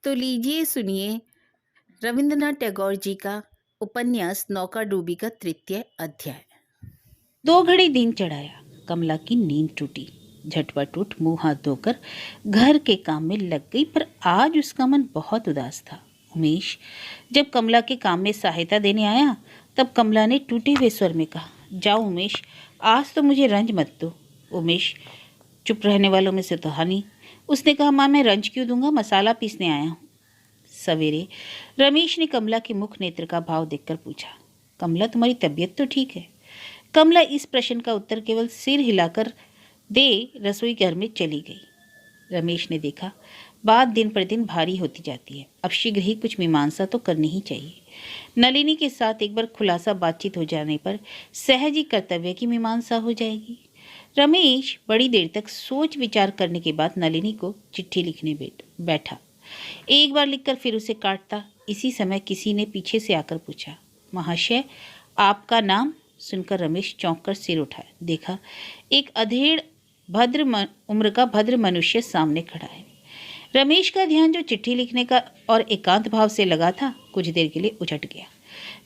तो लीजिए सुनिए रविंद्रनाथ टैगोर जी का उपन्यास नौकाडूबी का तृतीय अध्याय। 2 घड़ी दिन चढ़ाया। कमला की नींद टूटी। झटपट उठ मुंह हाथ धोकर घर के काम में लग गई, पर आज उसका मन बहुत उदास था। उमेश जब कमला के काम में सहायता देने आया तब कमला ने टूटे हुए स्वर में कहा, जाओ उमेश, आज तो मुझे रंज मत दो। उमेश चुप रहने वालों में से तो था नहीं। उसने कहा, माँ मैं रंज क्यों दूंगा, मसाला पीसने आया हूँ। सवेरे रमेश ने कमला के मुख नेत्र का भाव देखकर पूछा, कमला तुम्हारी तबीयत तो ठीक है? कमला इस प्रश्न का उत्तर केवल सिर हिलाकर दे रसोई घर में चली गई। रमेश ने देखा, बात दिन पर दिन भारी होती जाती है, अब शीघ्र ही कुछ मीमांसा तो करनी ही चाहिए। नलिनी के साथ एक बार खुलासा बातचीत हो जाने पर सहज ही कर्तव्य की मीमांसा हो जाएगी। रमेश बड़ी देर तक सोच विचार करने के बाद नलिनी को चिट्ठी लिखने बैठा। एक बार लिखकर फिर उसे काटता। इसी समय किसी ने पीछे से आकर पूछा, महाशय आपका नाम? सुनकर रमेश चौंक कर सिर उठाया। देखा एक अधेड़ उम्र का भद्र मनुष्य सामने खड़ा है। रमेश का ध्यान जो चिट्ठी लिखने का और एकांत भाव से लगा था, कुछ देर के लिए उचट गया।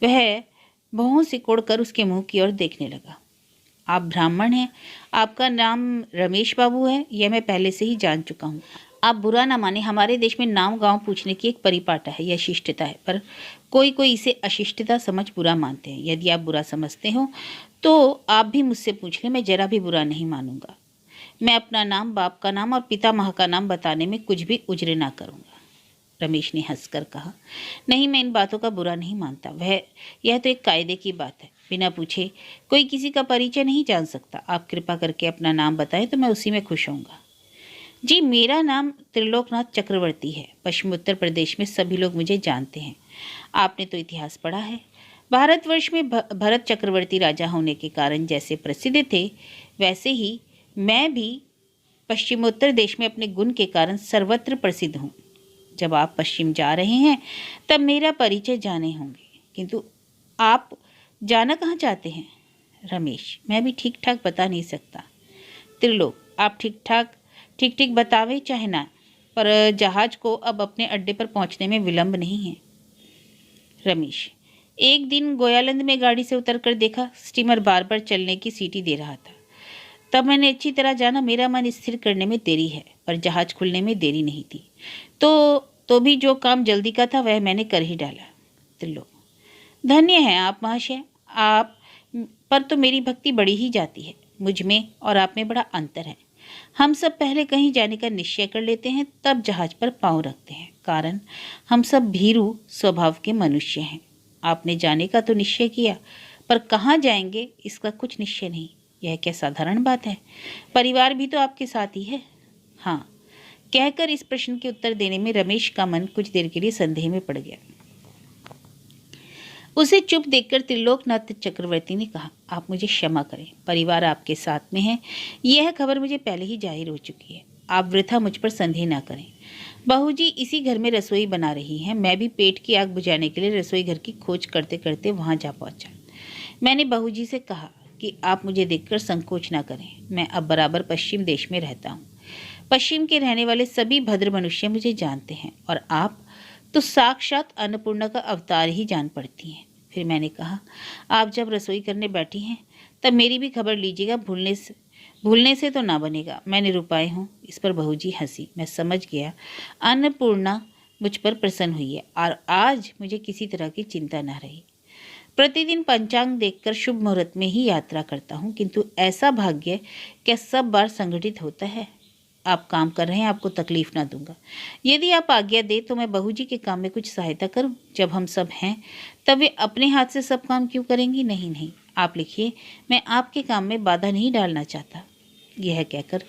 वह भौं सिकोड़कर उसके मुंह की ओर देखने लगा। आप ब्राह्मण हैं, आपका नाम रमेश बाबू है, यह मैं पहले से ही जान चुका हूँ। आप बुरा ना माने, हमारे देश में नाम गांव पूछने की एक परिपाटा है, यह शिष्टता है, पर कोई कोई इसे अशिष्टता समझ बुरा मानते हैं। यदि आप बुरा समझते हो तो आप भी मुझसे पूछ लें, मैं जरा भी बुरा नहीं मानूंगा। मैं अपना नाम, बाप का नाम और पितामह का नाम बताने में कुछ भी उजरे ना करूंगा। रमेश ने हंसकर कहा, नहीं मैं इन बातों का बुरा नहीं मानता, यह तो एक कायदे की बात है। बिना पूछे कोई किसी का परिचय नहीं जान सकता। आप कृपा करके अपना नाम बताएं तो मैं उसी में खुश होऊंगा। जी मेरा नाम त्रिलोकनाथ चक्रवर्ती है। पश्चिम उत्तर प्रदेश में सभी लोग मुझे जानते हैं। आपने तो इतिहास पढ़ा है। भारतवर्ष में भरत चक्रवर्ती राजा होने के कारण जैसे प्रसिद्ध थे, वैसे ही मैं भी पश्चिमोत्तर देश में अपने गुण के कारण सर्वत्र प्रसिद्ध हूँ। जब आप पश्चिम जा रहे हैं तब मेरा परिचय जाने होंगे, किंतु आप जाना कहाँ चाहते हैं? रमेश, मैं भी ठीक ठाक बता नहीं सकता। त्रिलोक, आप ठीक ठीक बतावे चाहे ना, पर जहाज को अब अपने अड्डे पर पहुंचने में विलंब नहीं है। रमेश, एक दिन गोयालंद में गाड़ी से उतरकर देखा, स्टीमर बार बार चलने की सीटी दे रहा था। तब मैंने अच्छी तरह जाना मेरा मन स्थिर करने में देरी है, पर जहाज खुलने में देरी नहीं थी। तो भी जो काम जल्दी का था वह मैंने कर ही डाला। त्रिलोक, धन्य हैं आप महाशय, आप पर तो मेरी भक्ति बढ़ी ही जाती है। मुझ में और आप में बड़ा अंतर है। हम सब पहले कहीं जाने का निश्चय कर लेते हैं, तब जहाज पर पांव रखते हैं, कारण हम सब भीरू स्वभाव के मनुष्य हैं। आपने जाने का तो निश्चय किया, पर कहाँ जाएंगे इसका कुछ निश्चय नहीं। यह क्या साधारण बात है? परिवार भी तो आपके साथ ही है। हाँ, कहकर इस प्रश्न के उत्तर देने में रमेश का मन कुछ देर के लिए संदेह में पड़ गया। उसे चुप देखकर त्रिलोकनाथ चक्रवर्ती ने कहा, आप मुझे क्षमा करें, परिवार आपके साथ में है, यह खबर मुझे पहले ही जाहिर हो चुकी है। आप वृथा मुझ पर संदेह ना करें। बहू जी इसी घर में रसोई बना रही हैं। मैं भी पेट की आग बुझाने के लिए रसोई घर की खोज करते करते वहां जा पहुंचा। मैंने बहू जी से कहा कि आप मुझे देखकर संकोच ना करें। मैं अब बराबर पश्चिम देश में रहता हूँ। पश्चिम के रहने वाले सभी भद्र मनुष्य मुझे जानते हैं, और आप तो साक्षात अन्नपूर्णा का अवतार ही जान पड़ती हैं। फिर मैंने कहा, आप जब रसोई करने बैठी हैं तब मेरी भी खबर लीजिएगा, भूलने से तो ना बनेगा। मैं निरुपाय हूँ। इस पर बहू जी हंसी। मैं समझ गया, अन्नपूर्णा मुझ पर प्रसन्न हुई है और आज मुझे किसी तरह की चिंता न रही। प्रतिदिन पंचांग देखकर शुभ मुहूर्त में ही यात्रा करता हूँ, किंतु ऐसा भाग्य क्या सब बार संगठित होता है? आप काम कर रहे हैं, आपको तकलीफ ना दूंगा। यदि आप आज्ञा दे तो मैं बहू जी के काम में कुछ सहायता करूं। जब हम सब हैं तब वे अपने हाथ से सब काम क्यों करेंगी? नहीं नहीं, आप लिखिए, मैं आपके काम में बाधा नहीं डालना चाहता। यह कहकर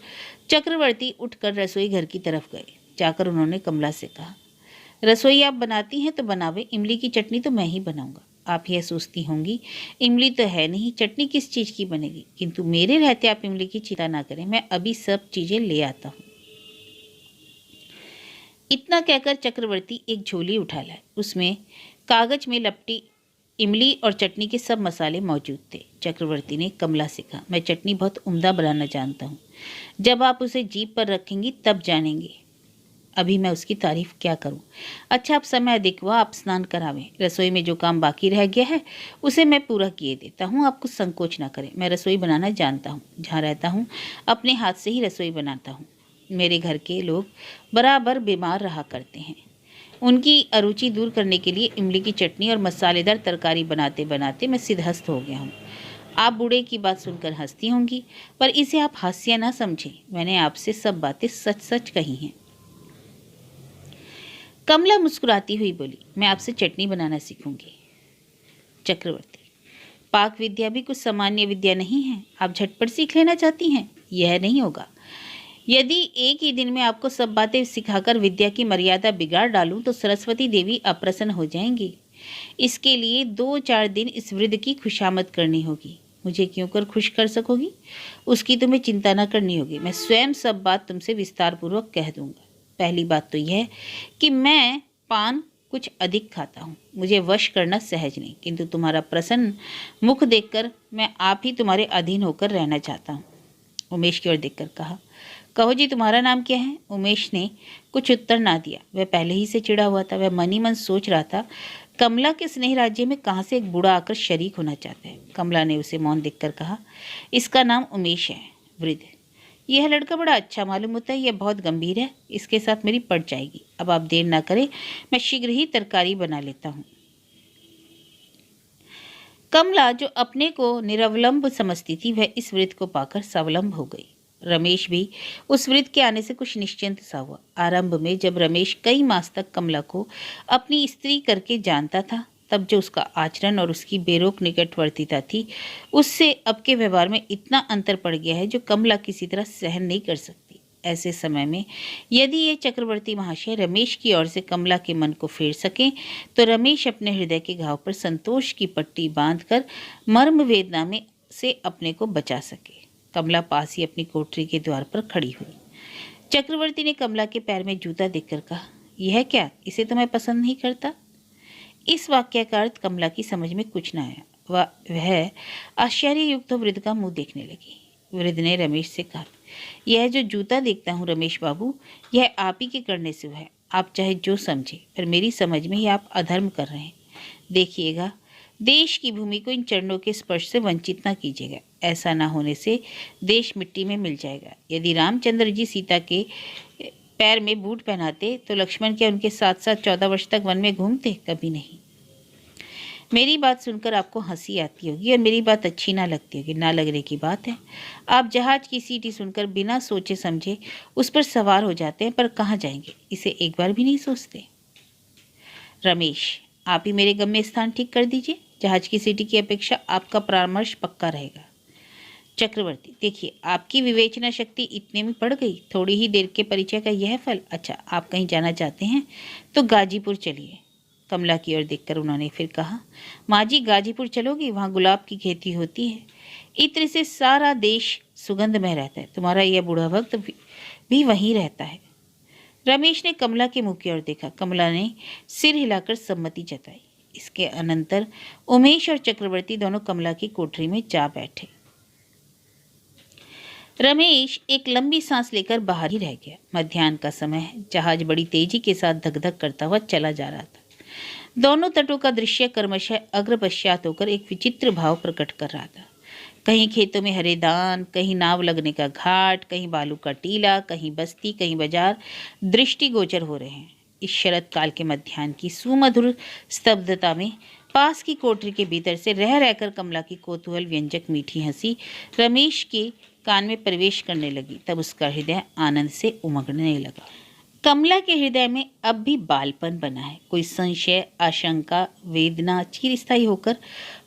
चक्रवर्ती उठकर रसोई घर की तरफ गए। जाकर उन्होंने कमला से कहा, रसोई आप बनाती हैं तो बनावे, इमली की चटनी तो मैं ही बनाऊंगा। आप यह सोचती होंगी इमली तो है नहीं, चटनी किस चीज़ की बनेगी, किंतु मेरे रहते आप इमली की चिंता ना करें, मैं अभी सब चीज़ें ले आता हूँ। इतना कहकर चक्रवर्ती एक झोली उठा लाए। उसमें कागज में लपटी इमली और चटनी के सब मसाले मौजूद थे। चक्रवर्ती ने कमला से कहा, मैं चटनी बहुत उम्दा बनाना जानता हूँ, जब आप उसे जीभ पर रखेंगी तब जानेंगे। अभी मैं उसकी तारीफ क्या करूं। अच्छा, अब समय अधिक हुआ, आप स्नान करावें। रसोई में जो काम बाकी रह गया है उसे मैं पूरा किए देता हूं, आप कुछ संकोच ना करें। मैं रसोई बनाना जानता हूं, जहाँ रहता हूं अपने हाथ से ही रसोई बनाता हूं। मेरे घर के लोग बराबर बीमार रहा करते हैं। उनकी अरुचि दूर करने के लिए इमली की चटनी और मसालेदार तरकारी बनाते बनाते मैं सिद्धहस्त हो गया हूँ। आप बूढ़े की बात सुनकर हंसती होंगी, पर इसे आप हास्य ना समझें। मैंने आपसे सब बातें सच सच कही हैं। कमला मुस्कुराती हुई बोली, मैं आपसे चटनी बनाना सीखूंगी। चक्रवर्ती, पाक विद्या भी कुछ सामान्य विद्या नहीं है। आप झटपट सीख लेना चाहती हैं, यह नहीं होगा। यदि एक ही दिन में आपको सब बातें सिखाकर विद्या की मर्यादा बिगाड़ डालूं तो सरस्वती देवी अप्रसन्न हो जाएंगी। इसके लिए 2-4 दिन इस वृद्ध की खुशामद करनी होगी। मुझे क्यों कर खुश कर सकोगी, उसकी तुम्हें चिंता न करनी होगी। मैं स्वयं सब बात तुमसे विस्तार पूर्वक कह दूंगा। पहली बात तो यह कि मैं पान कुछ अधिक खाता हूँ, मुझे वश करना सहज नहीं, किंतु तुम्हारा प्रसन्न मुख देखकर मैं आप ही तुम्हारे अधीन होकर रहना चाहता हूँ। उमेश की ओर देखकर कहा, कहो जी, तुम्हारा नाम क्या है? उमेश ने कुछ उत्तर ना दिया। वह पहले ही से चिढ़ा हुआ था। वह मन ही मन सोच रहा था, कमला के स्नेह राज्य में कहाँ से एक बूढ़ा आकर शरीक होना चाहता है। कमला ने उसे मौन देखकर कहा, इसका नाम उमेश है। वृद्ध, यह लड़का बड़ा अच्छा मालूम होता है, यह बहुत गंभीर है, इसके साथ मेरी पड़ जाएगी। अब आप देर ना करें, मैं शीघ्र ही तरकारी बना लेता हूँ। कमला, जो अपने को निरवलंब समझती थी, वह इस वृद्ध को पाकर स्वावलंब हो गई। रमेश भी उस वृद्ध के आने से कुछ निश्चिंत सा हुआ। आरंभ में जब रमेश कई मास तक कमला को अपनी स्त्री करके जानता था, तब जो उसका आचरण और उसकी बेरोक निकटवर्तिता थी, उससे अब के व्यवहार में इतना अंतर पड़ गया है जो कमला किसी तरह सहन नहीं कर सकती। ऐसे समय में यदि ये चक्रवर्ती महाशय रमेश की ओर से कमला के मन को फेर सकें तो रमेश अपने हृदय के घाव पर संतोष की पट्टी बांधकर मर्म वेदना में से अपने को बचा सके। कमला पास ही अपनी कोठरी के द्वार पर खड़ी हुई। चक्रवर्ती ने कमला के पैर में जूता देखकर कहा, यह क्या, इसे तो मैं पसंद नहीं करता। इस वाक्य का अर्थ कमला की समझ में कुछ न आया। वह आश्चर्ययुक्त वृद्ध का मुंह देखने लगी। वृद्ध ने रमेश से कहा, यह जो जूता देखता हूँ रमेश बाबू, यह आप ही के करने से हुआ है। आप चाहे जो समझे, पर मेरी समझ में ही आप अधर्म कर रहे हैं। देखिएगा, देश की भूमि को इन चरणों के स्पर्श से वंचित ना कीजिएगा। ऐसा ना होने से देश मिट्टी में मिल जाएगा। यदि रामचंद्र जी सीता के पैर में बूट पहनाते तो लक्ष्मण क्या उनके साथ साथ 14 वर्ष तक वन में घूमते? कभी नहीं। मेरी बात सुनकर आपको हंसी आती होगी और मेरी बात अच्छी ना लगती होगी। ना लगने की बात है। आप जहाज की सीटी सुनकर बिना सोचे समझे उस पर सवार हो जाते हैं, पर कहाँ जाएंगे इसे एक बार भी नहीं सोचते। रमेश, आप ही मेरे गम में स्थान ठीक कर दीजिए। जहाज की सीटी की अपेक्षा आपका परामर्श पक्का रहेगा। चक्रवर्ती, देखिए, आपकी विवेचना शक्ति इतने में पड़ गई। थोड़ी ही देर के परिचय का यह फल। अच्छा, आप कहीं जाना चाहते हैं तो गाजीपुर चलिए। कमला की ओर देखकर उन्होंने फिर कहा, माँ जी, गाजीपुर चलोगी? वहाँ गुलाब की खेती होती है, इत्र से सारा देश सुगंधमय रहता है। तुम्हारा यह बूढ़ा भक्त भी वहीं रहता है। रमेश ने कमला के मुंह की ओर देखा। कमला ने सिर हिलाकर सम्मति जताई। इसके अनंतर उमेश और चक्रवर्ती दोनों कमला की कोठरी में जा बैठे। रमेश एक लंबी सांस लेकर बाहर ही रह गया। मध्याह्न का समय है। जहाज बड़ी तेजी के साथ धक धक करता हुआ चला जा रहा था। दोनों तटों का दृश्य क्रमशः अग्र पश्चात होकर एक विचित्र भाव प्रकट कर रहा था। कहीं खेतों में हरे दान, कहीं नाव लगने का घाट, कहीं बालू का टीला, कहीं बस्ती, कहीं बाजार दृष्टिगोचर हो रहे हैं। इस शरद काल के मध्याह्न की सुमधुर स्तब्धता में पास की कोठरी के भीतर से रह रहकर कमला की कौतूहल व्यंजक मीठी हंसी रमेश के कान में प्रवेश करने लगी। तब उसका हृदय आनंद से उमगने लगा। कमला के हृदय में अब भी बालपन बना है। कोई संशय, आशंका, वेदना चिरस्थायी होकर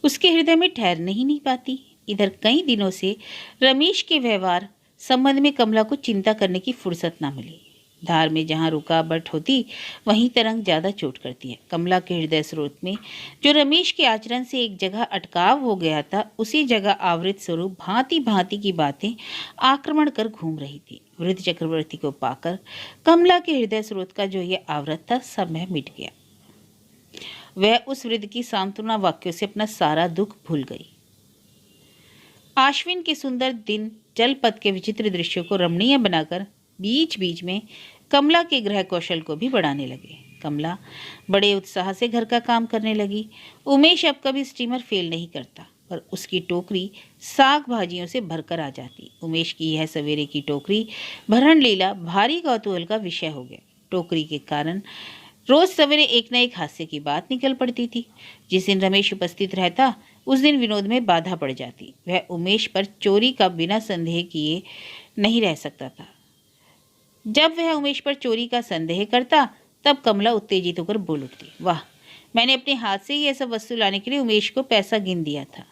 उसके हृदय में ठहरने ही नहीं पाती। इधर कई दिनों से रमेश के व्यवहार संबंध में कमला को चिंता करने की फुर्सत ना मिली। धार में जहाँ रुकावट होती वहीं तरंग ज़्यादा चोट करती है। कमला के हृदय स्रोत में जो रमेश के आचरण से एक जगह अटकाव हो गया था, उसी जगह आवृत स्वरूप भांति भांति की बातें आक्रमण कर घूम रही थी। वृद्ध चक्रवर्ती को पाकर कमला के हृदय स्रोत का जो ये आवृत था, सब मिट गया। वह उस वृद्ध की सांत्वना वाक्यों से अपना सारा दुख भूल गई। आश्विन के सुंदर दिन जलपथ के विचित्र दृश्यों को रमणीय बनाकर बीच बीच में कमला के गृह कौशल को भी बढ़ाने लगे। कमला बड़े उत्साह से घर का काम करने लगी। उमेश अब कभी स्टीमर फेल नहीं करता, पर उसकी टोकरी साग भाजियों से भरकर आ जाती। उमेश की यह सवेरे की टोकरी भरण लीला भारी कौतूहल का विषय हो गया। टोकरी के कारण रोज सवेरे एक न एक हास्य की बात निकल पड़ती थी। जिस दिन रमेश उपस्थित रहता, उस दिन विनोद में बाधा पड़ जाती। वह उमेश पर चोरी का बिना संदेह किए नहीं रह सकता था। जब वह उमेश पर चोरी का संदेह करता, तब कमला उत्तेजित होकर बोल उठती, वाह, मैंने अपने हाथ से ही यह सब वस्तु लाने के लिए उमेश को पैसा गिन दिया था।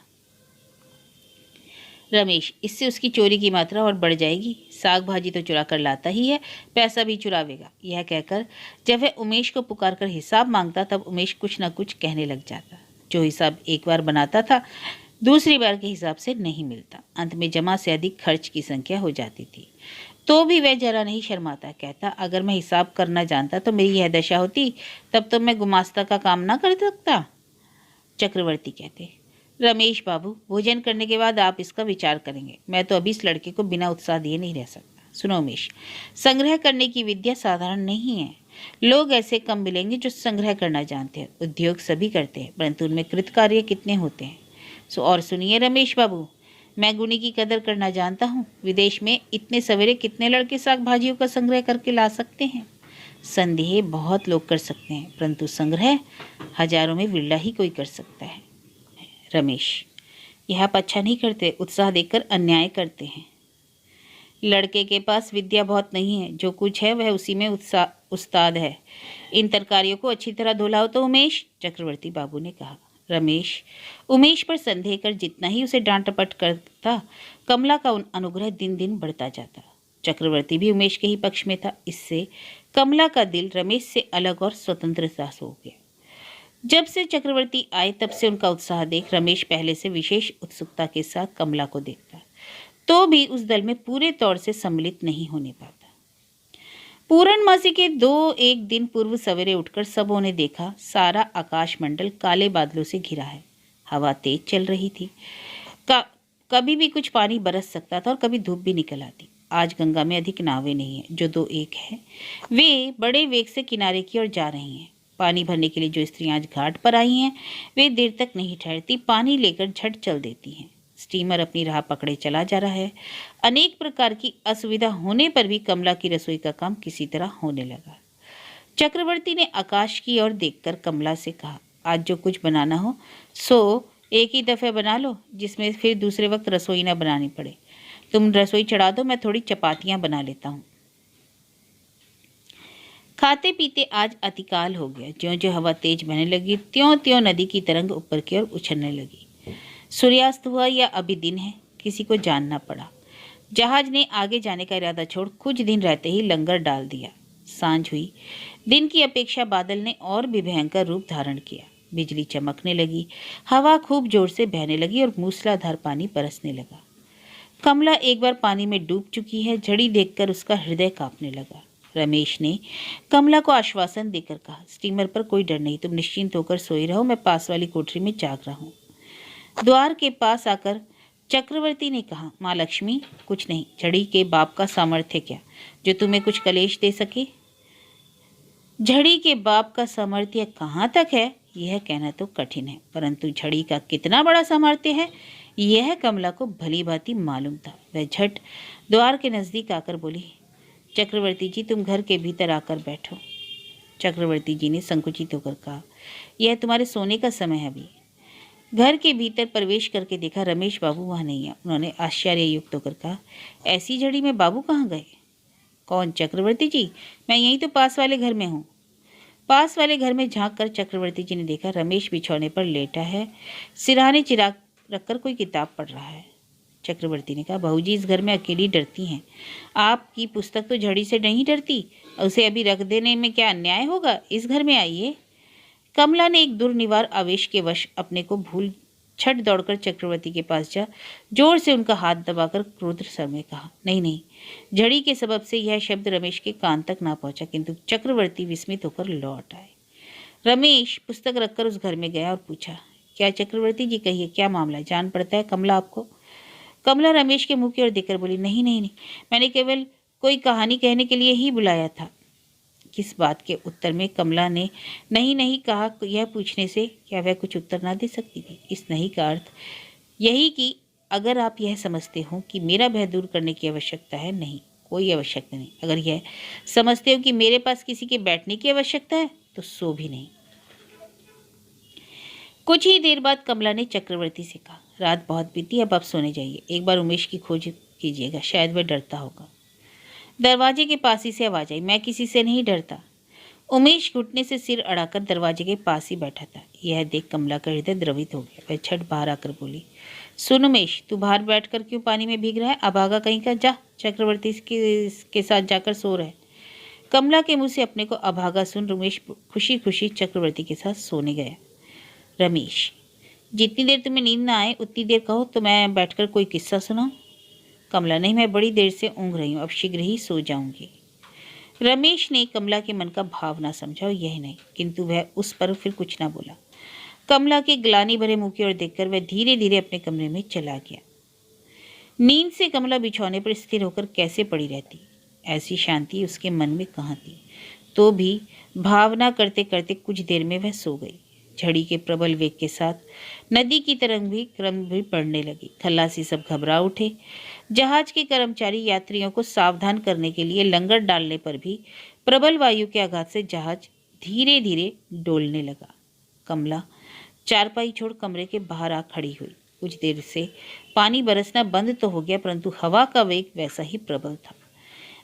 रमेश, इससे उसकी चोरी की मात्रा और बढ़ जाएगी। साग भाजी तो चुरा कर लाता ही है, पैसा भी चुरावेगा। यह कहकर जब वह उमेश को पुकार कर हिसाब मांगता, तब उमेश कुछ न कुछ कहने लग जाता। जो हिसाब एक बार बनाता था, दूसरी बार के हिसाब से नहीं मिलता। अंत में जमा से अधिक खर्च की संख्या हो जाती थी। तो भी वह जरा नहीं शर्माता। कहता, अगर मैं हिसाब करना जानता तो मेरी यह दशा होती, तब तो मैं गुमास्ता का काम ना कर सकता। चक्रवर्ती कहते, रमेश बाबू, भोजन करने के बाद आप इसका विचार करेंगे। मैं तो अभी इस लड़के को बिना उत्साह दिए नहीं रह सकता। सुनो उमेश, संग्रह करने की विद्या साधारण नहीं है। लोग ऐसे कम मिलेंगे जो संग्रह करना जानते हैं। उद्योग सभी करते हैं, परंतु उनमें कृतकार्य कितने होते हैं। और सुनिए रमेश बाबू, मैं गुणी की कदर करना जानता हूँ। विदेश में इतने सवेरे कितने लड़के साग भाजियों का संग्रह करके ला सकते हैं। संदेह बहुत लोग कर सकते हैं, परंतु संग्रह हजारों में विरला ही कोई कर सकता है। रमेश, यह आप अच्छा नहीं करते, उत्साह देकर अन्याय करते हैं। लड़के के पास विद्या बहुत नहीं है, जो कुछ है वह उसी में उस्ताद है। इन तरकारियों को अच्छी तरह धुलाओ तो उमेश, चक्रवर्ती बाबू ने कहा। रमेश उमेश पर संदेह कर जितना ही उसे डांट डपट करता, कमला का अनुग्रह दिन दिन बढ़ता जाता। चक्रवर्ती भी उमेश के ही पक्ष में था। इससे कमला का दिल रमेश से अलग और स्वतंत्रता हो गया। जब से चक्रवर्ती आए, तब से उनका उत्साह देख रमेश पहले से विशेष उत्सुकता के साथ कमला को देखता, तो भी उस दल में पूरे तौर से सम्मिलित नहीं होने पाता। पूर्णमासी के 2-1 दिन पूर्व सवेरे उठकर सबों ने देखा, सारा आकाश मंडल काले बादलों से घिरा है। हवा तेज चल रही थी। कभी भी कुछ पानी बरस सकता था और कभी धूप भी निकल आती। आज गंगा में अधिक नावें नहीं हैं। जो 2-1 है, वे बड़े वेग से किनारे की ओर जा रही हैं। पानी भरने के लिए जो स्त्रियां आज घाट पर आई हैं, वे देर तक नहीं ठहरती, पानी लेकर झट चल देती हैं। स्टीमर अपनी राह पकड़े चला जा रहा है। अनेक प्रकार की असुविधा होने पर भी कमला की रसोई का काम किसी तरह होने लगा। चक्रवर्ती ने आकाश की ओर देखकर कमला से कहा, आज जो कुछ बनाना हो सो एक ही दफे बना लो, जिसमें फिर दूसरे वक्त रसोई न बनानी पड़े। तुम रसोई चढ़ा दो, मैं थोड़ी चपातियां बना लेता हूँ। खाते पीते आज अतिकाल हो गया। ज्यों ज्यों हवा तेज बहने लगी, त्यों त्यों नदी की तरंग ऊपर की ओर उछलने लगी। सूर्यास्त हुआ या अभी दिन है, किसी को जानना पड़ा। जहाज ने आगे जाने का इरादा छोड़ कुछ दिन रहते ही लंगर डाल दिया। सांझ हुई। दिन की अपेक्षा बादल ने और भी भयंकर रूप धारण किया। बिजली चमकने लगी, हवा खूब जोर से बहने लगी और मूसलाधार पानी बरसने लगा। कमला एक बार पानी में डूब चुकी है। झड़ी देखकर उसका हृदय कांपने लगा। रमेश ने कमला को आश्वासन देकर कहा, स्टीमर पर कोई डर नहीं, तुम निश्चिंत होकर सोई रहो, मैं पास वाली कोठरी में जाग रहा हूँ। द्वार के पास आकर चक्रवर्ती ने कहा, माँ लक्ष्मी, कुछ नहीं, झड़ी के बाप का सामर्थ्य क्या जो तुम्हें कुछ कलेश दे सके। झड़ी के बाप का सामर्थ्य कहाँ तक है यह कहना तो कठिन है, परंतु झड़ी का कितना बड़ा सामर्थ्य है यह कमला को भली भांति मालूम था। वह झट द्वार के नजदीक आकर बोली, चक्रवर्ती जी, तुम घर के भीतर आकर बैठो। चक्रवर्ती जी ने संकुचित होकर कहा, यह तुम्हारे सोने का समय है। अभी घर के भीतर प्रवेश करके देखा, रमेश बाबू वहाँ नहीं है। उन्होंने आश्चर्य युक्त होकर कहा, ऐसी झड़ी में बाबू कहाँ गए? कौन? चक्रवर्ती जी, मैं यहीं तो पास वाले घर में हूँ। पास वाले घर में झांक कर चक्रवर्ती जी ने देखा, रमेश बिछौने पर लेटा है, सिरहाने चिराग रखकर कोई किताब पढ़ रहा है। चक्रवर्ती ने कहा, बहू जी इस घर में अकेली डरती हैं। आपकी पुस्तक तो झड़ी से नहीं डरती, उसे अभी रख देने में क्या अन्याय होगा? इस घर में आइए। कमला ने एक दुर्निवार आवेश के वश अपने को भूल छट दौड़कर चक्रवर्ती के पास जा जोर से उनका हाथ दबाकर क्रोध स्वर में कहा, नहीं नहीं। झड़ी के सबब से यह शब्द रमेश के कान तक ना पहुंचा, किंतु चक्रवर्ती विस्मित होकर लौट आए। रमेश पुस्तक रखकर उस घर में गया और पूछा, क्या चक्रवर्ती जी, कहिए क्या मामला है? जान पड़ता है कमला आपको? कमला रमेश के मुंह की ओर देखकर बोली, नहीं नहीं नहीं, मैंने केवल कोई कहानी कहने के लिए ही बुलाया था। किस बात के उत्तर में कमला ने नहीं नहीं कहा, यह पूछने से क्या वह कुछ उत्तर ना दे सकती थी। इस नहीं का अर्थ यही कि अगर आप यह समझते हो कि मेरा भय दूर करने की आवश्यकता है, नहीं, कोई आवश्यकता नहीं। अगर यह समझते हो कि मेरे पास किसी के बैठने की आवश्यकता है तो सो भी नहीं। कुछ ही देर बाद कमला ने चक्रवर्ती से कहा, रात बहुत बीती, अब आप सोने जाइए। एक बार उमेश की खोज कीजिएगा, शायद वह डरता होगा। दरवाजे के पास ही से आवाज आई, मैं किसी से नहीं डरता। उमेश घुटने से सिर अड़ाकर दरवाजे के पास ही बैठा था। यह देख कमला का हृदय द्रवित हो गया। वह झट बाहर आकर बोली, सुन उमेश, तू बाहर बैठकर क्यों पानी में भीग रहा है? अभागा कहीं का, जा चक्रवर्ती के साथ जाकर सो रहा है। कमला के मुंह से अपने को अभागा सुन रमेश खुशी खुशी चक्रवर्ती के साथ सोने गया। रमेश, जितनी देर तुम्हें नींद ना आए उतनी देर कहो तो मैं बैठकर कोई किस्सा सुनाऊं। कमला, नहीं, मैं बड़ी देर से ऊँघ रही हूँ, अब शीघ्र ही सो जाऊंगी। रमेश ने कमला के मन का भाव ना समझा और यह नहीं, किंतु वह उस पर फिर कुछ ना बोला। कमला के ग्लानि भरे मुंह की ओर देखकर वह धीरे धीरे अपने कमरे में चला गया। नींद से कमला बिछौने पर स्थिर होकर कैसे पड़ी रहती, ऐसी शांति उसके मन में कहाँ थी। तो भी भावना करते करते कुछ देर में वह सो गई। झड़ी के प्रबल वेग के साथ नदी की तरंग भी क्रम भी पड़ने लगी। खल्लासी सब घबरा उठे। जहाज के कर्मचारी यात्रियों को सावधान करने के लिए लंगर डालने पर भी प्रबल वायु के आघात से जहाज धीरे धीरे डोलने लगा। कमला चारपाई छोड़ कमरे के बाहर आ खड़ी हुई। कुछ देर से पानी बरसना बंद तो हो गया, परंतु हवा का वेग वैसा ही प्रबल था।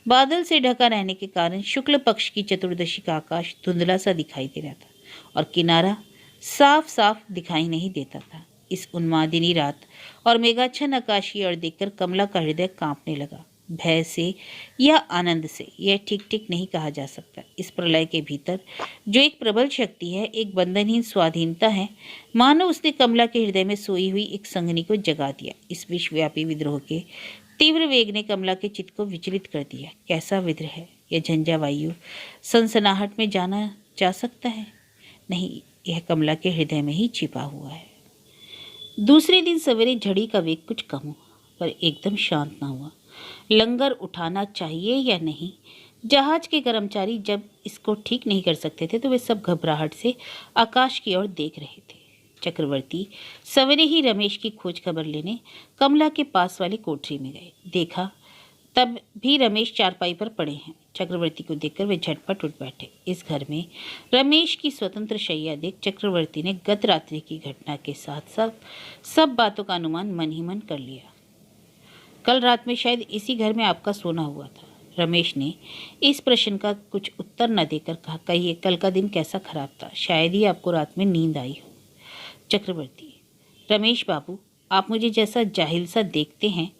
बादल से ढका रहने के कारण शुक्ल पक्ष की चतुर्दशी का आकाश धुंधला सा दिखाई दे रहा था और किनारा साफ साफ दिखाई नहीं देता था। इस उन्मादिनी रात और मेघाच्छन्न आकाश की ओर देखकर कमला का हृदय कांपने लगा। भय से या आनंद से यह ठीक ठीक नहीं कहा जा सकता। इस प्रलय के भीतर जो एक प्रबल शक्ति है, एक बंधनहीन स्वाधीनता है, मानो उसने कमला के हृदय में सोई हुई एक संगनी को जगा दिया। इस विश्वव्यापी विद्रोह के तीव्र वेग ने कमला के चित्त को विचलित कर दिया। कैसा विद्रोह है यह? झंझा वायु सनसनाहट में जाना जा सकता है? नहीं, यह कमला के हृदय में ही छिपा हुआ है। दूसरे दिन सवेरे झड़ी का वेग कुछ कम हुआ, पर एकदम शांत ना हुआ। लंगर उठाना चाहिए या नहीं, जहाज के कर्मचारी जब इसको ठीक नहीं कर सकते थे तो वे सब घबराहट से आकाश की ओर देख रहे थे। चक्रवर्ती सवेरे ही रमेश की खोज खबर लेने कमला के पास वाली कोठरी में गए। देखा तब भी रमेश चारपाई पर पड़े हैं। चक्रवर्ती को देखकर वे झटपट उठ बैठे। इस घर में रमेश की स्वतंत्र शैया देख चक्रवर्ती ने गत रात्रि की घटना के साथ साथ सब बातों का अनुमान मन ही मन कर लिया। कल रात में शायद इसी घर में आपका सोना हुआ था। रमेश ने इस प्रश्न का कुछ उत्तर न देकर कहा, कहिए कल का दिन कैसा खराब था? शायद ही आपको रात में नींद आई हो। चक्रवर्ती, रमेश बाबू, आप मुझे जैसा जाहिल सा देखते हैं,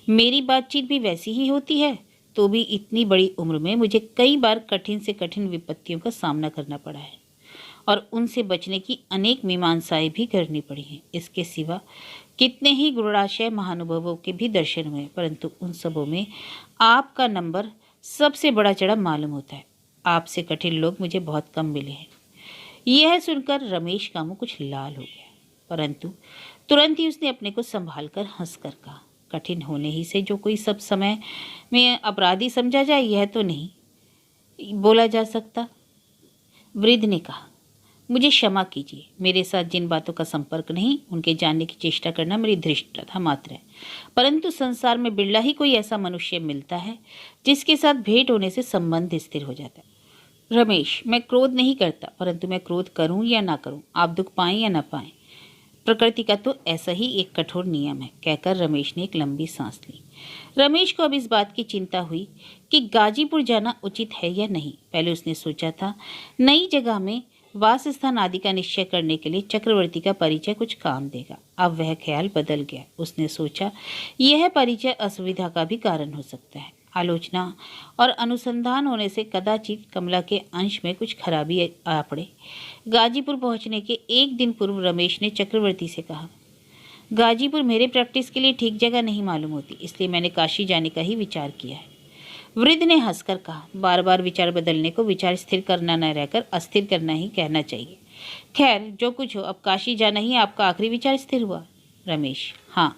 मेरी बातचीत भी वैसी ही होती है। तो भी इतनी बड़ी उम्र में मुझे कई बार कठिन से कठिन विपत्तियों का सामना करना पड़ा है और उनसे बचने की अनेक मीमांसाएं भी करनी पड़ी हैं। इसके सिवा कितने ही गुरुणाशय महानुभवों के भी दर्शन हुए, परंतु उन सबों में आपका नंबर सबसे बड़ा चढ़ा मालूम होता है। आपसे कठिन लोग मुझे बहुत कम मिले हैं। यह सुनकर रमेश का मुंह कुछ लाल हो गया, परंतु तुरंत ही उसने अपने को संभाल कर हंसकर कहा, कठिन होने ही से जो कोई सब समय में अपराधी समझा जाए यह तो नहीं बोला जा सकता। वृद्ध ने कहा, मुझे क्षमा कीजिए, मेरे साथ जिन बातों का संपर्क नहीं उनके जानने की चेष्टा करना मेरी धृष्टता मात्र है, परंतु संसार में बिरला ही कोई ऐसा मनुष्य मिलता है जिसके साथ भेंट होने से संबंध स्थिर हो जाता है। रमेश, मैं क्रोध नहीं करता, परंतु मैं क्रोध करूं या ना करूं, आप दुख पाएं या ना पाएं, प्रकृति का तो ऐसा ही एक कठोर नियम है, कहकर रमेश ने एक लंबी सांस ली। रमेश को अब इस बात की चिंता हुई कि गाजीपुर जाना उचित है या नहीं। पहले उसने सोचा था नई जगह में वास स्थान आदि का निश्चय करने के लिए चक्रवर्ती का परिचय कुछ काम देगा। अब वह ख्याल बदल गया। उसने सोचा यह परिचय असुविधा का भी कारण हो सकता है। आलोचना और अनुसंधान होने से कदाचित कमला के अंश में कुछ खराबी आ पड़े। गाजीपुर पहुंचने के एक दिन पूर्व रमेश ने चक्रवर्ती से कहा, गाजीपुर मेरे प्रैक्टिस के लिए ठीक जगह नहीं मालूम होती, इसलिए मैंने काशी जाने का ही विचार किया है। वृद्ध ने हंसकर कहा, बार बार विचार बदलने को विचार स्थिर करना न रहकर अस्थिर करना ही कहना चाहिए। खैर जो कुछ हो, अब काशी जाना ही आपका आखिरी विचार स्थिर हुआ? रमेश, हाँ।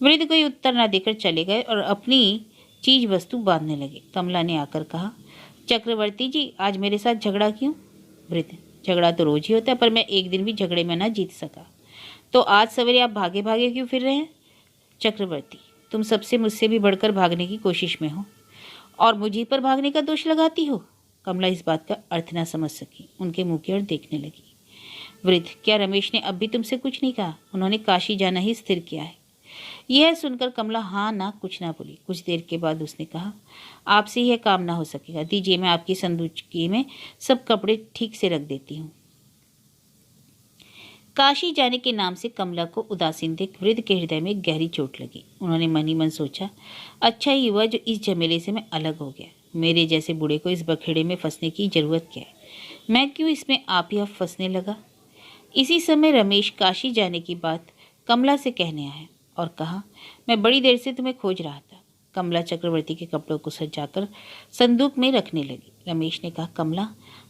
वृद्ध कोई उत्तर न देकर चले गए और अपनी चीज वस्तु बांधने लगे। कमला ने आकर कहा, चक्रवर्ती जी, आज मेरे साथ झगड़ा क्यों? वृद्ध, झगड़ा तो रोज ही होता है, पर मैं एक दिन भी झगड़े में ना जीत सका। तो आज सवेरे आप भागे भागे क्यों फिर रहे हैं? चक्रवर्ती, तुम सबसे मुझसे भी बढ़कर भागने की कोशिश में हो और मुझी पर भागने का दोष लगाती हो। कमला इस बात का अर्थ ना समझ सकी, उनके मुंह की ओर देखने लगी। वृद्ध, क्या रमेश ने अब भी तुमसे कुछ नहीं कहा? उन्होंने काशी जाना ही स्थिर किया है। यह सुनकर कमला हाँ ना कुछ ना बोली। कुछ देर के बाद उसने कहा, आपसे यह काम ना हो सकेगा, दीजिए मैं आपकी संदूकी में सब कपड़े ठीक से रख देती हूँ। काशी जाने के नाम से कमला को उदासीन देख वृद्ध के हृदय में गहरी चोट लगी। उन्होंने मन ही मन सोचा, अच्छा ही हुआ जो इस झमेले से मैं अलग हो गया। मेरे जैसे बूढ़े को इस बखेड़े में फंसने की जरूरत क्या है? मैं क्यों इसमें आप ही अब फंसने लगा? इसी समय रमेश काशी जाने की बात कमला से कहने आया और कहा, मैं बड़ी देर से तुम्हें खोज रहा था। कमला चक्रवर्ती के कपड़ों को सजाकर संदूक में रखने लगी। रमेश ने कहा, कमला,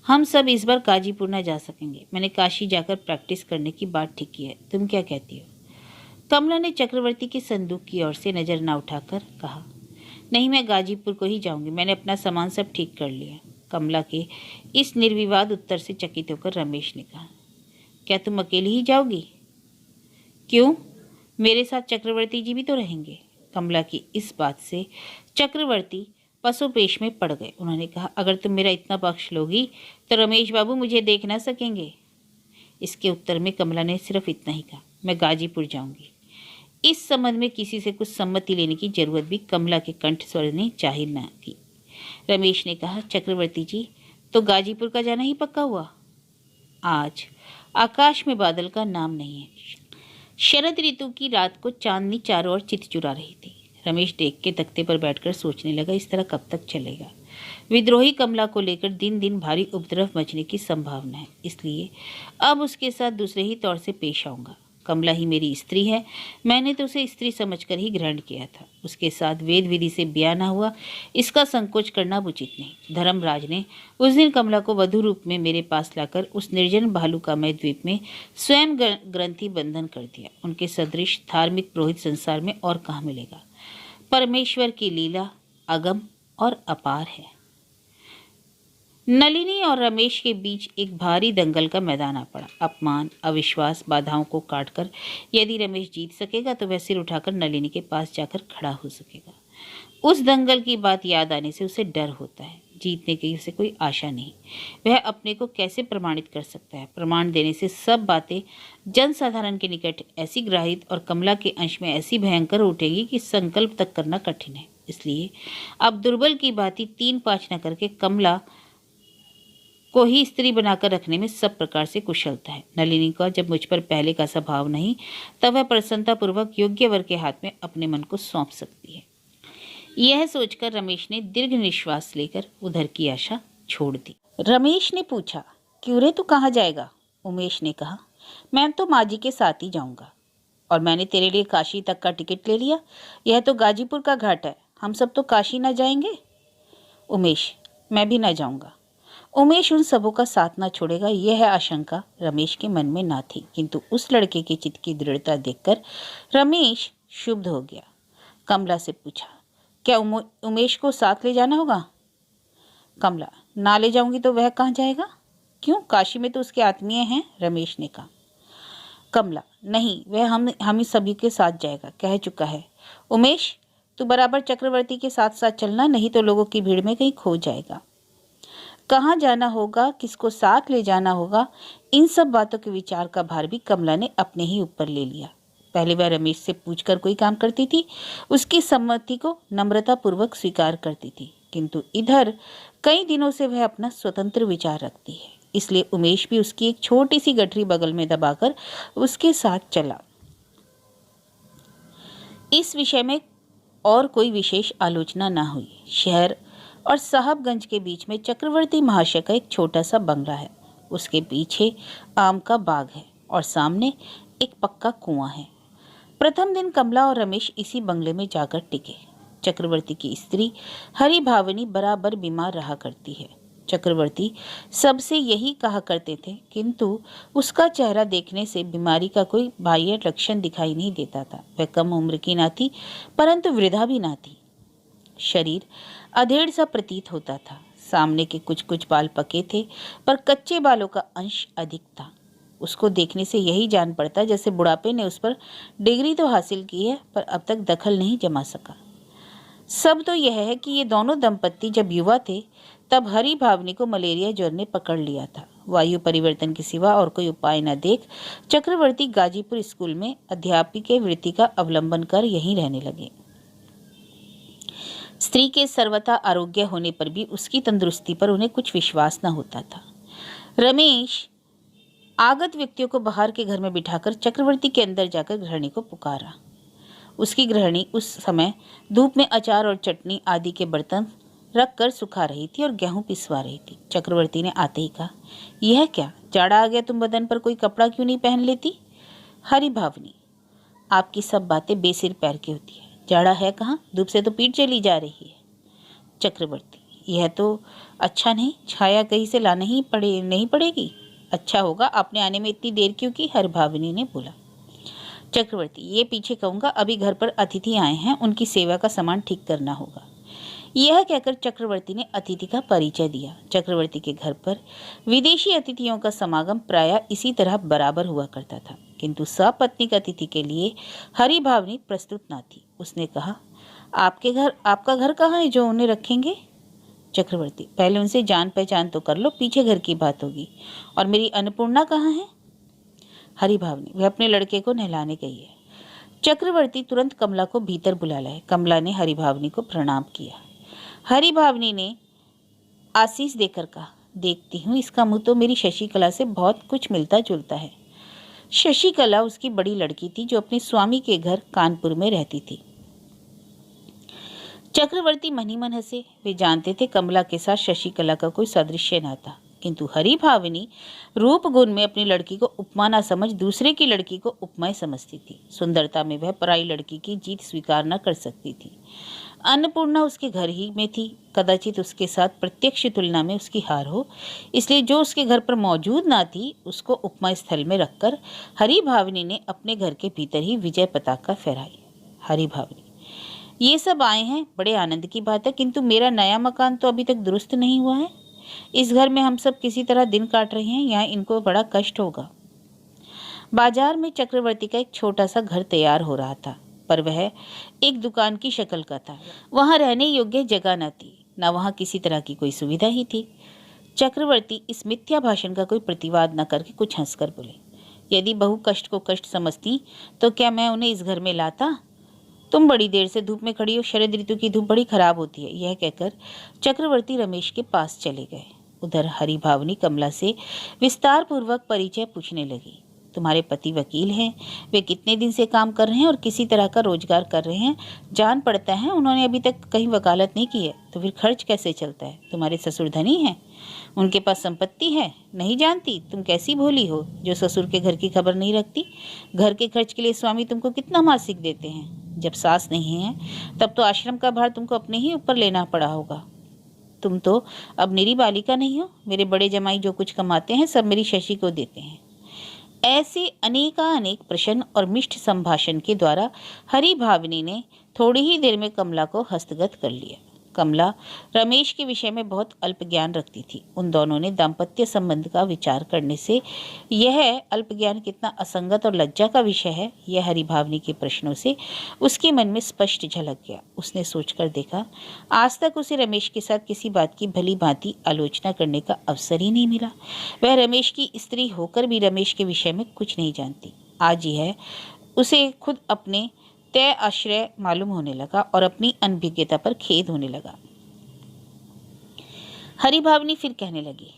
हम सब इस बार गाजीपुर न जा सकेंगे। मैंने काशी जाकर प्रैक्टिस करने की बात ठीक की है, तुम क्या कहती हो? कमला ने चक्रवर्ती के संदूक की ओर से नजर न उठाकर कहा, नहीं, मैं गाजीपुर को ही जाऊंगी, मैंने अपना सामान सब ठीक कर लिया। कमला के इस निर्विवाद उत्तर से चकित होकर रमेश ने कहा, क्या तुम अकेली ही जाओगी? क्यों, मेरे साथ चक्रवर्ती जी भी तो रहेंगे। कमला की इस बात से चक्रवर्ती पसोपेश में पड़ गए। उन्होंने कहा, अगर तुम मेरा इतना पक्ष लोगी तो रमेश बाबू मुझे देख ना सकेंगे। इसके उत्तर में कमला ने सिर्फ इतना ही कहा, मैं गाजीपुर जाऊंगी। इस संबंध में किसी से कुछ सम्मति लेने की जरूरत भी कमला के कंठ स्वर ने जाहिर न की। रमेश ने कहा, चक्रवर्ती जी, तो गाजीपुर का जाना ही पक्का हुआ? आज आकाश में बादल का नाम नहीं है। शरद ऋतु की रात को चांदनी चारों ओर चित चुरा रही थी। रमेश देख के तख्ते पर बैठकर सोचने लगा, इस तरह कब तक चलेगा? विद्रोही कमला को लेकर दिन दिन भारी उपद्रव मचने की संभावना है, इसलिए अब उसके साथ दूसरे ही तौर से पेश आऊंगा। कमला ही मेरी स्त्री है, मैंने तो उसे स्त्री समझकर ही ग्रहण किया था। उसके साथ वेद विधि से ब्याह न हुआ, इसका संकोच करना उचित नहीं। धर्मराज ने उस दिन कमला को वधु रूप में मेरे पास लाकर उस निर्जन भालुकामय द्वीप में स्वयं ग्रंथि बंधन कर दिया। उनके सदृश धार्मिक पुरोहित संसार में और कहाँ मिलेगा? परमेश्वर की लीला अगम और अपार है। नलिनी और रमेश के बीच एक भारी दंगल का मैदान आ पड़ा। अपमान, अविश्वास, बाधाओं को काटकर यदि रमेश जीत सकेगा तो वह सिर उठाकर नलिनी के पास जाकर खड़ा हो सकेगा। उस दंगल की बात याद आने से उसे डर होता है। जीतने की उसे कोई आशा नहीं। वह अपने को कैसे प्रमाणित कर सकता है? प्रमाण देने से सब बातें जनसाधारण के निकट ऐसी ग्राहित और कमला के अंश में ऐसी भयंकर उठेगी कि संकल्प तक करना कठिन है। इसलिए अब दुर्बल की बातें 3-5 न करके कमला को ही स्त्री बनाकर रखने में सब प्रकार से कुशलता है। नलिनी का जब मुझ पर पहले का स्वभाव नहीं, तब वह प्रसन्नतापूर्वक योग्य वर के हाथ में अपने मन को सौंप सकती है। यह सोचकर रमेश ने दीर्घ निश्वास लेकर उधर की आशा छोड़ दी। रमेश ने पूछा, क्यों रे, तू कहाँ जाएगा? उमेश ने कहा, मैं तो माँ जी के साथ ही जाऊंगा। और मैंने तेरे लिए काशी तक का टिकट ले लिया। यह तो गाजीपुर का घाट है, हम सब तो काशी न जाएंगे। उमेश, मैं भी न जाऊंगा। उमेश उन सबों का साथ ना छोड़ेगा, यह आशंका रमेश के मन में ना थी, किंतु उस लड़के के चित्त की दृढ़ता देखकर रमेश क्षुब्ध हो गया। कमला से पूछा, क्या उमेश को साथ ले जाना होगा? कमला, ना ले जाऊंगी तो वह कहाँ जाएगा? क्यों, काशी में तो उसके आत्मीय हैं। रमेश ने कहा। कमला, नहीं, वह हम ही सभी के साथ जाएगा, कह चुका है। उमेश, तू बराबर चक्रवर्ती के साथ साथ चलना, नहीं तो लोगों की भीड़ में कहीं खो जाएगा। कहाँ जाना होगा, किसको साथ ले जाना होगा, इन सब बातों के विचार का भार भी कमला ने अपने ही ऊपर ले लिया। पहले वह रमेश से पूछकर कोई काम करती थी, उसकी सम्मति को नम्रता पूर्वक स्वीकार करती थी, किंतु इधर कई दिनों से वह अपना स्वतंत्र विचार रखती है। इसलिए उमेश भी उसकी एक छोटी सी गठरी बगल में दबाकर उसके साथ चला। इस विषय में और कोई विशेष आलोचना न हुई। शहर और साहबगंज के बीच में चक्रवर्ती महाशय का एक छोटा सा बंगला है। उसके पीछे आम का बाग है और सामने एक पक्का कुआं है। प्रथम दिन कमला और रमेश इसी बंगले में जाकर टिके। चक्रवर्ती की स्त्री हरि भावनी बराबर बीमार रहा करती है। चक्रवर्ती सबसे यही कहा करते थे, किंतु उसका चेहरा देखने से बीमारी का कोई बाह्य लक्षण दिखाई नहीं देता था। वह कम उम्र की ना थी, परंतु वृद्धा भी ना थी। शरीर अधेड़ सा प्रतीत होता था। सामने के कुछ कुछ बाल पके थे, पर कच्चे बालों का अंश अधिक था। उसको देखने से यही जान पड़ता जैसे बुढ़ापे ने उस पर डिग्री तो हासिल की है, पर अब तक दखल नहीं जमा सका। सब तो यह है कि ये दोनों दंपत्ति जब युवा थे तब हरि भावनी को मलेरिया ज्वर ने पकड़ लिया था। वायु परिवर्तन के सिवा और कोई उपाय न देख चक्रवर्ती गाजीपुर स्कूल में अध्यापिका वृत्ति का अवलंबन कर यहीं रहने लगे। स्त्री के सर्वथा आरोग्य होने पर भी उसकी तंदुरुस्ती पर उन्हें कुछ विश्वास न होता था। रमेश आगत व्यक्तियों को बाहर के घर में बिठाकर चक्रवर्ती के अंदर जाकर गृहिणी को पुकारा। उसकी गृहिणी उस समय धूप में अचार और चटनी आदि के बर्तन रख कर सुखा रही थी और गेहूं पिसवा रही थी। चक्रवर्ती ने आते ही कहा, यह क्या, जाड़ा आ गया, तुम बदन पर कोई कपड़ा क्यों नहीं पहन लेती? हरि भावनी, आपकी सब बातें बेसिर पैर की होती है। जाड़ा है कहाँ, धूप से तो पीठ चली जा रही है। चक्रवर्ती, यह तो अच्छा नहीं, छाया कहीं से लाना ही नहीं पड़ेगी। अच्छा होगा, आपने आने में इतनी देर क्यों की? हरि भावनी ने बोला। चक्रवर्ती, ये पीछे कहूँगा, अभी घर पर अतिथि आए हैं, उनकी सेवा का सामान ठीक करना होगा। यह कहकर चक्रवर्ती ने अतिथि का परिचय दिया। चक्रवर्ती के घर पर विदेशी अतिथियों का समागम प्रायः इसी तरह बराबर हुआ करता था, किंतु सपत्नीक अतिथि के लिए हरि भावनी प्रस्तुत न थी। उसने कहा, आपका घर कहाँ है जो उन्हें रखेंगे? चक्रवर्ती, पहले उनसे जान पहचान तो कर लो, पीछे घर की बात होगी। और मेरी अन्नपूर्णा कहाँ है? हरि भावनी, वह अपने लड़के को नहलाने गई है। चक्रवर्ती तुरंत कमला को भीतर बुला लाए। कमला ने हरि भावनी को प्रणाम किया। हरि भावनी ने आशीष देकर कहा, देखती हूँ इसका मुंह तो मेरी शशिकला से बहुत कुछ मिलता जुलता है। शशिकला उसकी बड़ी लड़की थी जो अपने स्वामी के घर कानपुर में रहती थी। चक्रवर्ती मन ही मन हंसे। वे जानते थे कमला के साथ शशिकला का कोई सादृश्य न था, किंतु हरि भावनी रूप गुण में अपनी लड़की को उपमा न समझ दूसरे की लड़की को उपमाएं समझती थी। सुंदरता में वह पराई लड़की की जीत स्वीकार न कर सकती थी। अन्नपूर्णा उसके घर ही में थी, कदाचित उसके साथ प्रत्यक्ष तुलना में उसकी हार हो, इसलिए जो उसके घर पर मौजूद ना थी उसको उपमा स्थल में रखकर हरि भावनी ने अपने घर के भीतर ही विजय पताका फहराई। हरि भावनी, ये सब आए हैं, बड़े आनंद की बात है, किंतु मेरा नया मकान तो अभी तक दुरुस्त नहीं हुआ है। इस घर में हम सब किसी तरह दिन काट रहे हैं, यहाँ इनको बड़ा कष्ट होगा। बाजार में चक्रवर्ती का एक छोटा सा घर तैयार हो रहा था, पर वह एक दुकान की शक्ल का था। वहां रहने योग्य जगह न थी, न वहां किसी तरह की कोई सुविधा ही थी। चक्रवर्ती इस मिथ्या भाषण का कोई प्रतिवाद न करके कुछ हंसकर बोले, यदि बहू कष्ट को कष्ट समझती तो क्या मैं उन्हें इस घर में लाता? तुम बड़ी देर से धूप में खड़ी हो, शरद ऋतु की धूप बड़ी खराब होती है। यह कहकर चक्रवर्ती रमेश के पास चले गए। उधर हरि भावनी कमला से विस्तार पूर्वक परिचय पूछने लगी। तुम्हारे पति वकील हैं, वे कितने दिन से काम कर रहे हैं और किसी तरह का रोजगार कर रहे हैं? जान पड़ता है उन्होंने अभी तक कहीं वकालत नहीं की है, तो फिर खर्च कैसे चलता है? तुम्हारे ससुर धनी हैं, उनके पास संपत्ति है, नहीं जानती? तुम कैसी भोली हो जो ससुर के घर की खबर नहीं रखती। घर के खर्च के लिए स्वामी तुमको कितना मासिक देते हैं? जब सास नहीं है तब तो आश्रम का भार तुमको अपने ही ऊपर लेना पड़ा होगा। तुम तो अब निरी बालिका नहीं हो। मेरे बड़े जमाई जो कुछ कमाते हैं सब मेरी शशि को देते हैं। ऐसे अनेक प्रश्न और मिष्ट संभाषण के द्वारा हरि भावनी ने थोड़ी ही देर में कमला को हस्तगत कर लिया। कमला रमेश के विषय में बहुत अल्प ज्ञान रखती थी। उन दोनों ने दाम्पत्य संबंध का विचार करने से यह अल्प ज्ञान कितना असंगत और लज्जा का विषय है, यह हरि भावनी के प्रश्नों से उसके मन में स्पष्ट झलक गया। उसने सोचकर देखा, आज तक उसे रमेश के साथ किसी बात की भली भांति आलोचना करने का अवसर ही नहीं मिला। वह रमेश की स्त्री होकर भी रमेश के विषय में कुछ नहीं जानती। आज यह उसे खुद अपने तय आश्रय मालूम होने लगा और अपनी अनभिज्ञता पर खेद होने लगा। हरि भावनी फिर कहने लगी,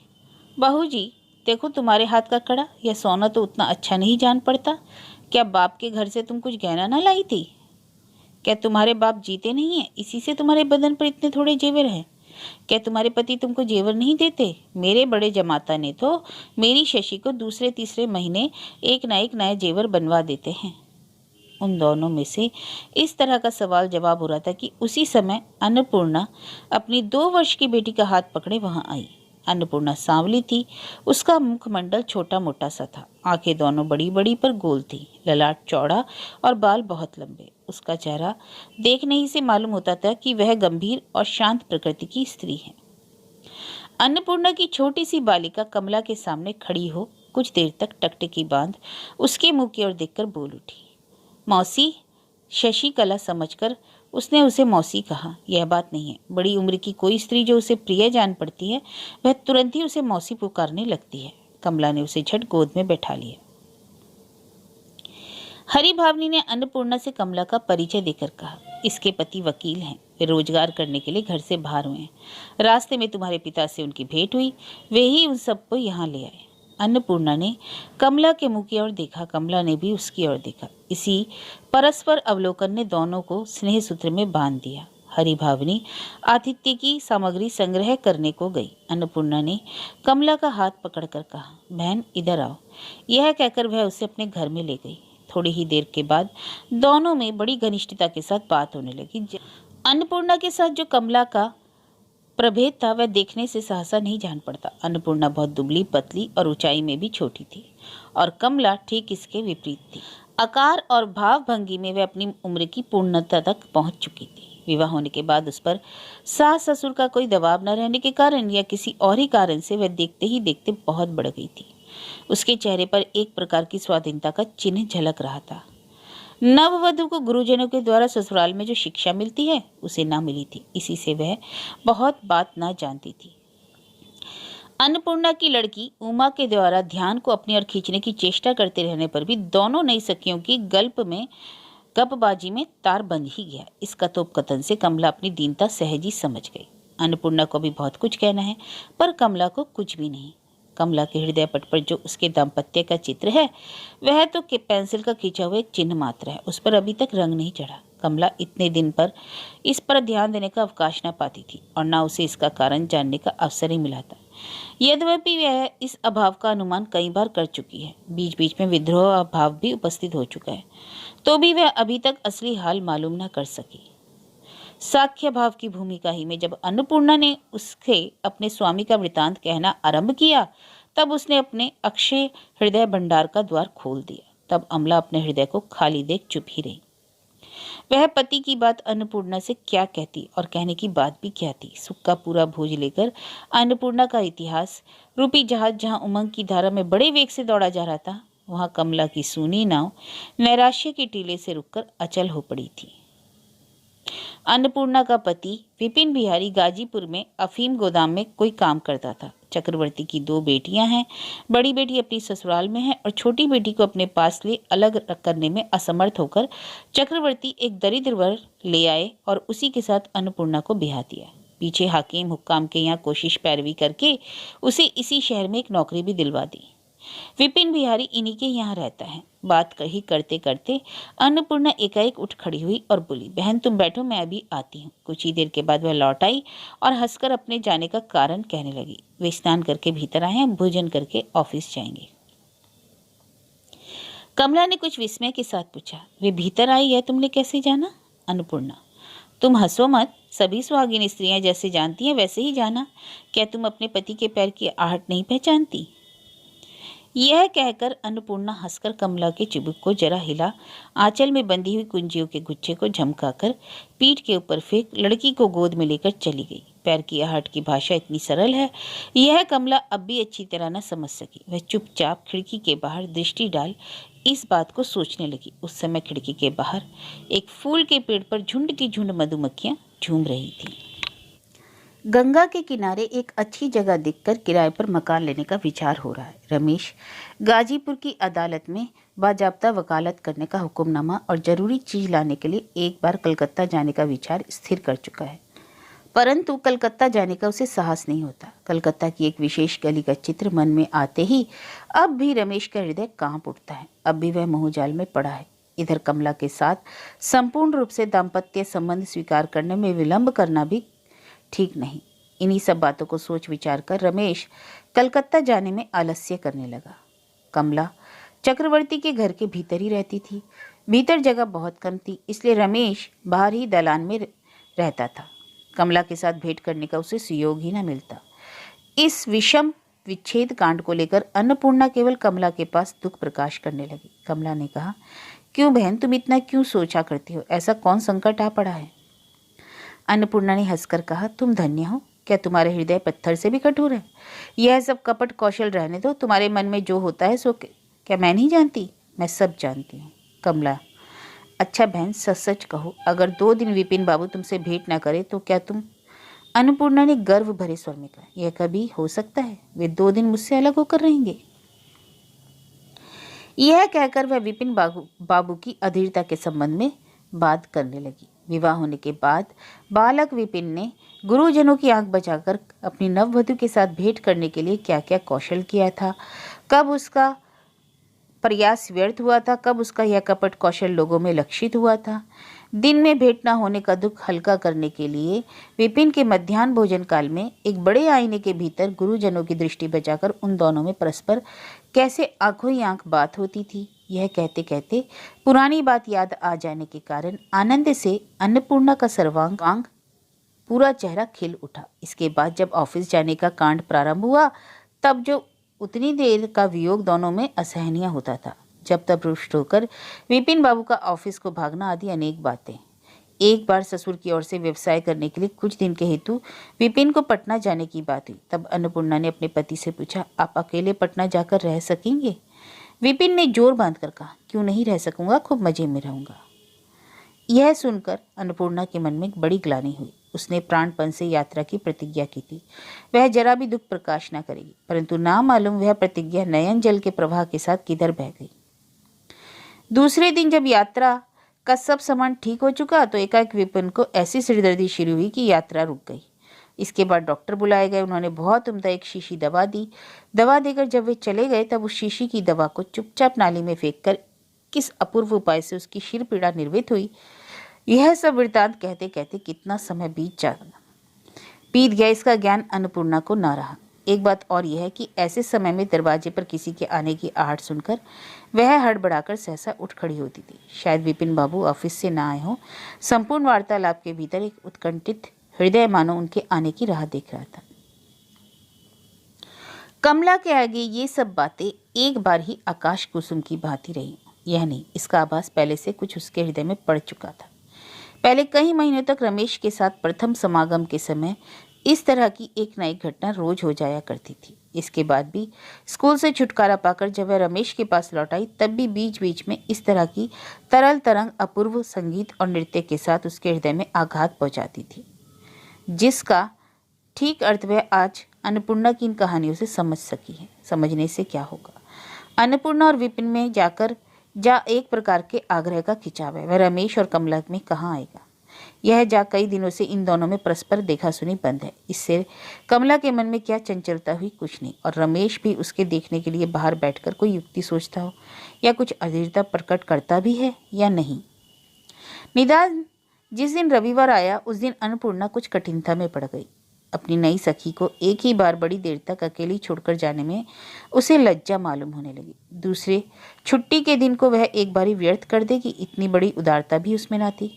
बहू जी देखो, तुम्हारे हाथ का कड़ा या सोना तो उतना अच्छा नहीं जान पड़ता। क्या बाप के घर से तुम कुछ गहना ना लाई थी? क्या तुम्हारे बाप जीते नहीं है, इसी से तुम्हारे बदन पर इतने थोड़े जेवर हैं? क्या तुम्हारे पति तुमको जेवर नहीं देते? मेरे बड़े जमाता ने तो मेरी शशि को दूसरे तीसरे महीने एक नया जेवर बनवा देते हैं। उन दोनों में से इस तरह का सवाल जवाब हो रहा था कि उसी समय अन्नपूर्णा अपनी 2 वर्ष की बेटी का हाथ पकड़े वहां आई। अन्नपूर्णा सांवली थी, उसका मुखमंडल छोटा मोटा सा था, आंखें दोनों बड़ी बड़ी पर गोल थी, ललाट चौड़ा और बाल बहुत लंबे। उसका चेहरा देखने ही से मालूम होता था कि वह गंभीर और शांत प्रकृति की स्त्री है। अन्नपूर्णा की छोटी सी बालिका कमला के सामने खड़ी हो कुछ देर तक टकटकी बांध उसके मुंह की ओर देखकर बोल उठी। मौसी। शशिकला समझकर उसने उसे मौसी कहा। यह बात नहीं है, बड़ी उम्र की कोई स्त्री जो उसे प्रिय जान पड़ती है वह तुरंत ही उसे मौसी पुकारने लगती है। कमला ने उसे झट गोद में बैठा लिया। हरि भावनी ने अन्नपूर्णा से कमला का परिचय देकर कहा, इसके पति वकील हैं, वे रोजगार करने के लिए घर से बाहर हुए हैं। रास्ते में तुम्हारे पिता से उनकी भेंट हुई, वे ही उन सबको यहाँ ले आए। अन्नपूर्णा ने कमला के मुंह की ओर देखा, कमला ने भी उसकी ओर देखा। इसी परस्पर अवलोकन ने दोनों को स्नेह सूत्र में बांध दिया। हरि भावनी आतिथ्य की सामग्री संग्रह करने को गई। अन्नपूर्णा ने कमला का हाथ पकड़कर कहा, बहन इधर आओ। यह कहकर वह उसे अपने घर में ले गई। थोड़ी ही देर के बाद दोनों में बड़ी घनिष्ठता के साथ बात होने लगी। अन्नपूर्णा के साथ जो कमला का प्रभेद था वह देखने से सहसा नहीं जान पड़ता। अन्नपूर्णा बहुत दुबली पतली और ऊंचाई में भी छोटी थी और कमला ठीक इसके विपरीत थी। आकार और भाव भंगी में वह अपनी उम्र की पूर्णता तक पहुंच चुकी थी। विवाह होने के बाद उस पर सास ससुर का कोई दबाव न रहने के कारण या किसी और ही कारण से वह देखते ही देखते बहुत बढ़ गई थी। उसके चेहरे पर एक प्रकार की स्वाधीनता का चिन्ह झलक रहा था। नववधु को गुरुजनों के द्वारा ससुराल में जो शिक्षा मिलती है उसे ना मिली थी, इसी से वह बहुत बात ना जानती थी। अन्नपूर्णा की लड़की उमा के द्वारा ध्यान को अपनी ओर खींचने की चेष्टा करते रहने पर भी दोनों नई सखियों की गपबाजी में तार बंध ही गया। इस कथोपकथन से कमला अपनी दीनता सहज ही समझ गई। अन्नपूर्णा को भी बहुत कुछ कहना है पर कमला को कुछ भी नहीं। कमला के हृदय पट पर जो उसके दाम्पत्य का चित्र है वह तो पेंसिल का खींचा हुआ एक चिन्ह मात्र है, उस पर अभी तक रंग नहीं चढ़ा। कमला इतने दिन पर इस पर ध्यान देने का अवकाश न पाती थी और न उसे इसका कारण जानने का अवसर ही मिला था। यद्यपि वह इस अभाव का अनुमान कई बार कर चुकी है, बीच बीच में विद्रोह अभाव भी उपस्थित हो चुका है, तो भी वह अभी तक असली हाल मालूम न कर सकी। साख्य भाव की भूमिका ही में जब अन्नपूर्णा ने उसके अपने स्वामी का वृतांत कहना आरंभ किया तब उसने अपने अक्षय हृदय भंडार का द्वार खोल दिया। तब अमला अपने हृदय को खाली देख चुप ही रही। वह पति की बात अन्नपूर्णा से क्या कहती और कहने की बात भी क्या थी। सुख का पूरा भोज लेकर अन्नपूर्णा का इतिहास रूपी जहाज जहां उमंग की धारा में बड़े वेग से दौड़ा जा रहा था, वहां कमला की सूनी नाव नैराश्य के टीले से रुककर अचल हो पड़ी थी। अन्नपूर्णा का पति विपिन बिहारी गाजीपुर में अफीम गोदाम में कोई काम करता था। चक्रवर्ती की 2 बेटियां हैं। बड़ी बेटी अपनी ससुराल में है और छोटी बेटी को अपने पास ले अलग करने में असमर्थ होकर चक्रवर्ती एक दरिद्र वर ले आए और उसी के साथ अन्नपूर्णा को ब्याह दिया। पीछे हाकिम हुक्काम के यहाँ कोशिश पैरवी करके उसे इसी शहर में एक नौकरी भी दिलवा दी। विपिन बिहारी इन्हीं के यहाँ रहता है। बात कही करते करते अन्नपूर्णा एकाएक उठ खड़ी हुई और बोली, बहन तुम बैठो, मैं अभी आती हूँ। कुछ ही देर के बाद वह लौट आई और हंसकर अपने जाने का कारण कहने लगी। वे स्नान करके भीतर आए हैं, भोजन करके ऑफिस जाएंगे। कमला ने कुछ विस्मय के साथ पूछा, वे भीतर आई है, तुमने कैसे जाना? अन्नपूर्णा, तुम हंसो मत, सभी सुहागिन स्त्रियां जैसे जानती हैं वैसे ही जाना। क्या तुम अपने पति के पैर की आहट नहीं पहचानती? यह कहकर अन्नपूर्णा हंसकर कमला के चिबुक को जरा हिला, आंचल में बंधी हुई कुंजियों के गुच्छे को झमकाकर पीठ के ऊपर फेंक लड़की को गोद में लेकर चली गई। पैर की आहट की भाषा इतनी सरल है, यह कमला अब भी अच्छी तरह न समझ सकी। वह चुपचाप खिड़की के बाहर दृष्टि डाल इस बात को सोचने लगी। उस समय खिड़की के बाहर एक फूल के पेड़ पर झुंड की झुंड मधुमक्खियां झूम रही थी। गंगा के किनारे एक अच्छी जगह देखकर किराए पर मकान लेने का विचार हो रहा है। रमेश गाजीपुर की अदालत में बाजाब्ता वकालत करने का हुक्मनामा और जरूरी चीज लाने के लिए एक बार कलकत्ता जाने का विचार स्थिर कर चुका है, परंतु कलकत्ता जाने का उसे साहस नहीं होता। कलकत्ता की एक विशेष गली का चित्र मन में आते ही अब भी रमेश का हृदय कांप उठता है। अब भी वह मोहजाल में पड़ा है। इधर कमला के साथ संपूर्ण रूप से दाम्पत्य संबंध स्वीकार करने में विलंब करना भी ठीक नहीं। इन्हीं सब बातों को सोच विचार कर रमेश कलकत्ता जाने में आलस्य करने लगा। कमला चक्रवर्ती के घर के भीतर ही रहती थी। भीतर जगह बहुत कम थी, इसलिए रमेश बाहर ही दलान में रहता था। कमला के साथ भेंट करने का उसे सुयोग ही न मिलता। इस विषम विच्छेद कांड को लेकर अन्नपूर्णा केवल कमला के पास दुख प्रकाश करने लगी। कमला ने कहा, क्यों बहन, तुम इतना क्यों सोचा करती हो? ऐसा कौन संकट आ पड़ा है? अन्नपूर्णा ने हंसकर कहा, तुम धन्य हो, क्या तुम्हारे हृदय पत्थर से भी कठोर है? यह सब कपट कौशल रहने दो, तुम्हारे मन में जो होता है सो क्या मैं नहीं जानती? मैं सब जानती हूँ। कमला: अच्छा बहन, सच सच कहो, अगर 2 दिन विपिन बाबू तुमसे भेंट ना करे तो क्या तुम? अन्नपूर्णा ने गर्व भरे स्वर में कहा, यह कभी हो सकता है? वे 2 दिन मुझसे अलग होकर रहेंगे? यह कहकर वह विपिन बाबू की अधीरता के संबंध में बात करने लगी। विवाह होने के बाद बालक विपिन ने गुरुजनों की आंख बचाकर अपनी नववधु के साथ भेंट करने के लिए क्या क्या कौशल किया था, कब उसका प्रयास व्यर्थ हुआ था, कब उसका यह कपट कौशल लोगों में लक्षित हुआ था। दिन में भेंट न होने का दुख हल्का करने के लिए विपिन के मध्याह्न भोजन काल में एक बड़े आईने के भीतर गुरुजनों की दृष्टि बचाकर उन दोनों में परस्पर कैसे आंखों ही आंख बात होती थी, यह कहते कहते पुरानी बात याद आ जाने के कारण आनंद से अन्नपूर्णा का सर्वांग पूरा चेहरा खिल उठा। इसके बाद जब ऑफिस जाने का कांड प्रारंभ हुआ तब जो उतनी देर का वियोग दोनों में असहनीय होता था। जब तब रुष्ट होकर विपिन बाबू का ऑफिस को भागना आदि अनेक बातें। एक बार ससुर की ओर से व्यवसाय करने के लिए कुछ दिन के हेतु विपिन को पटना जाने की बात हुई। तब अन्नपूर्णा ने अपने पति से पूछा, आप अकेले पटना जाकर रह सकेंगे? विपिन ने जोर बांधकर कहा, क्यों नहीं रह सकूंगा, खूब मजे में रहूंगा। यह सुनकर अन्नपूर्णा के मन में बड़ी ग्लानि हुई। उसने प्राणपण से यात्रा की प्रतिज्ञा की थी, वह जरा भी दुख प्रकाश न करेगी, परंतु ना मालूम वह प्रतिज्ञा नयन जल के प्रवाह के साथ किधर बह गई। दूसरे दिन जब यात्रा का सब सामान ठीक हो चुका तो एकाएक विपिन को ऐसी सिरदर्दी शुरू हुई कि यात्रा रुक गई। इसके बाद डॉक्टर बुलाए गए। उन्होंने बहुत उम्दा एक शीशी दवा दी। दवा देकर जब वे चले गए तब उस शीशी की दवा को चुपचाप नाली में फेंक कर किस अपूर्व उपाय से उसकी शिर पीड़ा निर्वित हुई। यह सब वृत्तांत कहते कहते कितना समय बीत गया, इसका ज्ञान अन्नपूर्णा को न रहा। एक बात और यह है कि ऐसे समय में दरवाजे पर किसी के आने की आहट सुनकर वह हड़बड़ाकर सहसा उठ खड़ी होती थी। शायद विपिन बाबू ऑफिस से ना आए हों। संपूर्ण वार्तालाप के भीतर एक उत्कंठित हृदय मानो उनके आने की राह देख रहा था। कमला के आगे ये सब बातें एक बार ही आकाश कुसुम की भांति रही। यह नहीं, इसका आभास पहले से कुछ उसके हृदय में पड़ चुका था। पहले कई महीनों तक रमेश के साथ प्रथम समागम के समय इस तरह की एक न एक घटना रोज हो जाया करती थी। इसके बाद भी स्कूल से छुटकारा पाकर जब वह रमेश के पास लौट आई तब भी बीच बीच में इस तरह की तरल तरंग अपूर्व संगीत और नृत्य के साथ उसके हृदय में आघात पहुंचाती थी, जिसका ठीक अर्थ वह आज अन्नपूर्णा की इन कहानियों से समझ सकी है। समझने से क्या होगा? अन्नपूर्णा और विपिन में जाकर एक प्रकार के आग्रह का खिंचाव है। वह रमेश और कमला में कहाँ आएगा? यह कई दिनों से इन दोनों में परस्पर देखा सुनी बंद है। इससे कमला के मन में क्या चंचलता हुई, कुछ नहीं। और रमेश भी उसके देखने के लिए बाहर बैठकर कोई युक्ति सोचता हो या कुछ अधीरता प्रकट करता भी है या नहीं। निदान जिस दिन रविवार आया उस दिन अन्नपूर्णा कुछ कठिनता में पड़ गई। अपनी नई सखी को एक ही बार बड़ी देर तक अकेली छोड़कर जाने में उसे लज्जा मालूम होने लगी। दूसरे छुट्टी के दिन को वह एक बारी व्यर्थ कर देगी, इतनी बड़ी उदारता भी उसमें ना थी।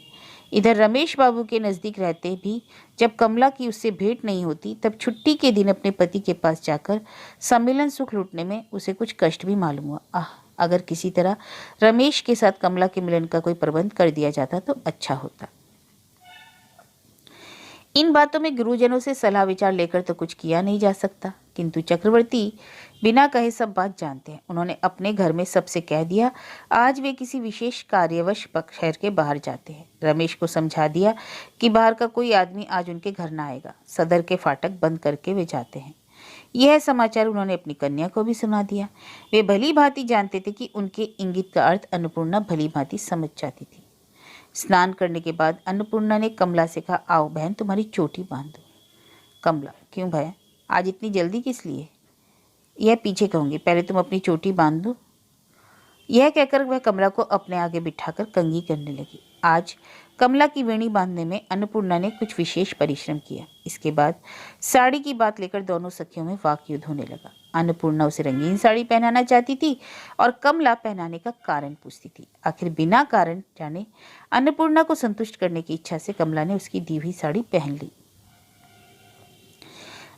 इधर रमेश बाबू के नज़दीक रहते भी जब कमला की उससे भेंट नहीं होती तब छुट्टी के दिन अपने पति के पास जाकर सम्मिलन सुख लूटने में उसे कुछ कष्ट भी मालूम हुआ। अगर किसी तरह रमेश के साथ कमला के मिलन का कोई प्रबंध कर दिया जाता तो अच्छा होता। इन बातों में गुरुजनों से सलाह विचार लेकर तो कुछ किया नहीं जा सकता, किंतु चक्रवर्ती बिना कहे सब बात जानते हैं। उन्होंने अपने घर में सबसे कह दिया आज वे किसी विशेष कार्यवश शहर के बाहर जाते हैं। रमेश को समझा दिया कि बाहर का कोई आदमी आज उनके घर ना आएगा। सदर के फाटक बंद करके वे जाते हैं। यह समाचार उन्होंने अपनी कन्या को भी सुना दिया। वे भली भांति जानते थे कि उनके इंगित का अर्थ अन्नपूर्णा भली भांति समझ जाती थी। स्नान करने के बाद अन्नपूर्णा ने कमला से कहा, आओ बहन तुम्हारी चोटी बांध दो। कमला, क्यों भाई, आज इतनी जल्दी किस लिए? यह पीछे कहूँगी, पहले तुम अपनी चोटी बांध दो। यह कहकर वह कमला को अपने आगे बिठाकर कंघी करने लगी। आज कमला की वेणी बांधने में अन्नपूर्णा ने कुछ विशेष परिश्रम किया। इसके बाद साड़ी की बात लेकर दोनों सखियों में वाक युद्ध होने लगा। अन्नपूर्णा उसे रंगीन साड़ी पहनाना चाहती थी और कमला पहनाने का कारण पूछती थी। आखिर बिना कारण जाने अन्नपूर्णा को संतुष्ट करने की इच्छा से कमला ने उसकी दी हुई साड़ी पहन ली।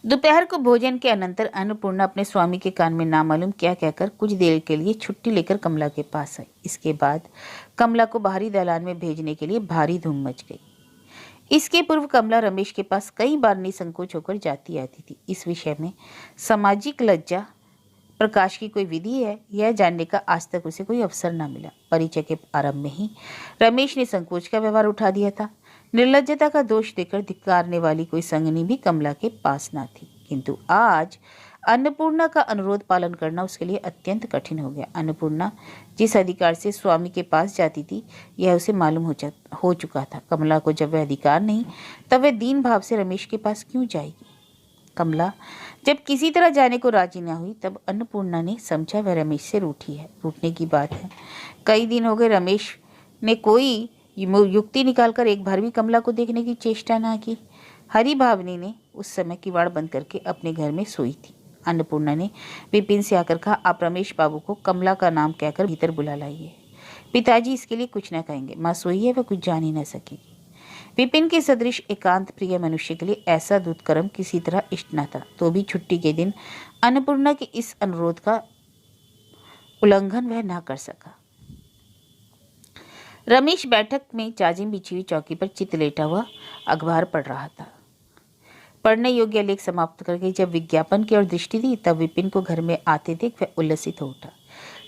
दोपहर को भोजन के अनंतर अन्नपूर्णा अपने स्वामी के कान में नामालूम क्या कहकर कुछ देर के लिए छुट्टी लेकर कमला के पास आई। इसके बाद कमला को बाहरी दालान में भेजने के लिए भारी धूम मच गई। इसके पूर्व कमला रमेश के पास कई बार निसंकोच होकर जाती आती थी। इस विषय में सामाजिक लज्जा प्रकाश की कोई विधि है, यह जानने का आज तक उसे कोई अवसर न मिला। परिचय के आरंभ में ही रमेश ने संकोच का व्यवहार उठा दिया था। निर्लज्जता का दोष देकर धिक्कारने वाली कोई संगनी भी कमला के पास न थी, किंतु आज अन्नपूर्णा का अनुरोध पालन करना उसके लिए अत्यंत कठिन हो गया। अन्नपूर्णा जिस अधिकार से स्वामी के पास जाती थी, यह उसे मालूम हो चुका था। कमला को जब वह अधिकार नहीं, तब वह दीन भाव से रमेश के पास क्यों जाएगी? कमला जब किसी तरह जाने को राजी न हुई, तब अन्नपूर्णा ने समझा वह रमेश से रूठी है। रूठने की बात है, कई दिन हो गए रमेश ने कोई युक्ति निकालकर एक बार भी कमला को देखने की चेष्टा न की। हरि भावनी ने उस समय किवाड़ बंद करके अपने घर में सोई थी। अन्नपूर्णा ने विपिन से आकर कहा, आप रमेश बाबू को कमला का नाम कहकर भीतर बुला लाइए। पिताजी इसके लिए कुछ न कहेंगे, माँ सोई है, वह कुछ जान ही न सकेगी। विपिन के सदृश एकांत प्रिय मनुष्य के लिए ऐसा दुष्कर्म किसी तरह इष्ट न था, तो भी छुट्टी के दिन अन्नपूर्णा के इस अनुरोध का उल्लंघन वह न कर सका। रमेश बैठक में जाजिम बिछी हुई चौकी पर चित लेटा हुआ अखबार पढ़ रहा था। पढ़ने योग्य लेख समाप्त करके जब विज्ञापन की ओर दृष्टि दी, तब विपिन को घर में आते देख वह उल्लसित हो उठा।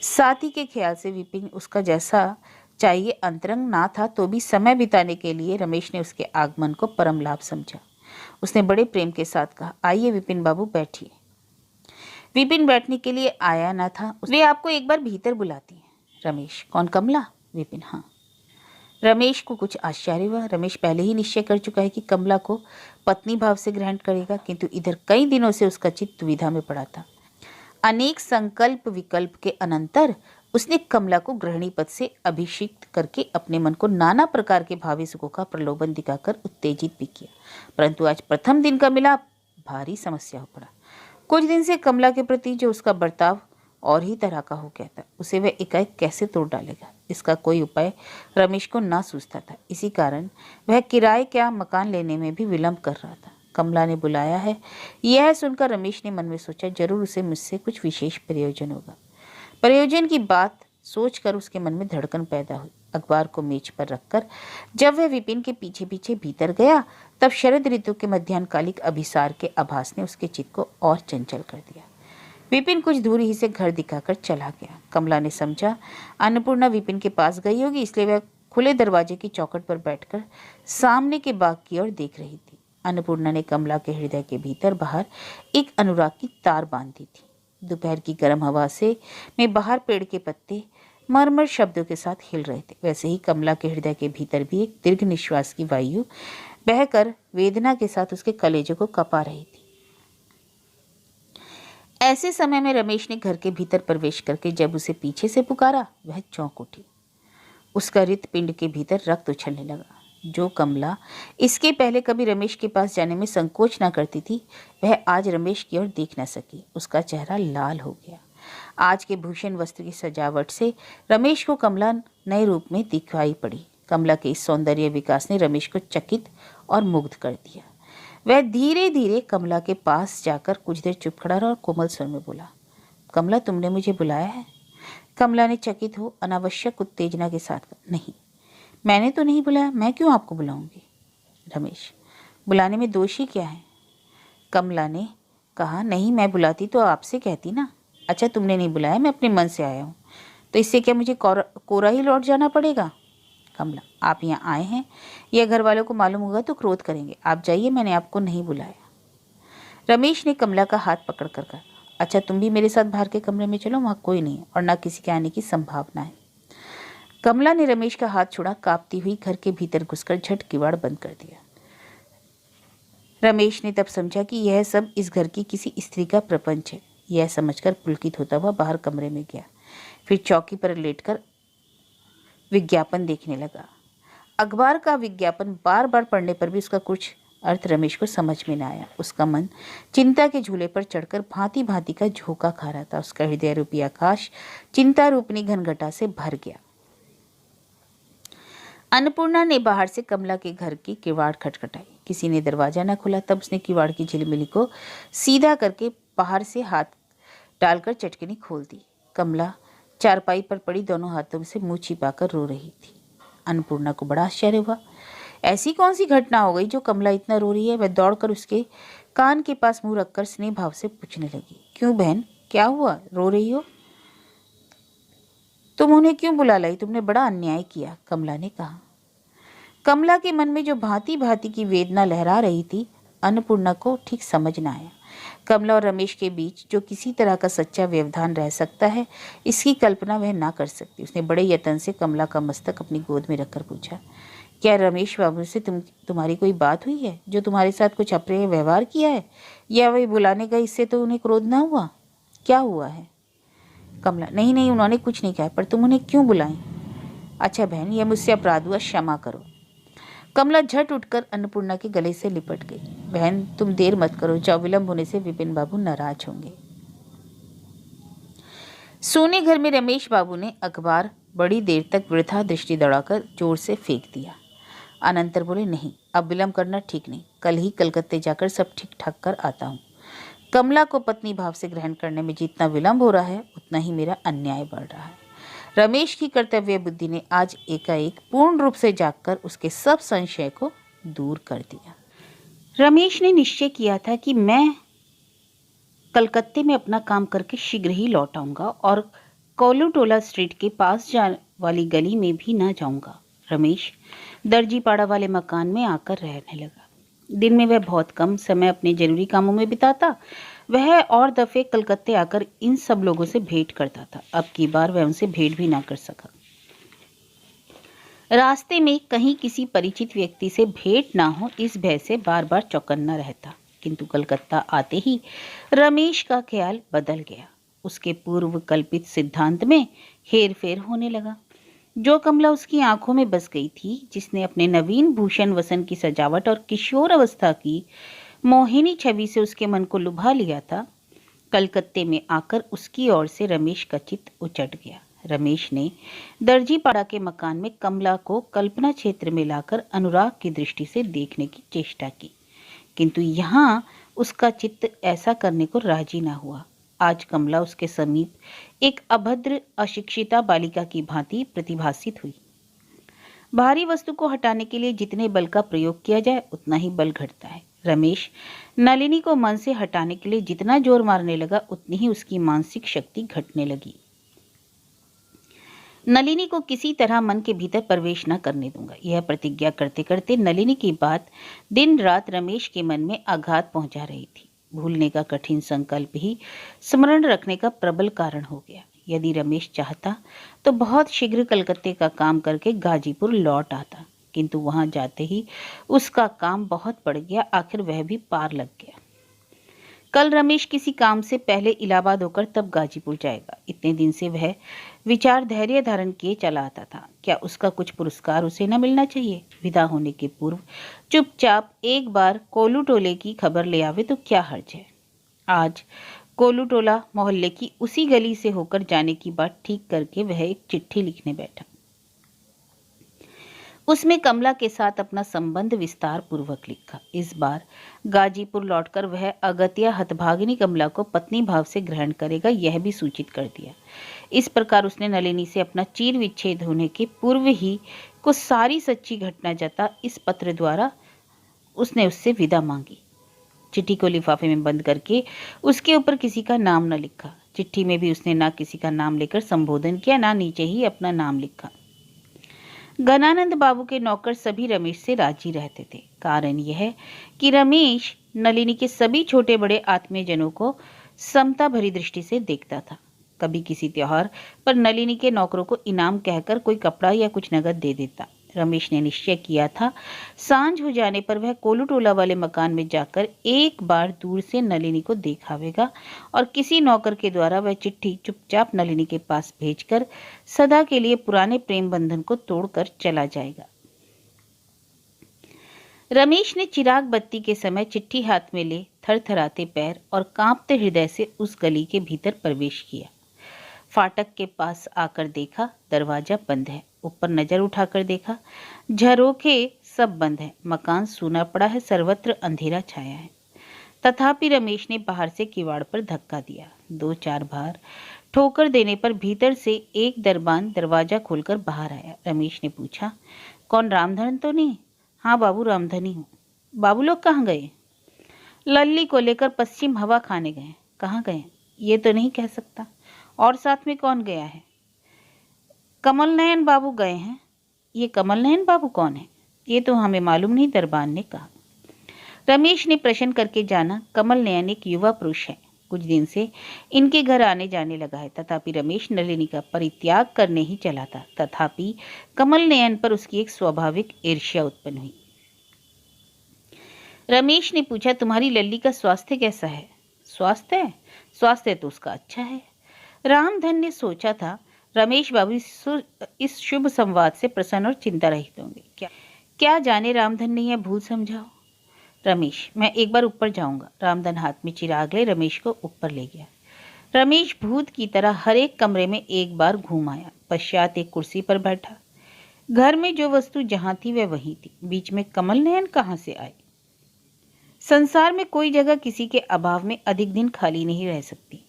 साथी के ख्याल से विपिन उसका जैसा चाहिए अंतरंग ना था, तो भी समय बिताने के लिए रमेश ने उसके आगमन को परम लाभ समझा। उसने बड़े प्रेम के साथ कहा, आइए विपिन बाबू बैठिए। विपिन बैठने के लिए आया न था, वे आपको एक बार भीतर बुलाती हैं। रमेश, कौन? कमला? विपिन, हाँ। रमेश को कुछ आश्चर्य हुआ। रमेश पहले ही निश्चय कर चुका है कि कमला को पत्नी भाव से ग्रहण करेगा, किंतु इधर कई दिनों से उसका चित्त दुविधा में पड़ा था। अनेक संकल्प विकल्प के अनंतर उसने कमला को गृहिणी पद से अभिषिक्त करके अपने मन को नाना प्रकार के भावी सुखों का प्रलोभन दिखाकर उत्तेजित भी किया, परंतु आज प्रथम दिन का मिलाप भारी समस्या हो पड़ा। कुछ दिन से कमला के प्रति जो उसका बर्ताव और ही तरह का हो गया था, उसे वह एकाएक कैसे तोड़ डालेगा, इसका कोई उपाय रमेश को ना सूझता था। इसी कारण वह किराए क्या मकान लेने में भी विलंब कर रहा था। कमला ने बुलाया है, यह सुनकर रमेश ने मन में सोचा, जरूर उसे मुझसे कुछ विशेष प्रयोजन होगा। प्रयोजन की बात सोचकर उसके मन में धड़कन पैदा हुई। अखबार को मेज पर रखकर जब वह विपिन के पीछे पीछे भीतर गया, तब शरद ऋतु के मध्याह्नकालिक अभिसार के आभास ने उसके चित्त को और चंचल कर दिया। विपिन कुछ दूर ही से घर दिखाकर चला गया। कमला ने समझा अन्नपूर्णा विपिन के पास गई होगी, इसलिए वह खुले दरवाजे की चौखट पर बैठकर सामने के बाग की ओर देख रही थी। अन्नपूर्णा ने कमला के हृदय के भीतर बाहर एक अनुराग की तार बांधी थी। दोपहर की गर्म हवा से में बाहर पेड़ के पत्ते मरमर शब्दों के साथ हिल रहे थे, वैसे ही कमला के हृदय के भीतर भी एक दीर्घ निश्वास की वायु बहकर वेदना के साथ उसके कलेजे को कपा रही थी। ऐसे समय में रमेश ने घर के भीतर प्रवेश करके जब उसे पीछे से पुकारा, वह चौंक उठी। उसका हृत पिंड के भीतर रक्त उछलने लगा। जो कमला इसके पहले कभी रमेश के पास जाने में संकोच न करती थी, वह आज रमेश की ओर देख न सकी। उसका चेहरा लाल हो गया। आज के भूषण वस्त्र की सजावट से रमेश को कमला नए रूप में दिखाई पड़ी। कमला के इस सौंदर्य विकास ने रमेश को चकित और मुग्ध कर दिया। वह धीरे धीरे कमला के पास जाकर कुछ देर चुप खड़ा रहा और कोमल स्वर में बोला, कमला, तुमने मुझे बुलाया है? कमला ने चकित हो अनावश्यक उत्तेजना के साथ कहा, नहीं, मैंने तो नहीं बुलाया, मैं क्यों आपको बुलाऊंगी? रमेश, बुलाने में दोष ही क्या है? कमला ने कहा, नहीं, मैं बुलाती तो आपसे कहती ना। अच्छा, तुमने नहीं बुलाया, मैं अपने मन से आया हूँ, तो इससे क्या मुझे कोरा ही लौट जाना पड़ेगा? कमला, आप यहाँ आए हैं, यह घर वालों को मालूम होगा तो क्रोध करेंगे। आप जाइए, मैंने आपको नहीं बुलाया। रमेश ने कमला का हाथ पकड़ कर कहा, अच्छा, तुम भी मेरे साथ बाहर के कमरे में चलो, वहाँ कोई नहीं है और ना किसी के आने की संभावना है। कमला ने रमेश का हाथ छोड़ा, कांपती हुई घर के भीतर घुसकर झट किवाड़ बंद कर दिया। रमेश ने तब समझा कि यह सब इस घर की किसी स्त्री का प्रपंच है। यह समझकर पुलकित होता हुआ बाहर कमरे में गया, फिर चौकी पर लेटकर विज्ञापन देखने लगा। अखबार का विज्ञापन बार बार पढ़ने पर भी उसका कुछ अर्थ रमेश को समझ में न आया। उसका मन चिंता के झूले पर चढ़कर भांति भांति का झोंका खा रहा था। उसका हृदय रूपी आकाश चिंता रूपनी घनघटा से भर गया। अन्नपूर्णा ने बाहर से कमला के घर की किवाड़ खटखटाई। किसी ने दरवाजा न खोला। तब उसने किवाड़ की झिलमिली को सीधा करके बाहर से हाथ डालकर चटकनी खोल दी। कमला चारपाई पर पड़ी दोनों हाथों से मुंह छिपाकर रो रही थी। अन्नपूर्णा को बड़ा आश्चर्य हुआ। ऐसी कौन सी घटना हो गई जो कमला इतना रो रही है? वह दौड़कर उसके कान के पास मुंह रखकर स्नेह भाव से पूछने लगी, क्यों बहन, क्या हुआ, रो रही हो? तुम उन्हें क्यों बुला लाई? तुमने बड़ा अन्याय किया, कमला ने कहा। कमला के मन में जो भांति भांति की वेदना लहरा रही थी, अन्नपूर्णा को ठीक समझ न आया। कमला और रमेश के बीच जो किसी तरह का सच्चा व्यवधान रह सकता है, इसकी कल्पना वह ना कर सकती। उसने बड़े यत्न से कमला का मस्तक अपनी गोद में रखकर पूछा, क्या रमेश बाबू से तुम्हारी कोई बात हुई है? जो तुम्हारे साथ कुछ अप्रिय व्यवहार किया है, या वही बुलाने गए इससे तो उन्हें क्रोध ना हुआ? क्या हुआ है? कमला, नहीं नहीं, उन्होंने कुछ नहीं कहा, पर तुम उन्हें क्यों बुलाई? अच्छा बहन, यह मुझसे अपराध हुआ, क्षमा करो। कमला झट उठकर अन्नपूर्णा के गले से लिपट गई। बहन, तुम देर मत करो, जाओ, विलंब होने से विपिन बाबू नाराज होंगे। सोने घर में रमेश बाबू ने अखबार बड़ी देर तक वृथा दृष्टि दौड़ाकर जोर से फेंक दिया। अनंतर बोले, नहीं, अब विलंब करना ठीक नहीं, कल ही कलकत्ते जाकर सब ठीक ठाक कर आता हूँ। कमला को पत्नी भाव से ग्रहण करने में जितना विलंब हो रहा है, उतना ही मेरा अन्याय बढ़ रहा है। रमेश की कर्तव्य बुद्धि ने आज एकाएक पूर्ण रूप से जागकर उसके सब संशय को दूर कर दिया। रमेश ने निश्चय किया था कि मैं कलकत्ते में अपना काम करके शीघ्र ही लौट आऊंगा और कोलूटोला स्ट्रीट के पास जाने वाली गली में भी ना जाऊंगा। रमेश दर्जीपाड़ा वाले मकान में आकर रहने लगा। दिन में वह बहुत कम समय अपने जरूरी कामों में बिताता। वह और दफे कलकत्ते आकर इन सब लोगों से भेंट करता था। अब की बार वह उनसे भेंट भी ना कर सका। रास्ते में कहीं किसी परिचित व्यक्ति से भेंट ना हो, इस भय से बार बार चौकन्ना रहता। किंतु कलकत्ता आते ही रमेश का ख्याल बदल गया। उसके पूर्व कल्पित सिद्धांत में हेरफेर होने लगा। जो कमला उसकी आंखों में बस गई थी, जिसने अपने नवीन भूषण वसन की सजावट और किशोर अवस्था की मोहिनी छवि से उसके मन को लुभा लिया था, कलकत्ते में आकर उसकी ओर से रमेश का चित्त उचट गया। रमेश ने दर्जीपाड़ा के मकान में कमला को कल्पना क्षेत्र में लाकर अनुराग की दृष्टि से देखने की चेष्टा की, किंतु यहाँ उसका चित्त ऐसा करने को राजी न हुआ। आज कमला उसके समीप एक अभद्र अशिक्षिता बालिका की भांति प्रतिभासित हुई। भारी वस्तु को हटाने के लिए जितने बल का प्रयोग किया जाए, उतना ही बल घटता है। रमेश नलिनी को मन से हटाने के लिए जितना जोर मारने लगा, उतनी ही उसकी मानसिक शक्ति घटने लगी। नलिनी को किसी तरह मन के भीतर प्रवेश न करने दूंगा, यह प्रतिज्ञा करते करते नलिनी की बात दिन रात रमेश के मन में आघात पहुंचा रही थी। भूलने का कठिन संकल्प ही स्मरण रखने का प्रबल कारण हो गया। यदि रमेश चाहता तो बहुत शीघ्र कलकत्ते का काम करके गाजीपुर लौट आता, किंतु वहां जाते ही उसका काम बहुत बढ़ गया। आखिर वह भी पार लग गया। कल रमेश किसी काम से पहले इलाहाबाद होकर तब गाजीपुर जाएगा। इतने दिन से वह विचार धैर्य धारण किए चला आता था, क्या उसका कुछ पुरस्कार उसे न मिलना चाहिए? विदा होने के पूर्व चुपचाप एक बार कोलूटोले की खबर ले आवे तो क्या हर्ज है। आज कोलूटोला मोहल्ले की उसी गली से होकर जाने की बात ठीक करके वह एक चिट्ठी लिखने बैठा। उसमें कमला के साथ अपना संबंध विस्तार पूर्वक लिखा। इस बार गाजीपुर लौटकर वह अगत्या हतभागिनी कमला को पत्नी भाव से ग्रहण करेगा, यह भी सूचित कर दिया। इस प्रकार उसने नलिनी से अपना चीर विच्छेद होने के पूर्व ही कुछ सारी सच्ची घटना जता इस पत्र द्वारा उसने उससे विदा मांगी। चिट्ठी को लिफाफे में बंद करके उसके ऊपर किसी का नाम न लिखा। चिट्ठी में भी उसने ना किसी का नाम लेकर संबोधन किया, ना नीचे ही अपना नाम लिखा। घनानंद बाबू के नौकर सभी रमेश से राजी रहते थे। कारण यह कि रमेश नलिनी के सभी छोटे बड़े आत्मीयजनों को समता भरी दृष्टि से देखता था। कभी किसी त्योहार पर नलिनी के नौकरों को इनाम कहकर कोई कपड़ा या कुछ नगद दे देता। रमेश ने निश्चय किया था, सांझ हो जाने पर वह कोलूटोला वाले मकान में जाकर एक बार दूर से नलिनी को देखावेगा और किसी नौकर के द्वारा वह चिट्ठी चुपचाप नलिनी के पास भेजकर सदा के लिए पुराने प्रेम बंधन को तोड़कर चला जाएगा। रमेश ने चिराग बत्ती के समय चिट्ठी हाथ में ले थरथराते पैर और कांपते हृदय से उस गली के भीतर प्रवेश किया। फाटक के पास आकर देखा, दरवाजा बंद है। ऊपर नजर उठाकर देखा, झरोखे सब बंद है। मकान सूना पड़ा है, सर्वत्र अंधेरा छाया है। तथापि रमेश ने बाहर से किवाड़ पर धक्का दिया। 2-4 बार ठोकर देने पर भीतर से एक दरबान दरवाजा खोलकर बाहर आया। रमेश ने पूछा, कौन, रामधन तो नहीं? हाँ बाबू, रामधनी हूँ। बाबू लोग कहाँ गए? लल्ली को लेकर पश्चिम हवा खाने गए। कहाँ गए ये तो नहीं कह सकता। और साथ में कौन गया है? कमल नयन बाबू गए हैं। ये कमल नयन बाबू कौन है? ये तो हमें मालूम नहीं, दरबान ने कहा। रमेश ने प्रश्न करके जाना, कमल नयन एक युवा पुरुष है। कुछ दिन से इनके घर आने जाने लगा है। तथापि रमेश नलिनी का परित्याग करने ही चला था। तथापि कमल नयन पर उसकी एक स्वाभाविक ईर्ष्या उत्पन्न हुई। रमेश ने पूछा, तुम्हारी लल्ली का स्वास्थ्य कैसा है? स्वास्थ्य तो उसका अच्छा है। रामधन ने सोचा था रमेश बाबू इस शुभ संवाद से प्रसन्न और चिंता रहित होंगे। क्या जाने रामधन ने यह भूल समझाओ। रमेश, मैं एक बार ऊपर जाऊंगा। रामधन हाथ में चिराग ले रमेश को ऊपर ले गया। रमेश भूत की तरह हर एक कमरे में एक बार घूम आया। पश्चात एक कुर्सी पर बैठा। घर में जो वस्तु जहां थी वह वहीं थी। बीच में कमल नयन कहां से आए? संसार में कोई जगह किसी के अभाव में अधिक दिन खाली नहीं रह सकती।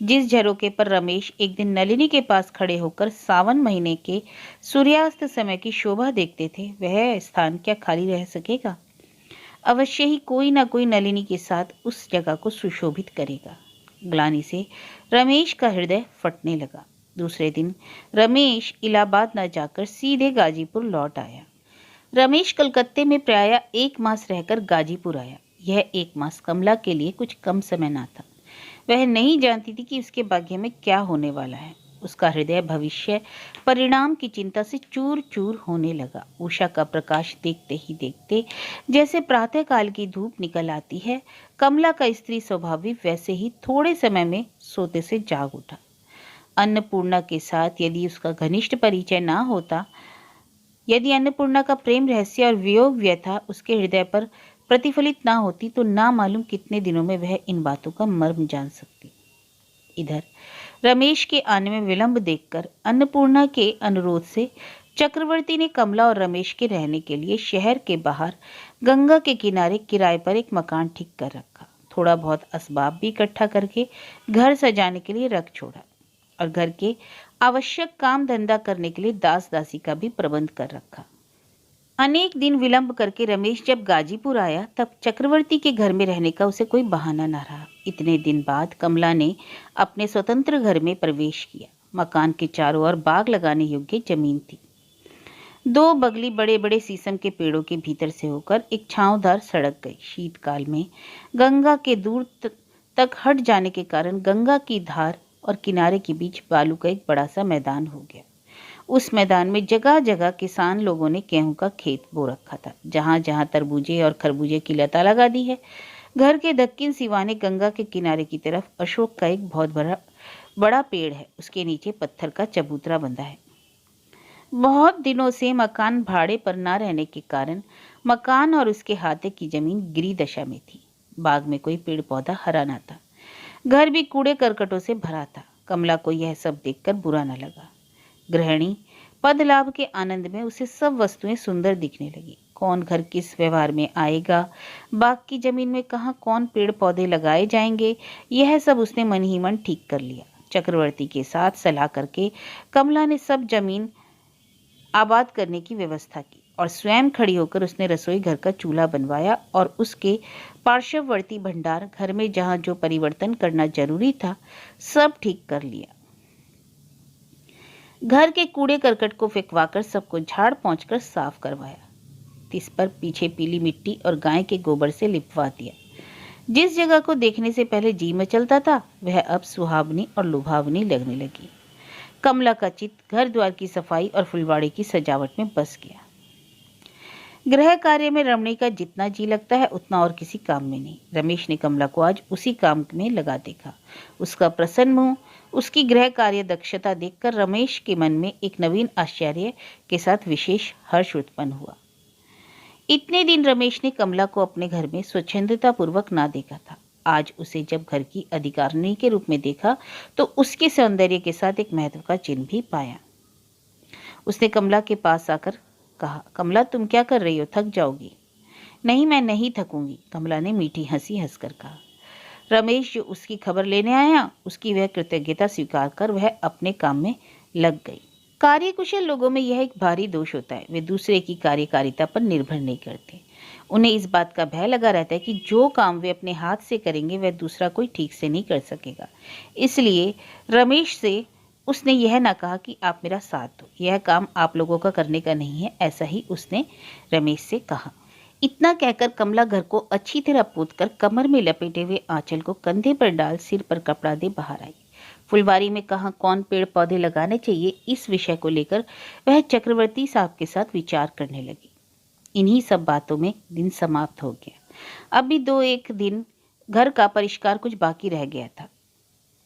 जिस झरोके पर रमेश एक दिन नलिनी के पास खड़े होकर सावन महीने के सूर्यास्त समय की शोभा देखते थे, वह स्थान क्या खाली रह सकेगा? अवश्य ही कोई ना कोई नलिनी के साथ उस जगह को सुशोभित करेगा। ग्लानि से रमेश का हृदय फटने लगा। दूसरे दिन रमेश इलाहाबाद न जाकर सीधे गाजीपुर लौट आया। रमेश कलकत्ते में प्रायः 1 मास रहकर गाजीपुर आया। यह 1 मास कमला के लिए कुछ कम समय न था। वह नहीं जानती थी कि उसके भाग्य में क्या होने वाला है। उसका हृदय भविष्य परिणाम की चिंता से चूर चूर होने लगा। उषा का प्रकाश देखते ही देखते जैसे प्रातःकाल की धूप निकल आती है, कमला का स्त्री स्वभाव भी वैसे ही थोड़े समय में सोते से जाग उठा। अन्नपूर्णा के साथ यदि उसका घनिष्ठ परिचय ना होता, यदि अन्नपूर्णा का प्रेम रहस्य और वियोग व्यथा उसके हृदय पर प्रतिफलित ना होती, तो ना मालूम कितने दिनों में वह इन बातों का मर्म जान सकती। इधर रमेश के आने में विलंब देखकर अन्नपूर्णा के अनुरोध से चक्रवर्ती ने कमला और रमेश के रहने के लिए शहर के बाहर गंगा के किनारे किराए पर एक मकान ठीक कर रखा। थोड़ा बहुत असबाब भी इकट्ठा करके घर सजाने के लिए रख छोड़ा और घर के आवश्यक काम धंधा करने के लिए दास दासी का भी प्रबंध कर रखा। अनेक दिन विलंब करके रमेश जब गाजीपुर आया, तब चक्रवर्ती के घर में रहने का उसे कोई बहाना न रहा। इतने दिन बाद कमला ने अपने स्वतंत्र घर में प्रवेश किया। मकान के चारों ओर बाग लगाने योग्य जमीन थी। 2 बगली बड़े बड़े शीशम के पेड़ों के भीतर से होकर एक छांवदार सड़क गई। शीतकाल में गंगा के दूर तक हट जाने के कारण गंगा की धार और किनारे के बीच बालू का एक बड़ा सा मैदान हो गया। उस मैदान में जगह जगह किसान लोगों ने गेहूं का खेत बो रखा था। जहां जहां तरबूजे और खरबूजे की लता लगा दी है। घर के दक्षिण सिवाने गंगा के किनारे की तरफ अशोक का एक बहुत बड़ा पेड़ है। उसके नीचे पत्थर का चबूतरा बंधा है। बहुत दिनों से मकान भाड़े पर ना रहने के कारण मकान और उसके हाथे की जमीन गिरी दशा में थी। बाग में कोई पेड़ पौधा हरा ना था। घर भी कूड़े करकटों से भरा था। कमला को यह सब देखकर बुरा न लगा। गृहिणी पद लाभ के आनंद में उसे सब वस्तुएं सुंदर दिखने लगी। कौन घर किस व्यवहार में आएगा, बाग की जमीन में कहाँ कौन पेड़ पौधे लगाए जाएंगे, यह सब उसने मन ही मन ठीक कर लिया। चक्रवर्ती के साथ सलाह करके कमला ने सब जमीन आबाद करने की व्यवस्था की और स्वयं खड़ी होकर उसने रसोई घर का चूल्हा बनवाया और उसके पार्श्ववर्ती भंडार घर में जहां जो परिवर्तन करना जरूरी था, सब ठीक कर लिया। घर के कूड़े करकट को फेंकवाकर सबको झाड़ पोंछ कर साफ करवाया। तिस पर पीछे पीली मिट्टी और गाय के गोबर से लिपवा दिया। जिस जगह को देखने से पहले जी मचलता था, वह अब सुहावनी और लुभावनी लगने लगी। कमला का चित्त घर द्वार की सफाई और फुलवाड़ी की सजावट में बस गया। गृह कार्य में रमणी का जितना जी लगता है, उतना और किसी काम में नहीं। रमेश ने कमला को आज उसी काम में लगा देखा। उसका प्रसन्न मुंह, उसकी गृह कार्य दक्षता देखकर रमेश के मन में एक नवीन आश्चर्य के साथ विशेष हर्ष उत्पन्न हुआ। इतने दिन रमेश ने कमला को अपने घर में स्वच्छंदता पूर्वक ना देखा था। आज उसे जब घर की अधिकारिणी के रूप में देखा, तो उसके सौंदर्य के साथ एक महत्व का चिन्ह भी पाया। उसने कमला के पास आकर कहा, कमला तुम क्या कर रही हो, थक जाओगी? नहीं, मैं नहीं थकूंगी, कमला ने मीठी हंसी हंसकर कहा। रमेश जो उसकी खबर लेने आया, उसकी वह कृतज्ञता स्वीकार कर वह अपने काम में लग गई। कार्यकुशल लोगों में यह एक भारी दोष होता है, वे दूसरे की कार्यकारिता पर निर्भर नहीं करते। उन्हें इस बात का भय लगा रहता है कि जो काम वे अपने हाथ से करेंगे वह दूसरा कोई ठीक से नहीं कर सकेगा। इसलिए रमेश से उसने यह ना कहा कि आप मेरा साथ दो, यह काम आप लोगों का करने का नहीं है, ऐसा ही उसने रमेश से कहा। इतना कहकर कमला घर को अच्छी तरह पोतकर कमर में लपेटे हुए आंचल को कंधे पर डाल सिर पर कपड़ा दे बाहर आई। फुलवारी में कहाँ कौन पेड़ पौधे लगाने चाहिए, इस विषय को लेकर वह चक्रवर्ती साहब के साथ विचार करने लगी। इन्हीं सब बातों में दिन समाप्त हो गया। अब भी 2-1 दिन घर का परिष्कार कुछ बाकी रह गया था।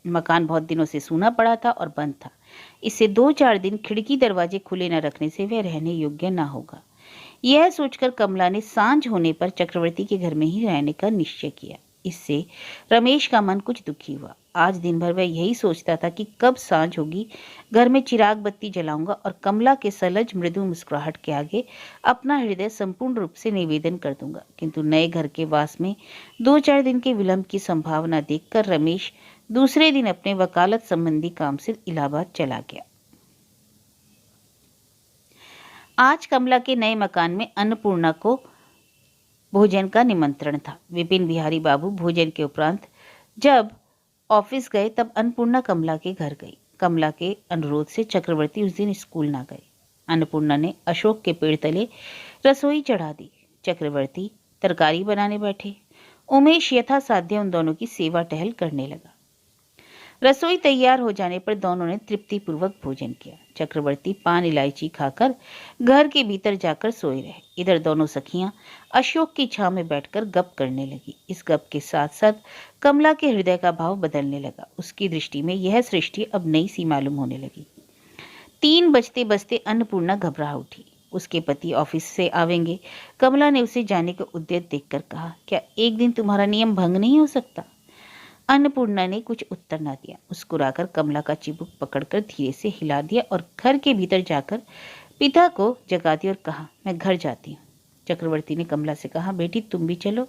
मकान बहुत दिनों से सूना पड़ा था और बंद था। इससे 2-4 दिन खिड़की दरवाजे खुले न रखने से वह रहने योग्य ना होगा। यह सोचकर कमला ने सांझ होने पर चक्रवर्ती के घर में ही रहने का निश्चय किया। इससे रमेश का मन कुछ दुखी हुआ। आज दिन भर वह यही सोचता था कि कब सांझ होगी, घर में चिराग बत्ती जलाऊंगा और कमला के सलज मृदु मुस्कुराहट के आगे अपना हृदय संपूर्ण रूप से निवेदन कर दूंगा। किंतु नए घर के वास में 2-4 दिन के विलंब की संभावना देखकर रमेश दूसरे दिन अपने वकालत संबंधी काम से इलाहाबाद चला गया। आज कमला के नए मकान में अन्नपूर्णा को भोजन का निमंत्रण था। विपिन बिहारी बाबू भोजन के उपरांत जब ऑफिस गए तब अन्नपूर्णा कमला के घर गई। कमला के अनुरोध से चक्रवर्ती उस दिन स्कूल ना गए। अन्नपूर्णा ने अशोक के पेड़ तले रसोई चढ़ा दी। चक्रवर्ती तरकारी बनाने बैठे। उमेश यथासाध्य उन दोनों की सेवा टहल करने लगा। रसोई तैयार हो जाने पर दोनों ने तृप्तिपूर्वक भोजन किया। चक्रवर्ती पान इलायची खाकर घर के भीतर जाकर सोए रहे। इधर दोनों सखियां अशोक की छांव में बैठकर गप करने लगी। इस गप के साथ साथ कमला के हृदय का भाव बदलने लगा। उसकी दृष्टि में यह सृष्टि अब नई सी मालूम होने लगी। 3 बजते बजते अन्नपूर्णा घबरा उठी। उसके पति ऑफिस से आवेंगे। कमला ने उसे जाने का उद्यत देखकर कहा, क्या एक दिन तुम्हारा नियम भंग नहीं हो सकता? अन्नपूर्णा ने कुछ उत्तर न दिया। मुस्कुराकर कमला का चिबुक पकड़कर धीरे से हिला दिया और घर के भीतर जाकर पिता को जगा दिया और कहा, मैं घर जाती हूँ। चक्रवर्ती ने कमला से कहा, बेटी तुम भी चलो।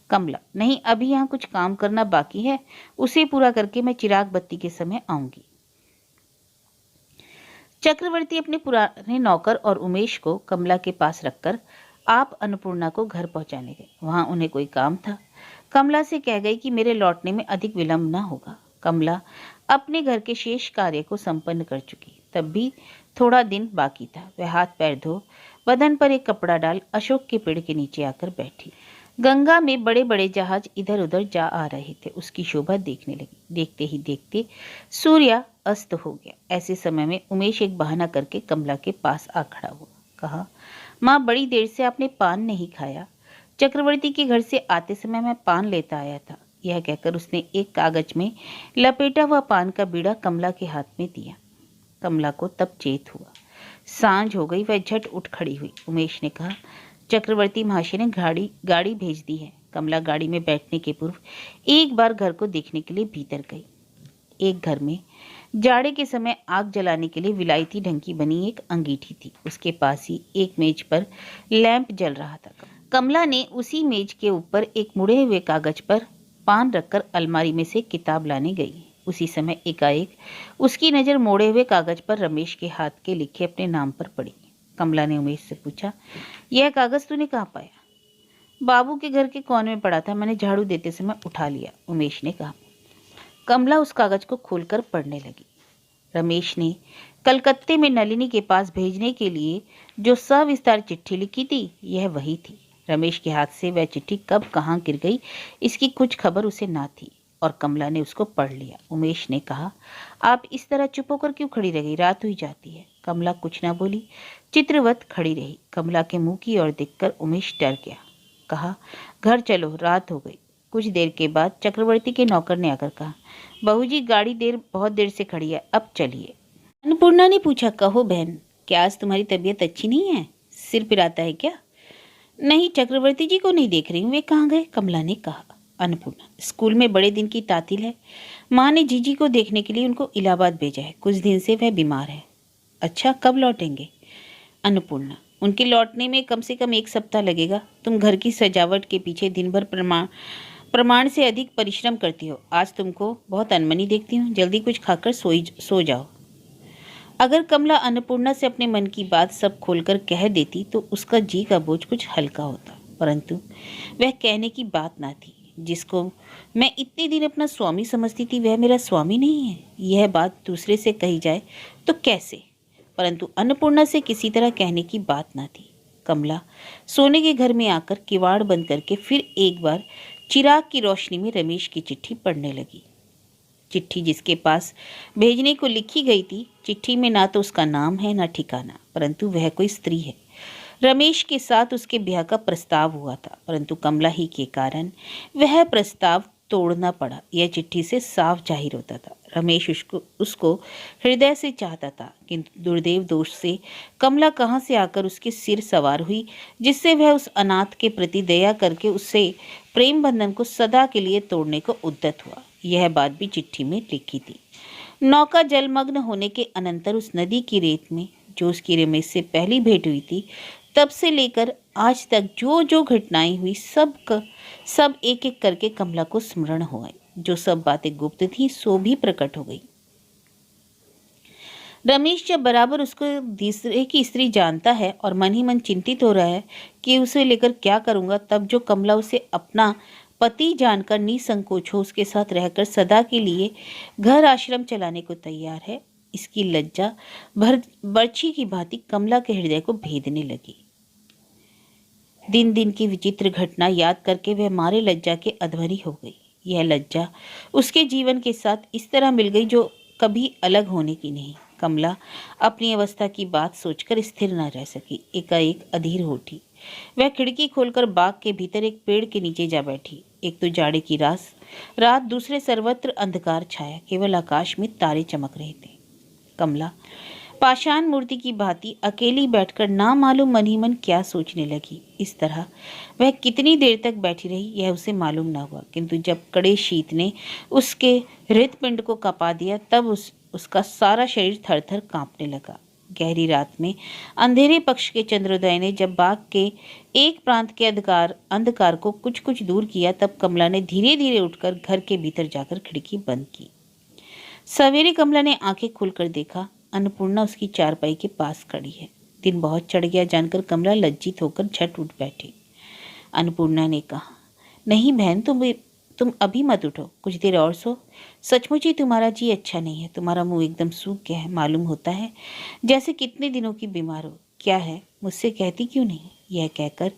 कमला, नहीं, अभी यहाँ कुछ काम करना बाकी है, उसे पूरा करके मैं चिराग बत्ती के समय आऊंगी। चक्रवर्ती अपने पुराने नौकर और उमेश को कमला के पास रखकर आप अन्नपूर्णा को घर पहुंचाने गए। वहां उन्हें कोई काम था। कमला से कह गई कि मेरे लौटने में अधिक विलंब न होगा। कमला अपने घर के शेष कार्य को संपन्न कर चुकी। तब भी थोड़ा दिन बाकी था। वह हाथ पैर धो बदन पर एक कपड़ा डाल अशोक के पेड़ के नीचे आकर बैठी। गंगा में बड़े बड़े जहाज इधर उधर जा आ रहे थे। उसकी शोभा देखने लगी। देखते ही देखते सूर्य अस्त हो गया। ऐसे समय में उमेश एक बहाना करके कमला के पास आ खड़ा हुआ। कहा, माँ, बड़ी देर से आपने पान नहीं खाया। चक्रवर्ती के घर से आते समय मैं पान लेता आया था। यह कहकर उसने एक कागज में लपेटा हुआ पान का बीड़ा कमला के हाथ में दिया। कमला को तब चेत हुआ। सांझ हो गई। वह झट उठ खड़ी हुई। उमेश ने कहा, चक्रवर्ती महाशय ने गाड़ी भेज दी है। कमला गाड़ी में बैठने के पूर्व एक बार घर को देखने के लिए भीतर गई। एक घर में जाड़े के समय आग जलाने के लिए विलायती ढंग की बनी एक अंगीठी थी। उसके पास ही एक मेज पर लैंप जल रहा था। कमला ने उसी मेज के ऊपर एक मुड़े हुए कागज पर पान रखकर अलमारी में से किताब लाने गई। उसी समय एकाएक उसकी नज़र मोड़े हुए कागज पर रमेश के हाथ के लिखे अपने नाम पर पड़ी। कमला ने उमेश से पूछा, यह कागज तूने कहाँ पाया? बाबू के घर के कोने में पड़ा था, मैंने झाड़ू देते समय उठा लिया, उमेश ने कहा। कमला उस कागज को खोलकर पढ़ने लगी। रमेश ने कलकत्ते में नलिनी के पास भेजने के लिए जो सविस्तार चिट्ठी लिखी थी, यह वही थी। रमेश के हाथ से वह चिट्ठी कब कहाँ गिर गई, इसकी कुछ खबर उसे ना थी और कमला ने उसको पढ़ लिया। उमेश ने कहा, आप इस तरह चुप होकर क्यों खड़ी रह गई? रात हुई जाती है। कमला कुछ ना बोली, चित्रवत खड़ी रही। कमला के मुंह की ओर देखकर उमेश डर गया। कहा, घर चलो, रात हो गई। कुछ देर के बाद चक्रवर्ती के नौकर ने आकर कहा, बहू जी, गाड़ी बहुत देर से खड़ी है, अब चलिए। अन्नपूर्णा ने पूछा, कहो बहन, क्या आज तुम्हारी तबीयत अच्छी नहीं है? सिर पिराता है क्या? नहीं, चक्रवर्ती जी को नहीं देख रही हूँ, वे कहाँ गए? कमला ने कहा। अन्नपूर्णा, स्कूल में बड़े दिन की तातील है। माँ ने जीजी को देखने के लिए उनको इलाहाबाद भेजा है। कुछ दिन से वह बीमार है। अच्छा, कब लौटेंगे? अन्नपूर्णा, उनके लौटने में कम से कम 1 सप्ताह लगेगा। तुम घर की सजावट के पीछे दिन भर प्रमाण से अधिक परिश्रम करती हो। आज तुमको बहुत अनमनी देखती हूँ। जल्दी कुछ खाकर सो जाओ। अगर कमला अन्नपूर्णा से अपने मन की बात सब खोलकर कह देती तो उसका जी का बोझ कुछ हल्का होता, परंतु वह कहने की बात ना थी। जिसको मैं इतने दिन अपना स्वामी समझती थी वह मेरा स्वामी नहीं है। यह बात दूसरे से कही जाए तो कैसे, परंतु अन्नपूर्णा से किसी तरह कहने की बात ना थी। कमला सोने के घर में आकर किवाड़ बंद करके फिर एक बार चिराग की रोशनी में रमेश की चिट्ठी पढ़ने लगी। चिट्ठी जिसके पास भेजने को लिखी गई थी, चिट्ठी में ना तो उसका नाम है ना ठिकाना, परंतु वह कोई स्त्री है। रमेश के साथ उसके ब्याह का प्रस्ताव हुआ था, परंतु कमला ही के कारण वह प्रस्ताव तोड़ना पड़ा। यह चिट्ठी से साफ जाहिर होता था रमेश उसको हृदय से चाहता था, किंतु दुर्दैव दोष से कमला कहाँ से आकर उसके सिर सवार हुई, जिससे वह उस अनाथ के प्रति दया करके उससे प्रेम बंधन को सदा के लिए तोड़ने को उद्यत हुआ। यह बात भी चिट्ठी में लिखी थी। नौका जलमग्न होने के अनंतर उस नदी की रेत में जो उसकी रमेश से पहली भेंट हुई थी, तब से लेकर आज तक जो जो घटनाएं हुई सब एक एक करके कमला को स्मरण हो आई। जो सब बातें गुप्त थी सो भी प्रकट हो गई। रमेश जब बराबर उसको दूसरे की स्त्री जानता है और मन ही मन चिंतित हो रहा है कि उसे लेकर क्या करूंगा, तब जो कमला उसे अपना पति जानकर निसंकोच हो उसके साथ रहकर सदा के लिए घर आश्रम चलाने को तैयार है, इसकी लज्जा बर्छी की भांति कमला के हृदय को भेदने लगी। दिन दिन की विचित्र घटना याद करके वह मारे लज्जा के अधमरी हो गई। यह लज्जा उसके जीवन के साथ इस तरह मिल गई जो कभी अलग होने की नहीं। कमला अपनी अवस्था की बात सोचकर स्थिर न रह सकी, एकाएक अधीर हो उठी। वह खिड़की खोलकर बाग के भीतर एक पेड़ के नीचे जा बैठी। एक तो जाड़े की रात, दूसरे सर्वत्र अंधकार छाया, केवल आकाश में तारे चमक रहे थे। कमला पाषाण मूर्ति की भांति अकेली बैठकर ना मालूम मन ही मन क्या सोचने लगी। इस तरह वह कितनी देर तक बैठी रही यह उसे मालूम न हुआ, किंतु जब कड़े शीत ने उसके हृदपिंड को कपा दिया तब उसका सारा शरीर थर थर कांपने लगा। गहरी रात में अंधेरे पक्ष के चंद्रोदय ने जब बाग के एक प्रांत के अंधकार को कुछ कुछ दूर किया, तब कमला ने धीरे धीरे उठकर घर के भीतर जाकर खिड़की बंद की। सवेरे कमला ने आंखें खोलकर देखा, अन्नपूर्णा उसकी चारपाई के पास खड़ी है। दिन बहुत चढ़ गया जानकर कमला लज्जित होकर झट उठ बैठी। अन्नपूर्णा ने कहा, नहीं बहन, तुम अभी मत उठो, कुछ देर और सो। सचमुच ही तुम्हारा जी अच्छा नहीं है, तुम्हारा मुंह एकदम सूख गया है, मालूम होता है जैसे कितने दिनों की बीमार हो। क्या है, मुझसे कहती क्यों नहीं? यह कहकर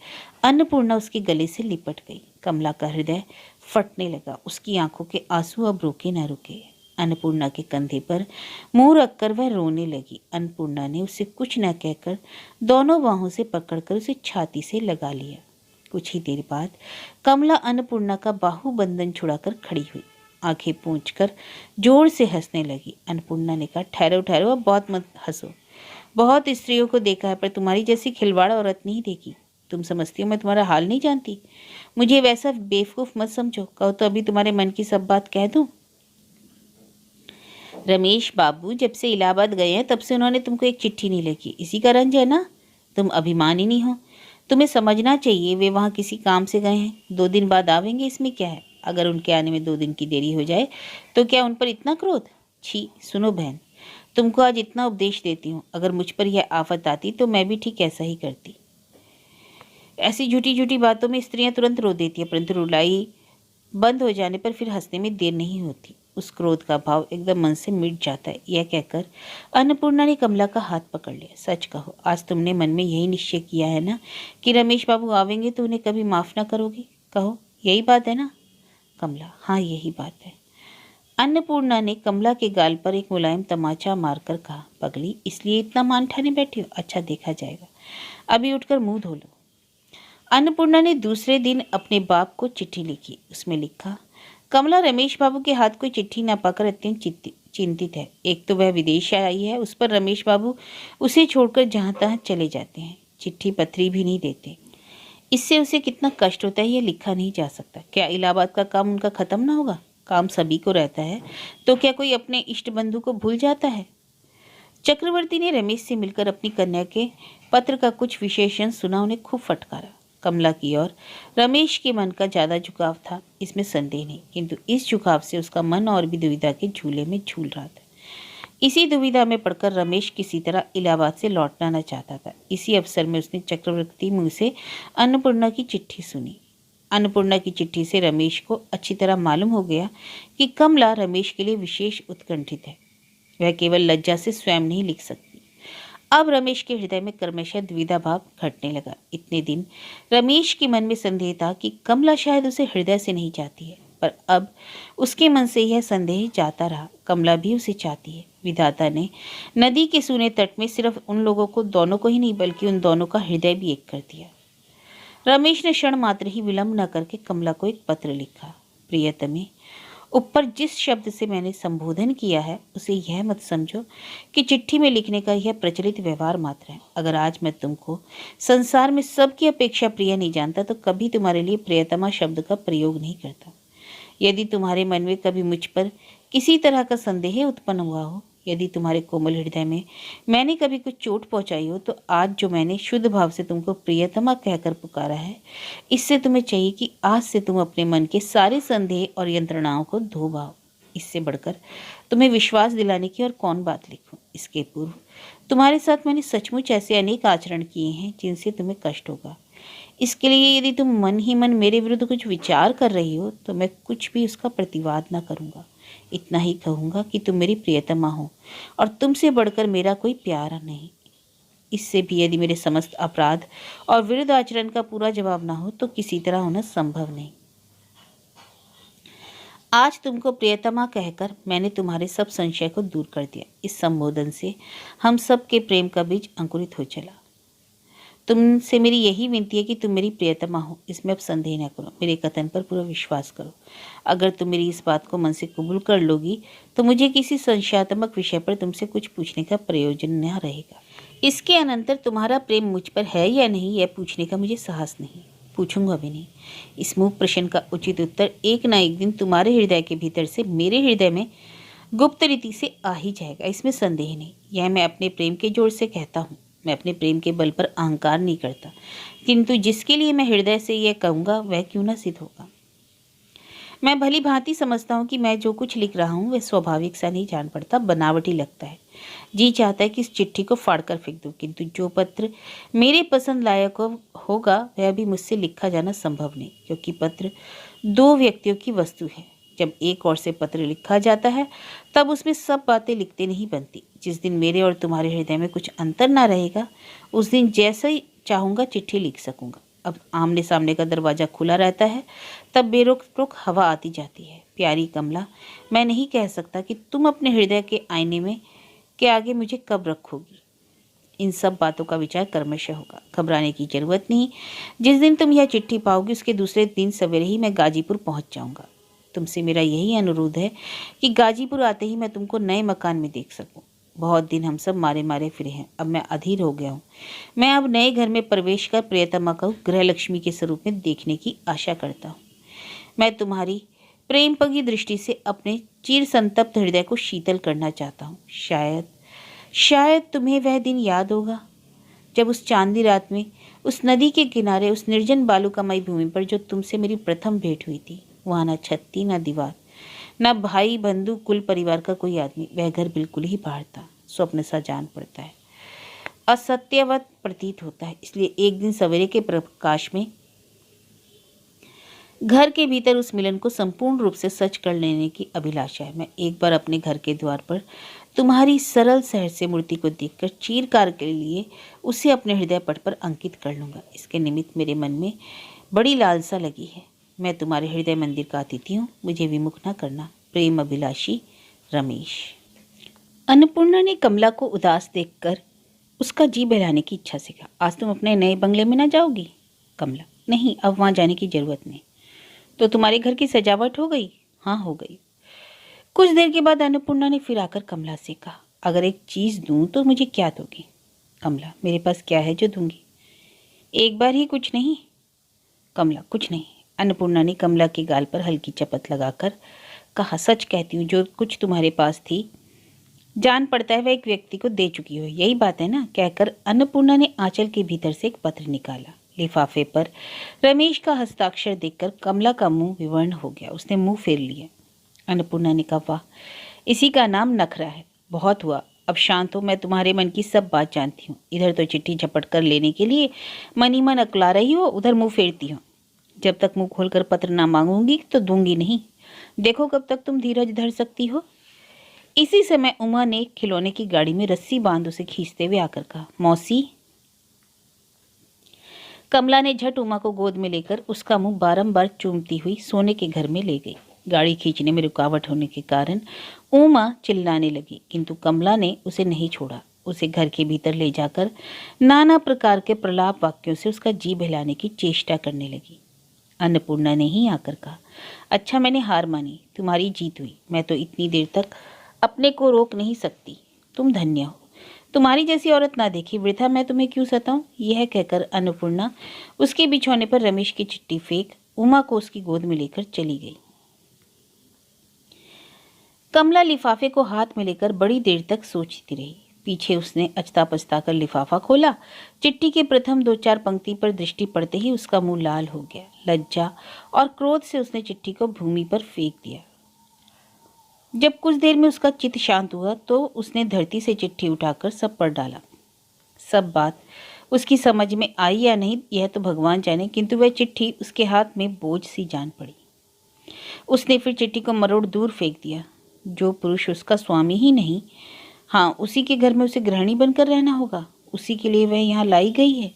अन्नपूर्णा उसके गले से लिपट गई। कमला का हृदय फटने लगा, उसकी आंखों के आंसू अब रोके न रुके। अन्नपूर्णा के कंधे पर मुंह रखकर वह रोने लगी। अन्नपूर्णा ने उसे कुछ न कहकर दोनों बाहों से पकड़कर उसे छाती से लगा लिया। कुछ ही देर बाद कमला अन्नपूर्णा का बाहुबंधन छुड़ाकर खड़ी हुई, आंखें पूंछकर जोर से हंसने लगी। अन्नपूर्णा ने कहा, ठहरो ठहरो, अब बहुत मत हंसो। बहुत स्त्रियों को देखा है पर तुम्हारी जैसी खिलवाड़ औरत नहीं देखी। तुम समझती हो मैं तुम्हारा हाल नहीं जानती? मुझे वैसा बेवकूफ मत समझो, कहो तो अभी तुम्हारे मन की सब बात कह दूं। रमेश बाबू जब से इलाहाबाद गए हैं तब से उन्होंने तुमको एक चिट्ठी नहीं लिखी, इसी का रंज है ना? तुम अभिमानी नहीं हो, तुम्हें समझना चाहिए वे वहाँ किसी काम से गए हैं, 2 दिन बाद आवेंगे, इसमें क्या है? अगर उनके आने में 2 दिन की देरी हो जाए तो क्या उन पर इतना क्रोध? छी, सुनो बहन, तुमको आज इतना उपदेश देती हूँ, अगर मुझ पर यह आफत आती तो मैं भी ठीक ऐसा ही करती। ऐसी झूठी झूठी बातों में स्त्रियां तुरंत रो देती हैं, परंतु रुलाई बंद हो जाने पर फिर हंसने में देर नहीं होती। उस क्रोध का भाव एकदम मन से मिट जाता है। यह कहकर अन्नपूर्णा ने कमला का हाथ पकड़ लिया। सच कहो, आज तुमने मन में यही निश्चय किया है ना कि रमेश बाबू आवेंगे तो उन्हें कभी माफ ना करोगी? कहो, यही बात है ना? कमला, हाँ यही बात है। अन्नपूर्णा ने कमला के गाल पर एक मुलायम तमाचा मारकर कहा, पगली, इसलिए इतना मान ठाने बैठी हो? अच्छा, देखा जाएगा, अभी उठकर मुंह धो लो। अन्नपूर्णा ने दूसरे दिन अपने बाप को चिट्ठी लिखी। उसमें लिखा, कमला रमेश बाबू के हाथ कोई चिट्ठी न पाकर अत्यंत चिंतित है। एक तो वह विदेश आई है, उस पर रमेश बाबू उसे छोड़कर जहाँ तहाँ चले जाते हैं, चिट्ठी पत्री भी नहीं देते। इससे उसे कितना कष्ट होता है यह लिखा नहीं जा सकता। क्या इलाहाबाद का काम उनका खत्म ना होगा? काम सभी को रहता है, तो क्या कोई अपने इष्ट बंधु को भूल जाता है? चक्रवर्ती ने रमेश से मिलकर अपनी कन्या के पत्र का कुछ विशेषण सुना, उन्हें खूब फटकारा। कमला की ओर रमेश के मन का ज्यादा झुकाव था, इसमें संदेह नहीं, किंतु इस झुकाव से उसका मन और भी दुविधा के झूले में झूल रहा था। इसी दुविधा में पड़कर रमेश किसी तरह इलाहाबाद से लौटना न चाहता था। इसी अवसर में उसने चक्रवर्ती मुंह से अन्नपूर्णा की चिट्ठी सुनी। अन्नपूर्णा की चिट्ठी से रमेश को अच्छी तरह मालूम हो गया कि कमला रमेश के लिए विशेष उत्कंठित है। वह केवल लज्जा से स्वयं नहीं लिख सकती। अब रमेश के हृदय में क्रमशः द्विधा भाव घटने लगा। इतने दिन रमेश के मन में संदेह था कि कमला शायद उसे हृदय से नहीं चाहती है, पर अब उसके मन से यह संदेह जाता रहा। कमला भी उसे चाहती है। विधाता ने नदी के सूने तट में सिर्फ उन लोगों को, दोनों को ही नहीं बल्कि उन दोनों का हृदय भी एक कर दिया। रमेश ने क्षण मात्र ही विलंब न करके कमला को एक पत्र लिखा। प्रियतमे, ऊपर जिस शब्द से मैंने संबोधन किया है उसे यह मत समझो कि चिट्ठी में लिखने का यह प्रचलित व्यवहार मात्र है। अगर आज मैं तुमको संसार में सबकी अपेक्षा प्रिय नहीं जानता तो कभी तुम्हारे लिए प्रियतमा शब्द का प्रयोग नहीं करता। यदि तुम्हारे मन में कभी मुझ पर किसी तरह का संदेह उत्पन्न हुआ हो, यदि तुम्हारे कोमल हृदय में मैंने कभी कुछ चोट पहुंचाई हो, तो आज जो मैंने शुद्ध भाव से तुमको प्रियतमा कहकर पुकारा है, इससे तुम्हें चाहिए कि आज से तुम अपने मन के सारे संदेह और यंत्रणाओं को धो बहाओ। इससे बढ़कर तुम्हें विश्वास दिलाने की और कौन बात लिखूं। इसके पूर्व तुम्हारे साथ मैंने सचमुच ऐसे अनेक आचरण किए हैं जिनसे तुम्हें कष्ट होगा। इसके लिए यदि तुम मन ही मन मेरे विरुद्ध कुछ विचार कर रही हो तो मैं कुछ भी उसका प्रतिवाद न करूँगा। इतना ही कहूँगा कि तुम मेरी प्रियतमा हो और तुमसे बढ़कर मेरा कोई प्यारा नहीं। इससे भी यदि मेरे समस्त अपराध और विरुद्ध आचरण का पूरा जवाब ना हो तो किसी तरह होना संभव नहीं। आज तुमको प्रियतमा कहकर मैंने तुम्हारे सब संशय को दूर कर दिया। इस संबोधन से हम सब के प्रेम का बीज अंकुरित हो चला। तुमसे मेरी यही विनती है कि तुम मेरी प्रियतमा हो, इसमें अब संदेह न करो। मेरे कथन पर पूरा विश्वास करो। अगर तुम मेरी इस बात को मन से कबूल कर लोगी तो मुझे किसी संशयात्मक विषय पर तुमसे कुछ पूछने का प्रयोजन न रहेगा। इसके अनंतर तुम्हारा प्रेम मुझ पर है या नहीं, यह पूछने का मुझे साहस नहीं, पूछूंगा भी नहीं। इस मूक प्रश्न का उचित उत्तर एक ना एक दिन तुम्हारे हृदय के भीतर से मेरे हृदय में गुप्त रीति से आ ही जाएगा, इसमें संदेह नहीं। यह मैं अपने प्रेम के जोर से कहता हूँ। मैं अपने प्रेम के बल पर अहंकार नहीं करता, किंतु जिसके लिए मैं हृदय से यह कहूँगा वह क्यों न सिद्ध होगा। मैं भली भांति समझता हूँ कि मैं जो कुछ लिख रहा हूँ वह स्वाभाविक सा नहीं जान पड़ता, बनावटी लगता है। जी चाहता है कि इस चिट्ठी को फाड़कर फेंक दूँ, किंतु जो पत्र मेरे पसंद लायक होगा वह भी मुझसे लिखा जाना संभव नहीं, क्योंकि पत्र दो व्यक्तियों की वस्तु है। जब एक और से पत्र लिखा जाता है तब उसमें सब बातें लिखते नहीं बनती। जिस दिन मेरे और तुम्हारे हृदय में कुछ अंतर ना रहेगा उस दिन जैसा ही चाहूँगा चिट्ठी लिख सकूँगा। अब आमने सामने का दरवाज़ा खुला रहता है, तब बेरोक टोक हवा आती जाती है। प्यारी कमला, मैं नहीं कह सकता कि तुम अपने हृदय के आईने में के आगे मुझे कब रखोगी। इन सब बातों का विचार क्रमशः होगा, घबराने की जरूरत नहीं। जिस दिन तुम यह चिट्ठी पाओगी उसके दूसरे दिन सवेरे ही मैं गाजीपुर पहुंच जाऊंगा। तुमसे मेरा यही अनुरोध है कि गाजीपुर आते ही मैं तुमको नए मकान में देख सकूं। बहुत दिन हम सब मारे मारे फिरे हैं, अब मैं अधीर हो गया हूँ। मैं अब नए घर में प्रवेश कर प्रियतमा को गृहलक्ष्मी के स्वरूप में देखने की आशा करता हूँ। मैं तुम्हारी प्रेमपगी दृष्टि से अपने चिर संतप्त हृदय को शीतल करना चाहता हूँ। शायद तुम्हें वह दिन याद होगा जब उस चांदी रात में उस नदी के किनारे उस निर्जन बालुकामयी भूमि पर जो तुमसे मेरी प्रथम भेंट हुई थी, वहाँ न छत्ती न दीवार, न भाई बंधु कुल परिवार का कोई आदमी। वह घर बिल्कुल ही बाहर था, स्वप्न सा जान पड़ता है, असत्यवत प्रतीत होता है। इसलिए एक दिन सवेरे के प्रकाश में घर के भीतर उस मिलन को संपूर्ण रूप से सच कर लेने की अभिलाषा है। मैं एक बार अपने घर के द्वार पर तुम्हारी सरल सहस्य मूर्ति को देखकर चिरकाल के लिए उसे अपने हृदय पट पर अंकित कर लूँगा। इसके निमित्त मेरे मन में बड़ी लालसा लगी है। मैं तुम्हारे हृदय मंदिर का अतिथि हूँ, मुझे विमुख न करना। प्रेम अभिलाषी रमेश। अन्नपूर्णा ने कमला को उदास देखकर उसका जी बहलाने की इच्छा से कहा, आज तुम अपने नए बंगले में न जाओगी? कमला, नहीं, अब वहाँ जाने की जरूरत नहीं। तो तुम्हारे घर की सजावट हो गई? हाँ, हो गई। कुछ देर के बाद अन्नपूर्णा ने फिर आकर कमला से कहा, अगर एक चीज़ दूं तो मुझे क्या दोगी? कमला, मेरे पास क्या है जो दूंगी? एक बार ही कुछ नहीं। कमला, कुछ नहीं। अन्नपूर्णा ने कमला के गाल पर हल्की चपत लगाकर कहा, सच कहती हूँ, जो कुछ तुम्हारे पास थी जान पड़ता है वह एक व्यक्ति को दे चुकी हो, यही बात है ना? कहकर अन्नपूर्णा ने आंचल के भीतर से एक पत्र निकाला। लिफाफे पर रमेश का हस्ताक्षर देखकर कमला का मुंह विवर्ण हो गया। उसने मुंह फेर लिया। अन्नपूर्णा ने कहा, वाह, इसी का नाम नखरा है। बहुत हुआ, अब शांत हो। मैं तुम्हारे मन की सब बात जानती हूँ। इधर तो चिट्ठी झपट कर लेने के लिए मन ही मन अकुला रही हो, उधर मुंह फेरती हो। जब तक मुंह खोलकर पत्र ना मांगूंगी तो दूंगी नहीं। देखो कब तक तुम धीरज धर सकती हो। इसी समय उमा ने खिलौने की गाड़ी में रस्सी बांध उसे खींचते हुए आकर कहा, मौसी। कमला ने झट उमा को गोद में लेकर उसका मुंह बारंबार चूमती हुई सोने के घर में ले गई। गाड़ी खींचने में रुकावट होने के कारण उमा चिल्लाने लगी, किंतु कमला ने उसे नहीं छोड़ा। उसे घर के भीतर ले जाकर नाना प्रकार के प्रलाप वाक्यों से उसका जी बहलाने की चेष्टा करने लगी। अन्नपूर्णा ने ही आकर कहा, अच्छा मैंने हार मानी, तुम्हारी जीत हुई। मैं तो इतनी देर तक अपने को रोक नहीं सकती। तुम धन्य हो, तुम्हारी जैसी औरत ना देखी। वृथा मैं तुम्हें क्यों सताऊं। यह कहकर अन्नपूर्णा उसके बिछौने पर रमेश की चिट्ठी फेंक उमा को उसकी गोद में लेकर चली गई। कमला लिफाफे को हाथ में लेकर बड़ी देर तक सोचती रही। पीछे उसने अचता पचता कर लिफाफा खोला। चिट्ठी के प्रथम 2-4 पंक्ति पर दृष्टि पड़ते ही उसका मुंह लाल हो गया। लज्जा और क्रोध से उसने चिट्ठी को भूमि पर फेंक दिया। जब कुछ देर में उसका चित्त शांत हुआ तो उसने धरती से चिट्ठी उठाकर सब पर डाला। सब बात उसकी समझ में आई या नहीं यह तो भगवान जाने, किंतु वह चिट्ठी उसके हाथ में बोझ सी जान पड़ी। उसने फिर चिट्ठी को मरोड़ दूर फेंक दिया। जो पुरुष उसका स्वामी ही नहीं, हाँ उसी के घर में उसे गृहिणी बनकर रहना होगा, उसी के लिए वह यहाँ लाई गई है।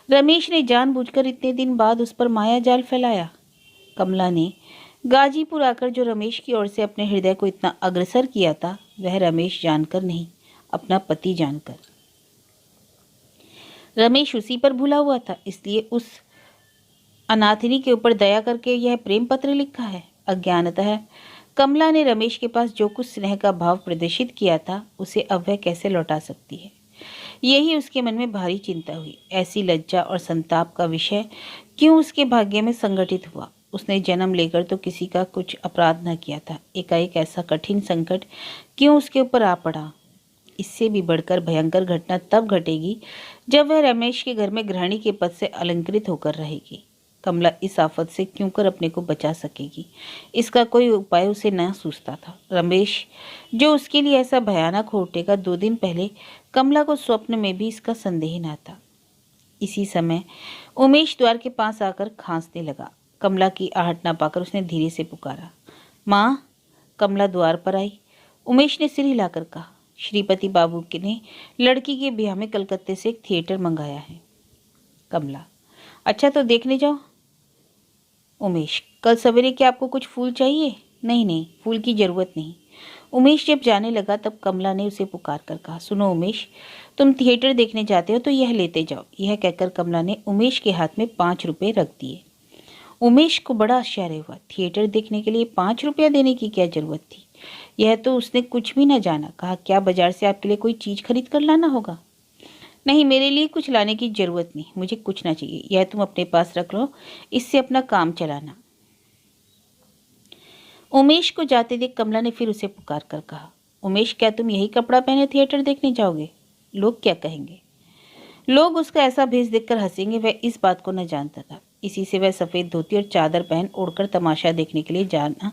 रमेश ने जानबूझकर इतने दिन बाद उस पर माया जाल फैलाया। कमला ने गाजीपुर आकर जो रमेश की ओर से अपने हृदय को इतना अग्रसर किया था, वह रमेश जानकर नहीं, अपना पति जानकर। रमेश उसी पर भूला हुआ था, इसलिए उस अनाथिनी के ऊपर दया करके यह प्रेम पत्र लिखा है। अज्ञानतः कमला ने रमेश के पास जो कुछ स्नेह का भाव प्रदर्शित किया था, उसे अब वह कैसे लौटा सकती है, यही उसके मन में भारी चिंता हुई। ऐसी लज्जा और संताप का विषय क्यों उसके भाग्य में संगठित हुआ। उसने जन्म लेकर तो किसी का कुछ अपराध न किया था, एकाएक ऐसा कठिन संकट क्यों उसके ऊपर आ पड़ा। इससे भी बढ़कर भयंकर घटना तब घटेगी जब वह रमेश के घर में गृहिणी के पद से अलंकृत होकर रहेगी। कमला इस आफत से क्यों कर अपने को बचा सकेगी, इसका कोई उपाय उसे न सूझता था। रमेश जो उसके लिए ऐसा भयानक हो उठेगा, 2 दिन पहले कमला को स्वप्न में भी इसका संदेह न था। इसी समय उमेश द्वार के पास आकर खांसने लगा। कमला की आहट न पाकर उसने धीरे से पुकारा, माँ। कमला द्वार पर आई। उमेश ने सिर हिलाकर कहा, श्रीपति बाबू ने लड़की के ब्याह में कलकत्ते से एक थिएटर मंगाया है। कमला, अच्छा तो देखने जाओ। उमेश, कल सवेरे क्या आपको कुछ फूल चाहिए। नहीं नहीं, फूल की जरूरत नहीं। उमेश जब जाने लगा तब कमला ने उसे पुकार कर कहा, सुनो उमेश, तुम थिएटर देखने जाते हो तो यह लेते जाओ। यह कहकर कमला ने उमेश के हाथ में 5 रुपये रख दिए। उमेश को बड़ा आश्चर्य हुआ। थिएटर देखने के लिए 5 रुपया देने की क्या जरूरत थी। यह तो उसने कुछ भी न जाना। कहा, क्या बाजार से आपके लिए कोई चीज खरीद कर लाना होगा। नहीं, मेरे लिए कुछ लाने की जरूरत नहीं, मुझे कुछ ना चाहिए। यह तुम अपने पास रख लो, इससे अपना काम चलाना। उमेश को जाते देख कमला ने फिर उसे पुकार कर कहा, उमेश, क्या तुम यही कपड़ा पहने थिएटर देखने जाओगे। लोग क्या कहेंगे। लोग उसका ऐसा भेष देखकर हंसेंगे, वह इस बात को न जानता था। इसी से वह सफ़ेद धोती और चादर पहन ओढ़कर तमाशा देखने के लिए जाना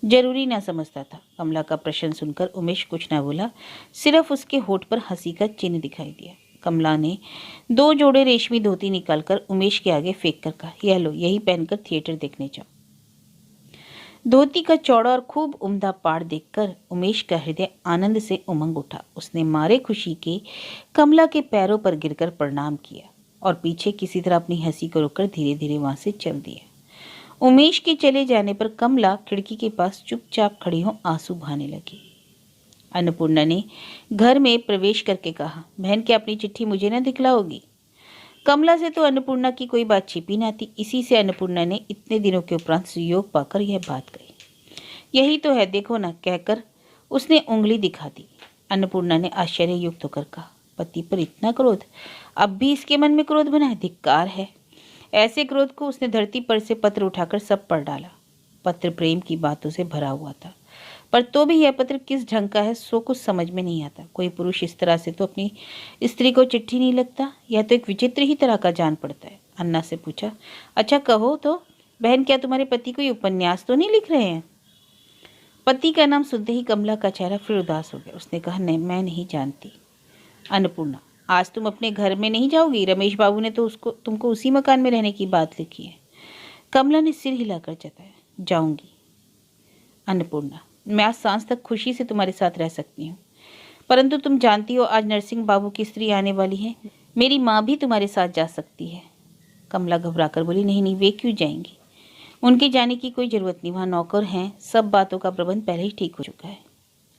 जरूरी न समझता था। कमला का प्रश्न सुनकर उमेश कुछ न बोला, सिर्फ उसके होठ पर हंसी का चिन्ह दिखाई दिया। कमला ने 2 जोड़े रेशमी धोती निकालकर उमेश के आगे फेंक कर कहा, यह लो, यही पहनकर थिएटर देखने जाओ। धोती का चौड़ा और खूब उम्दा पाड़ देखकर उमेश का हृदय आनंद से उमंग उठा। उसने मारे खुशी के कमला के पैरों पर गिरकर प्रणाम किया और पीछे किसी तरह अपनी हंसी को रोककर धीरे धीरे वहां से चल दिया। उमेश के चले जाने पर कमला खिड़की के पास चुपचाप खड़ी हो आंसू बहाने लगी। अन्नपूर्णा ने घर में प्रवेश करके कहा, बहन, क्या अपनी चिट्ठी मुझे न दिखलाओगी। कमला से तो अन्नपूर्णा की कोई बात छिपी न थी। इसी से अन्नपूर्णा ने इतने दिनों के उपरांत सुयोग पाकर यह बात कही। यही तो है, देखो ना, कहकर उसने उंगली दिखा दी। अन्नपूर्णा ने आश्चर्य युक्त होकर कहा, पति पर इतना क्रोध, अब भी इसके मन में क्रोध बना है। धिक्कार है। ऐसे क्रोध को उसने धरती पर से पत्र उठाकर सब पढ़ डाला। पत्र प्रेम की बातों से भरा हुआ था, पर तो भी यह पत्र किस ढंग का है सो कुछ समझ में नहीं आता। कोई पुरुष इस तरह से तो अपनी स्त्री को चिट्ठी नहीं लगता। यह तो एक विचित्र ही तरह का जान पड़ता है। अन्ना से पूछा, अच्छा कहो तो बहन, क्या तुम्हारे पति कोई उपन्यास तो नहीं लिख रहे हैं। पति का नाम सुनते ही कमला का चेहरा फिर उदास हो गया। उसने कहा, नहीं, मैं नहीं जानती। अन्नपूर्णा, आज तुम अपने घर में नहीं जाओगी? रमेश बाबू ने तो तुमको उसी मकान में रहने की बात लिखी है। कमला ने सिर हिलाकर जताया, जाऊंगी। अन्नपूर्णा, मैं आज सांझ तक खुशी से तुम्हारे साथ रह सकती हूँ, परंतु तुम जानती हो आज नरसिंह बाबू की स्त्री आने वाली है। मेरी माँ भी तुम्हारे साथ जा सकती है। कमला घबराकर बोली, नहीं नहीं, वे क्यों जाएंगी? उनके जाने की कोई जरूरत नहीं, वहाँ नौकर हैं, सब बातों का प्रबंध पहले ही ठीक हो चुका है।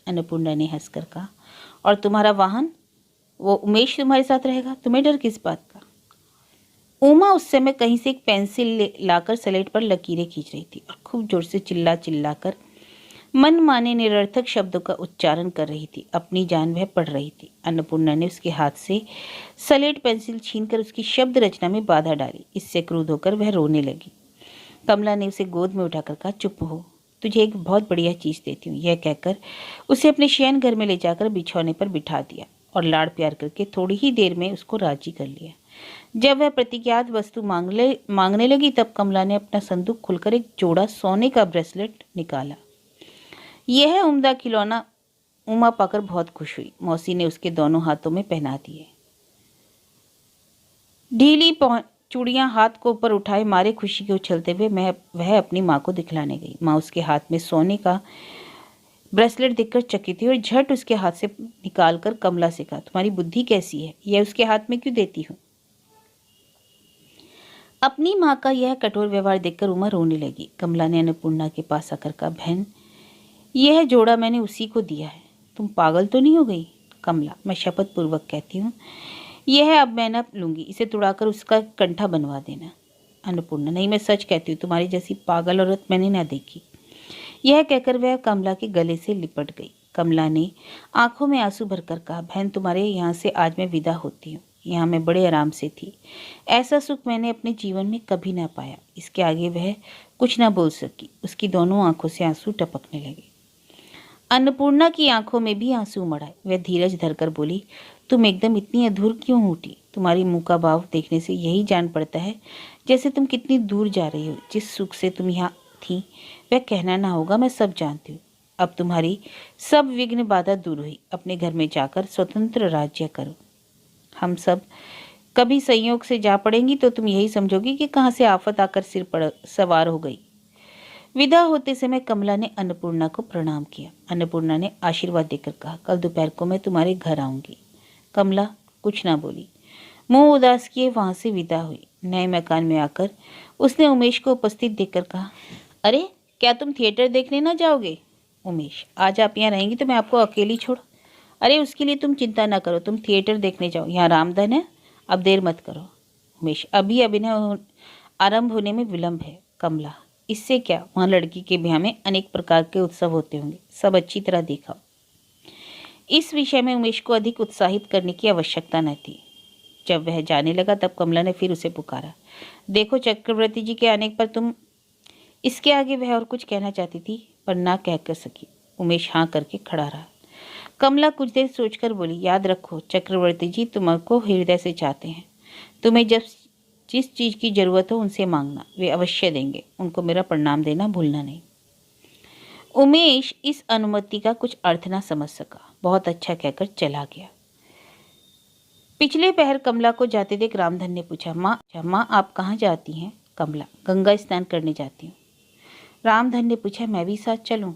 अन्नपूर्णा ने हंसकर कहा, और तुम्हारा वाहन? वो उमेश तुम्हारे साथ रहेगा, तुम्हें डर किस बात का? उमा उस समय कहीं से एक पेंसिल लाकर स्लेट पर लकीरें खींच रही थी और खूब जोर से चिल्ला चिल्लाकर मन माने निरर्थक शब्दों का उच्चारण कर रही थी। अपनी जान वह पढ़ रही थी। अन्नपूर्णा ने उसके हाथ से स्लेट पेंसिल छीनकर उसकी शब्द रचना में बाधा डाली। इससे क्रुद्ध होकर वह रोने लगी। कमला ने उसे गोद में उठाकर कहा, चुप हो, तुझे एक बहुत बढ़िया चीज़ देती हूँ। यह कहकर उसे अपने शयन घर में ले जाकर बिछौने पर बिठा दिया और लाड़ प्यार करके थोड़ी ही देर में उसको राजी कर लिया। जब वह प्रतिज्ञात वस्तु मांगने लगी तब कमला ने अपना संदूक खुलकर एक जोड़ा सोने का ब्रेसलेट निकाला। यह उम्दा खिलौना उमा पाकर बहुत खुश हुई। मौसी ने उसके दोनों हाथों में पहना दिए। ढीली चूड़ियां हाथ को ऊपर उठाए मारे खुशी के उछलते हुए वह अपनी माँ को दिखलाने गई। माँ उसके हाथ में सोने का ब्रेसलेट देखकर चकित थी और झट उसके हाथ से निकालकर कमला से कहा, तुम्हारी बुद्धि कैसी है? यह उसके हाथ में क्यों देती हो? अपनी माँ का यह कठोर व्यवहार देखकर उमा रोने लगी। कमला ने अन्नपूर्णा के पास आकर कहा, बहन, यह जोड़ा मैंने उसी को दिया है। तुम पागल तो नहीं हो गई? कमला, मैं शपथ पूर्वक कहती हूँ, यह अब मैं न लूंगी। इसे तुड़ाकर उसका कंठा बनवा देना। अन्नपूर्णा, नहीं, मैं सच कहती हूँ, तुम्हारी जैसी पागल औरत मैंने ना देखी। यह कहकर वह कमला के गले से लिपट गई। कमला ने आंखों में आंसू भरकर कहा, बहन, तुम्हारे यहाँ से आज मैं विदा होती हूँ। यहाँ मैं बड़े आराम से थी। ऐसा सुख मैंने अपने जीवन में कभी ना पाया। इसके आगे वह कुछ ना बोल सकी। उसकी दोनों आंखों से आंसू टपकने लगे। अन्नपूर्णा की आंखों में भी आंसू उमड़ आए। वह धीरज धरकर बोली, तुम एकदम इतनी अधूर क्यों उठी? तुम्हारी मुंह का भाव देखने से यही जान पड़ता है जैसे तुम कितनी दूर जा रही हो। जिस सुख से तुम यहाँ थी वह कहना ना होगा, मैं सब जानती हूँ। अब तुम्हारी सब विघ्न बाधा दूर हुई। अपने घर में जाकर स्वतंत्र राज्य करो। हम सब कभी संयोग से जा पड़ेंगी तो तुम यही समझोगी कि कहाँ से आफत आकर सिर पर सवार हो गई। विदा होते समय कमला ने अन्नपूर्णा को प्रणाम किया। अन्नपूर्णा ने आशीर्वाद देकर कहा, कल दोपहर को मैं तुम्हारे घर आऊंगी। कमला कुछ ना बोली, मुंह उदास किए वहां से विदा हुई। नए मकान में आकर उसने उमेश को उपस्थित देखकर कहा, अरे, क्या तुम थिएटर देखने ना जाओगे? उमेश, आज आप यहाँ रहेंगी तो मैं आपको अकेली छोड़? अरे, उसके लिए तुम चिंता ना करो, तुम थिएटर देखने जाओ, यहाँ रामधन है, अब देर मत करो। उमेश, अभी अभिनय आरंभ होने में विलंब है। कमला, इससे क्या, वहाँ लड़की के ब्याह में अनेक प्रकार के उत्सव होते होंगे, सब अच्छी तरह देखा। इस विषय में उमेश को अधिक उत्साहित करने की आवश्यकता न थी। जब वह जाने लगा तब कमला ने फिर उसे पुकारा, देखो, चक्रवर्ती जी के आने पर तुम। इसके आगे वह और कुछ कहना चाहती थी पर ना कह कर सकी। उमेश हाँ करके खड़ा रहा। कमला कुछ देर सोचकर बोली, याद रखो, चक्रवर्ती जी तुमको हृदय से चाहते हैं। तुम्हें जब जिस चीज की जरूरत हो उनसे मांगना, वे अवश्य देंगे। उनको मेरा प्रणाम देना भूलना नहीं। उमेश इस अनुमति का कुछ अर्थ ना समझ सका। बहुत अच्छा कहकर चला गया। पिछले पहर कमला को जाते देख रामधन ने पूछा, माँ आप कहाँ जाती हैं? कमला, गंगा स्नान करने जाती हूँ। रामधन ने पूछा, मैं भी साथ चलूं?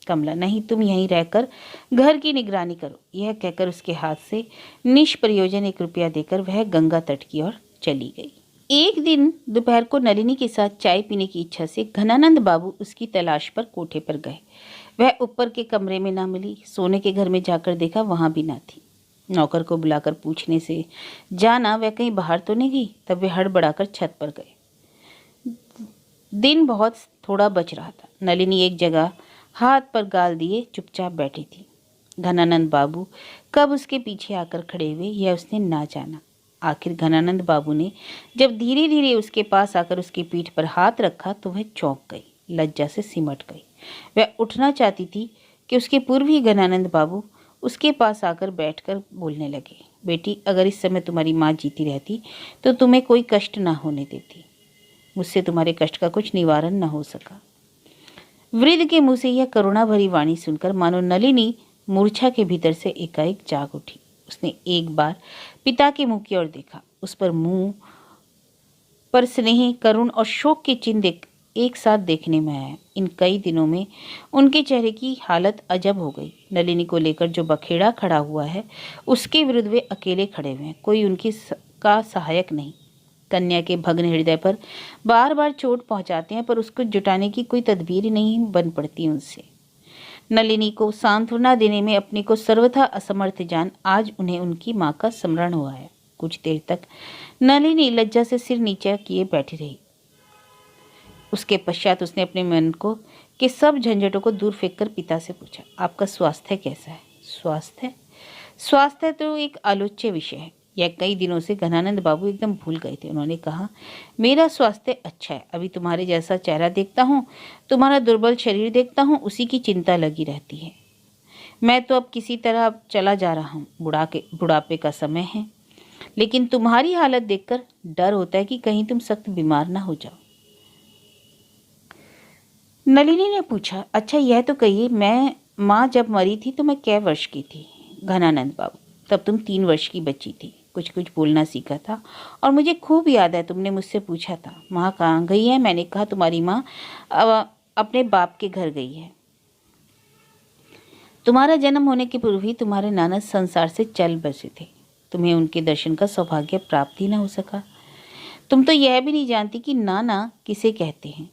कमला, नहीं, तुम यहीं रहकर घर की निगरानी करो। यह कहकर उसके हाथ से निष्प्रयोजन 1 रुपया देकर वह गंगा तट की ओर चली गई। एक दिन दोपहर को नलिनी के साथ चाय पीने की इच्छा से घनानंद बाबू उसकी तलाश पर कोठे पर गए। वह ऊपर के कमरे में ना मिली। सोने के घर में जाकर देखा, वहां भी ना थी। नौकर को बुलाकर पूछने से जाना वह कहीं बाहर तो नहीं गई। तब वे हड़बड़ाकर छत पर गए। दिन बहुत थोड़ा बच रहा था। नलिनी एक जगह हाथ पर गाल दिए चुपचाप बैठी थी। घनानंद बाबू कब उसके पीछे आकर खड़े हुए यह उसने ना जाना। आखिर घनानंद बाबू ने जब धीरे धीरे उसके पास आकर उसकी पीठ पर हाथ रखा तो वह चौंक गई, लज्जा से सिमट गई। वह उठना चाहती थी कि उसके पूर्व ही घनानंद बाबू उसके पास आकर बैठकर बोलने लगे, बेटी, अगर इस समय तुम्हारी माँ जीती रहती तो तुम्हें कोई कष्ट ना होने देती। मुझसे तुम्हारे कष्ट का कुछ निवारण न हो सका। वृद्ध के मुंह से यह करुणा भरी वाणी सुनकर मानो नलिनी मूर्छा के भीतर से एकाएक जाग उठी। उसने एक बार पिता के मुंह की ओर देखा। उस पर मुंह पर स्नेह, करुण और शोक के चिन्ह एक साथ देखने में आया। इन कई दिनों में उनके चेहरे की हालत अजब हो गई। नलिनी को लेकर जो बखेड़ा खड़ा हुआ है, उसके विरुद्ध वे अकेले खड़े हुए हैं। कोई उनकी का सहायक नहीं। कन्या के भग्न हृदय पर बार बार चोट पहुंचाते हैं, पर उसको जुटाने की कोई तदबीर नहीं बन पड़ती उनसे। नलिनी को सांत्वना देने में अपने को सर्वथा असमर्थ जान आज उन्हें उनकी माँ का स्मरण हुआ है। कुछ देर तक नलिनी लज्जा से सिर नीचे किए बैठी रही। उसके पश्चात उसने अपने मन को के सब झंझटों को दूर फेंककर पिता से पूछा, आपका स्वास्थ्य कैसा है? स्वास्थ्य स्वास्थ्य तो एक आलोच्य विषय है। यह कई दिनों से घनानंद बाबू एकदम भूल गए थे। उन्होंने कहा, मेरा स्वास्थ्य अच्छा है। अभी तुम्हारे जैसा चेहरा देखता हूँ, तुम्हारा दुर्बल शरीर देखता हूँ, उसी की चिंता लगी रहती है। मैं तो अब किसी तरह चला जा रहा हूँ। बुढ़ापे का समय है, लेकिन तुम्हारी हालत देखकर डर होता है कि कहीं तुम सख्त बीमार ना हो जाओ। नलिनी ने पूछा, अच्छा यह तो कहिए, मैं माँ जब मरी थी तो मैं कै वर्ष की थी? घनानंद बाबू, तब तुम 3 वर्ष की बच्ची थी। कुछ कुछ बोलना सीखा था और मुझे खूब याद है तुमने मुझसे पूछा था, माँ कहाँ गई है? मैंने कहा, तुम्हारी माँ अपने बाप के घर गई है। तुम्हारा जन्म होने के पूर्व ही तुम्हारे नाना संसार से चल बसे थे। तुम्हें उनके दर्शन का सौभाग्य प्राप्त ही ना हो सका। तुम तो यह भी नहीं जानती कि नाना किसे कहते हैं।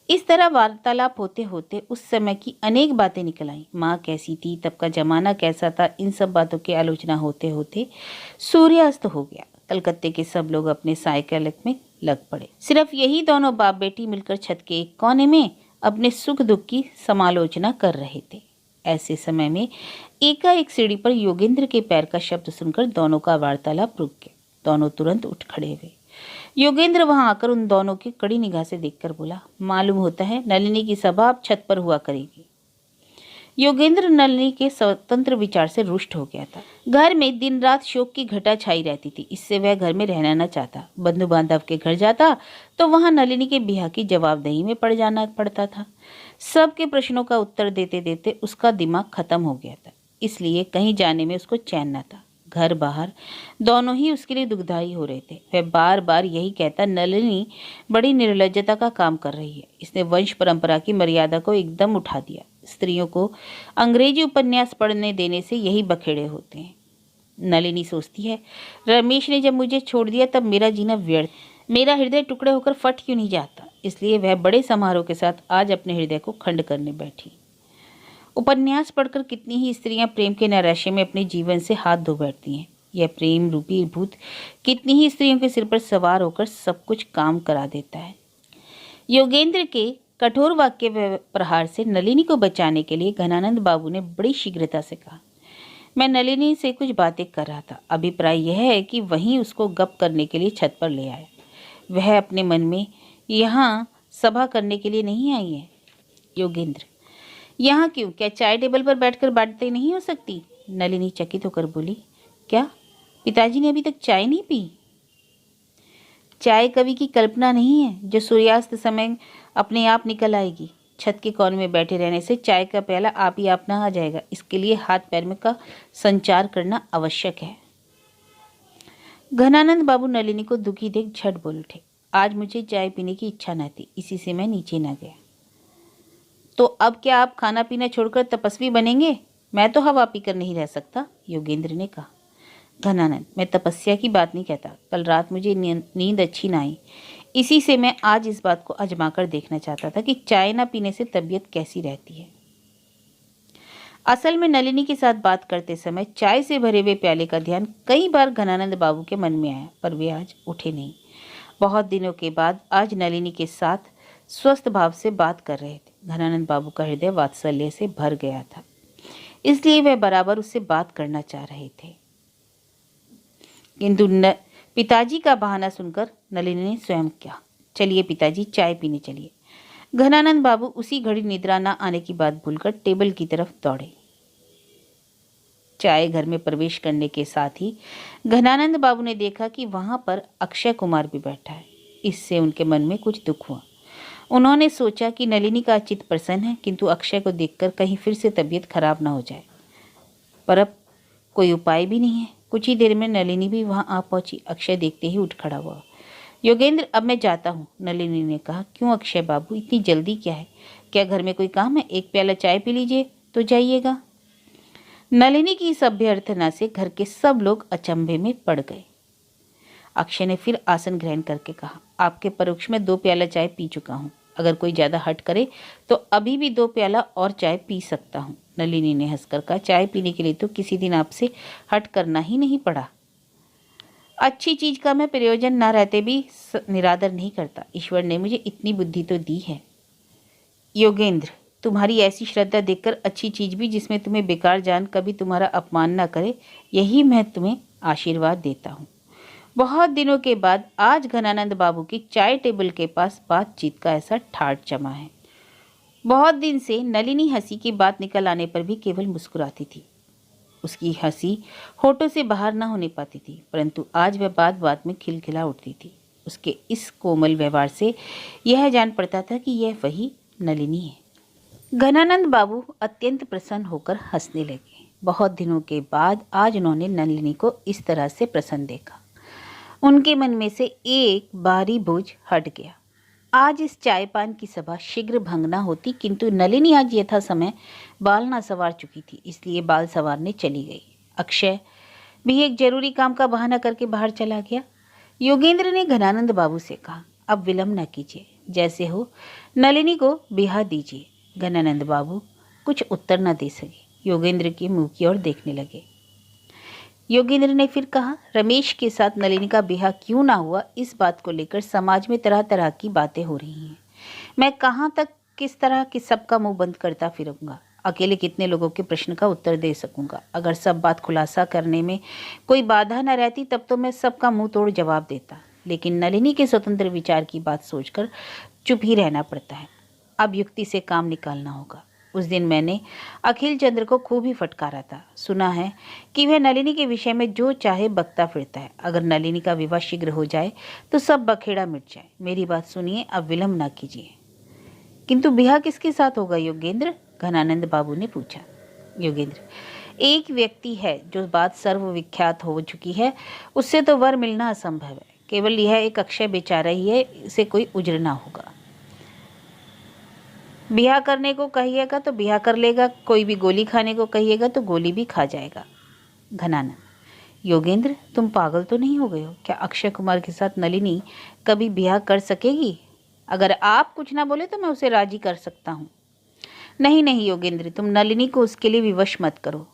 इस तरह वार्तालाप होते होते उस समय की अनेक बातें निकल आईं। माँ कैसी थी, तब का जमाना कैसा था, इन सब बातों की आलोचना होते होते सूर्यास्त हो गया। कलकत्ते के सब लोग अपने साइकिल में लग पड़े। सिर्फ यही दोनों बाप बेटी मिलकर छत के एक कोने में अपने सुख दुख की समालोचना कर रहे थे। ऐसे समय में एकाएक सीढ़ी पर योगेंद्र के पैर का शब्द सुनकर दोनों का वार्तालाप रुक गया। दोनों तुरंत उठ खड़े हुए। योगेंद्र वहां आकर उन दोनों की कड़ी निगाह से देखकर बोला, मालूम होता है नलिनी की सभा अब छत पर हुआ करेगी। योगेंद्र नलिनी के स्वतंत्र विचार से रुष्ट हो गया था। घर में दिन रात शोक की घटा छाई रहती थी। इससे वह घर में रहना न चाहता। बंधु बांधव के घर जाता तो वहां नलिनी के ब्याह की जवाबदेही में पड़ जाना पड़ता था। सबके प्रश्नों का उत्तर देते देते उसका दिमाग खत्म हो गया था। इसलिए कहीं जाने में उसको चैन न था। घर बाहर दोनों ही उसके लिए दुखदायी हो रहे थे। वह बार बार यही कहता, नलिनी बड़ी निर्लज्जता का काम कर रही है। इसने वंश परंपरा की मर्यादा को एकदम उठा दिया। स्त्रियों को अंग्रेजी उपन्यास पढ़ने देने से यही बखेड़े होते हैं। नलिनी सोचती है, रमेश ने जब मुझे छोड़ दिया तब मेरा जीना व्यर्थ, मेरा हृदय टुकड़े होकर फट क्यों नहीं जाता? इसलिए वह बड़े समारोह के साथ आज अपने हृदय को खंड करने बैठी। उपन्यास पढ़कर कितनी ही स्त्रियां प्रेम के नैराश्य में अपने जीवन से हाथ धो बैठती हैं। यह प्रेम रूपी भूत कितनी ही स्त्रियों के सिर पर सवार होकर सब कुछ काम करा देता है। योगेंद्र के कठोर वाक्य प्रहार से नलिनी को बचाने के लिए घनानंद बाबू ने बड़ी शीघ्रता से कहा, मैं नलिनी से कुछ बातें कर रहा था। अभिप्राय यह है कि वहीं उसको गप करने के लिए छत पर ले आए। वह अपने मन में यहाँ सभा करने के लिए नहीं आई है। योगेंद्र, यहाँ क्यों? क्या चाय टेबल पर बैठकर बातें नहीं हो सकती? नलिनी चकित होकर बोली, क्या पिताजी ने अभी तक चाय नहीं पी? चाय कवि की कल्पना नहीं है जो सूर्यास्त समय अपने आप निकल आएगी। छत के कोने में बैठे रहने से चाय का प्याला आप ही आप ना आ जाएगा। इसके लिए हाथ पैर में का संचार करना आवश्यक है। घनानंद बाबू नलिनी को दुखी देख झट बोल उठे, आज मुझे चाय पीने की इच्छा न थी, इसी से मैं नीचे न गया। तो अब क्या आप खाना पीना छोड़कर तपस्वी बनेंगे? मैं तो हवा पीकर नहीं रह सकता, योगेंद्र ने कहा। घनानंद, मैं तपस्या की बात नहीं कहता। कल रात मुझे नींद अच्छी ना आई, इसी से मैं आज इस बात को आजमा कर देखना चाहता था कि चाय ना पीने से तबीयत कैसी रहती है। असल में नलिनी के साथ बात करते समय चाय से भरे हुए प्याले का ध्यान कई बार घनानंद बाबू के मन में आया, पर वे आज उठे नहीं। बहुत दिनों के बाद आज नलिनी के साथ स्वस्थ भाव से बात कर रहे थे। घनानंद बाबू का हृदय वात्सल्य से भर गया था, इसलिए वह बराबर उससे बात करना चाह रहे थे। किंतु पिताजी का बहाना सुनकर नलिनी ने स्वयं कहा, चलिए पिताजी, चाय पीने चलिए। घनानंद बाबू उसी घड़ी निद्रा न आने की बात भूलकर टेबल की तरफ दौड़े। चाय घर में प्रवेश करने के साथ ही घनानंद बाबू ने देखा कि वहां पर अक्षय कुमार भी बैठा है। इससे उनके मन में कुछ दुख हुआ। उन्होंने सोचा कि नलिनी का चित्त प्रसन्न है, किंतु अक्षय को देखकर कहीं फिर से तबीयत खराब ना हो जाए। पर अब कोई उपाय भी नहीं है। कुछ ही देर में नलिनी भी वहां आ पहुंची। अक्षय देखते ही उठ खड़ा हुआ। योगेंद्र, अब मैं जाता हूँ, नलिनी ने कहा। क्यों अक्षय बाबू, इतनी जल्दी क्या है? क्या घर में कोई काम है? एक प्याला चाय पी लीजिए तो जाइएगा। नलिनी की सभ्य अर्थना से घर के सब लोग अचंभे में पड़ गए। अक्षय ने फिर आसन ग्रहण करके कहा, आपके परोक्ष में 2 प्याला चाय पी चुका हूँ। अगर कोई ज्यादा हट करे तो अभी भी 2 प्याला और चाय पी सकता हूँ। नलिनी ने हंसकर कहा, चाय पीने के लिए तो किसी दिन आपसे हट करना ही नहीं पड़ा। अच्छी चीज का मैं प्रयोजन ना रहते भी निरादर नहीं करता। ईश्वर ने मुझे इतनी बुद्धि तो दी है। योगेंद्र, तुम्हारी ऐसी श्रद्धा देखकर अच्छी चीज भी जिसमें तुम्हें बेकार जान कभी तुम्हारा अपमान ना करे, यही मैं तुम्हें आशीर्वाद देता हूँ। बहुत दिनों के बाद आज घनानंद बाबू की चाय टेबल के पास बातचीत का ऐसा ठाठ जमा है। बहुत दिन से नलिनी हंसी की बात निकल आने पर भी केवल मुस्कुराती थी। उसकी हंसी होठों से बाहर ना होने पाती थी, परंतु आज वह बात बात में खिलखिला उठती थी। उसके इस कोमल व्यवहार से यह जान पड़ता था कि यह वही नलिनी है। घनानंद बाबू अत्यंत प्रसन्न होकर हंसने लगे। बहुत दिनों के बाद आज उन्होंने नलिनी को इस तरह से प्रसन्न देखा। उनके मन में से एक भारी बोझ हट गया। आज इस चायपान की सभा शीघ्र भंग न होती, किंतु नलिनी आज यथा समय बाल ना सवार चुकी थी, इसलिए बाल सवारने चली गई। अक्षय भी एक जरूरी काम का बहाना करके बाहर चला गया। योगेंद्र ने घनानंद बाबू से कहा, अब विलंब न कीजिए, जैसे हो नलिनी को बिहा दीजिए। घनानंद बाबू कुछ उत्तर न दे सके, योगेंद्र के मुंह की ओर देखने लगे। योगेंद्र ने फिर कहा, रमेश के साथ नलिनी का ब्याह क्यों ना हुआ, इस बात को लेकर समाज में तरह तरह की बातें हो रही हैं। मैं कहाँ तक किस तरह की सबका मुंह बंद करता फिरूंगा? अकेले कितने लोगों के प्रश्न का उत्तर दे सकूंगा? अगर सब बात खुलासा करने में कोई बाधा न रहती तब तो मैं सबका मुंह तोड़ जवाब देता, लेकिन नलिनी के स्वतंत्र विचार की बात सोचकर चुप ही रहना पड़ता है। अब युक्ति से काम निकालना होगा। उस दिन मैंने अखिल चंद्र को खूब ही फटकारा था। सुना है कि वह नलिनी के विषय में जो चाहे बकता फिरता है। अगर नलिनी का विवाह शीघ्र हो जाए तो सब बखेड़ा मिट जाए। मेरी बात सुनिए, अब विलंब ना कीजिए। किंतु ब्याह किसके साथ होगा योगेंद्र? घनानंद बाबू ने पूछा। योगेंद्र, एक व्यक्ति है जो बात सर्वविख्यात हो चुकी है, उससे तो वर मिलना असंभव है। केवल यह एक अक्षय बेचारा ही है, इसे कोई उजरना होगा। ब्याह करने को कहिएगा तो ब्याह कर लेगा, कोई भी गोली खाने को कहिएगा तो गोली भी खा जाएगा। घनानंद, योगेंद्र, तुम पागल तो नहीं हो गए हो? क्या अक्षय कुमार के साथ नलिनी कभी ब्याह कर सकेगी? अगर आप कुछ ना बोले तो मैं उसे राजी कर सकता हूँ। नहीं नहीं योगेंद्र, तुम नलिनी को उसके लिए विवश मत करो।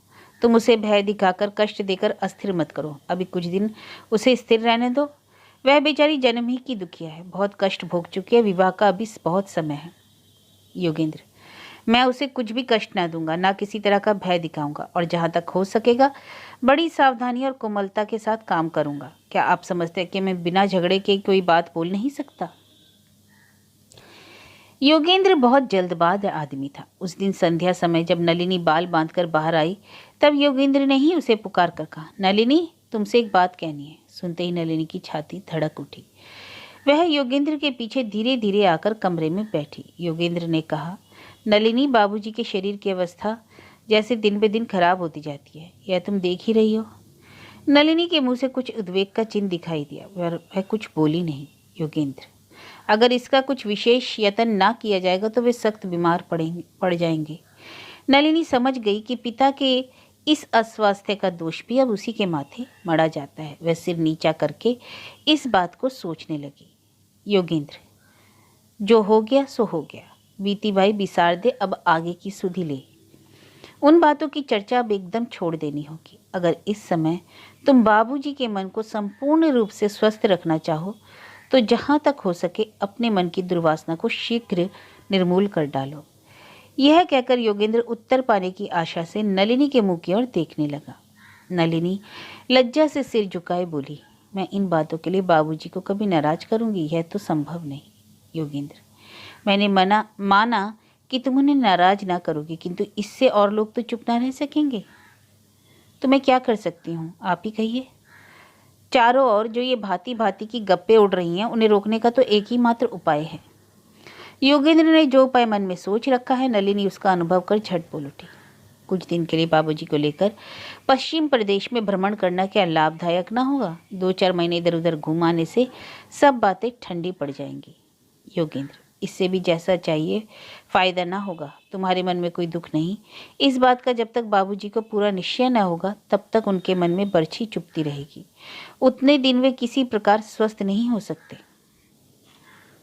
तुम उसे भय दिखाकर कष्ट देकर अस्थिर मत करो। अभी कुछ दिन उसे स्थिर रहने दो। वह बेचारी जन्म ही की दुखिया है, बहुत कष्ट भोग चुकी है। विवाह का अभी बहुत समय है। योगेंद्र, मैं उसे कुछ भी कष्ट ना दूंगा, ना किसी तरह का भय दिखाऊंगा, और जहां तक हो सकेगा बड़ी सावधानी और कोमलता के साथ काम करूंगा। क्या आप समझते हैं कि मैं बिना झगड़े के कोई बात बोल नहीं सकता? योगेंद्र बहुत जल्दबाज आदमी था। उस दिन संध्या समय जब नलिनी बाल बांधकर बाहर आई, तब योगेंद्र ने ही उसे पुकार कर कहा, नलिनी, तुमसे एक बात कहनी है। सुनते ही नलिनी की छाती धड़क उठी। वह योगेंद्र के पीछे धीरे धीरे आकर कमरे में बैठी। योगेंद्र ने कहा, नलिनी, बाबूजी के शरीर की अवस्था जैसे दिन पे दिन खराब होती जाती है, यह तुम देख ही रही हो। नलिनी के मुंह से कुछ उद्वेग का चिन्ह दिखाई दिया। वह कुछ बोली नहीं। योगेंद्र, अगर इसका कुछ विशेष यत्न ना किया जाएगा तो वे सख्त बीमार पड़ जाएंगे। नलिनी समझ गई कि पिता के इस अस्वास्थ्य का दोष भी अब उसी के माथे मढ़ा जाता है। वह सिर नीचा करके इस बात को सोचने लगी। योगेंद्र, जो हो गया सो हो गया, बीती भाई बिसार दे, अब आगे की सुधि ले। उन बातों की चर्चा अब एकदम छोड़ देनी होगी। अगर इस समय तुम बाबूजी के मन को संपूर्ण रूप से स्वस्थ रखना चाहो तो जहां तक हो सके अपने मन की दुर्वासना को शीघ्र निर्मूल कर डालो। यह कहकर योगेंद्र उत्तर पाने की आशा से नलिनी के मुंह की ओर देखने लगा। नलिनी लज्जा से सिर झुकाए बोली, मैं इन बातों के लिए बाबूजी को कभी नाराज करूंगी? यह तो संभव नहीं। योगेंद्र, मैंने माना कि तुम उन्हें नाराज ना करोगी, किंतु इससे और लोग तो चुप ना रह सकेंगे। तो मैं क्या कर सकती हूँ, आप ही कहिए। चारों ओर जो ये भांति भांति की गप्पे उड़ रही हैं, उन्हें रोकने का तो एक ही मात्र उपाय है। योगेंद्र ने जो उपाय मन में सोच रखा है, नलिनी उसका अनुभव कर झट बोल उठी। कुछ दिन के लिए बाबूजी को लेकर पश्चिम प्रदेश में भ्रमण करना क्या लाभदायक ना होगा? 2-4 महीने इधर उधर घुमाने से सब बातें ठंडी पड़ जाएंगी। योगेंद्र, इससे भी जैसा चाहिए फायदा ना होगा। तुम्हारे मन में कोई दुख नहीं। इस बात का जब तक बाबूजी को पूरा निश्चय न होगा तब तक उनके मन में बर्छी चुभती रहेगी। उतने दिन वे किसी प्रकार स्वस्थ नहीं हो सकते।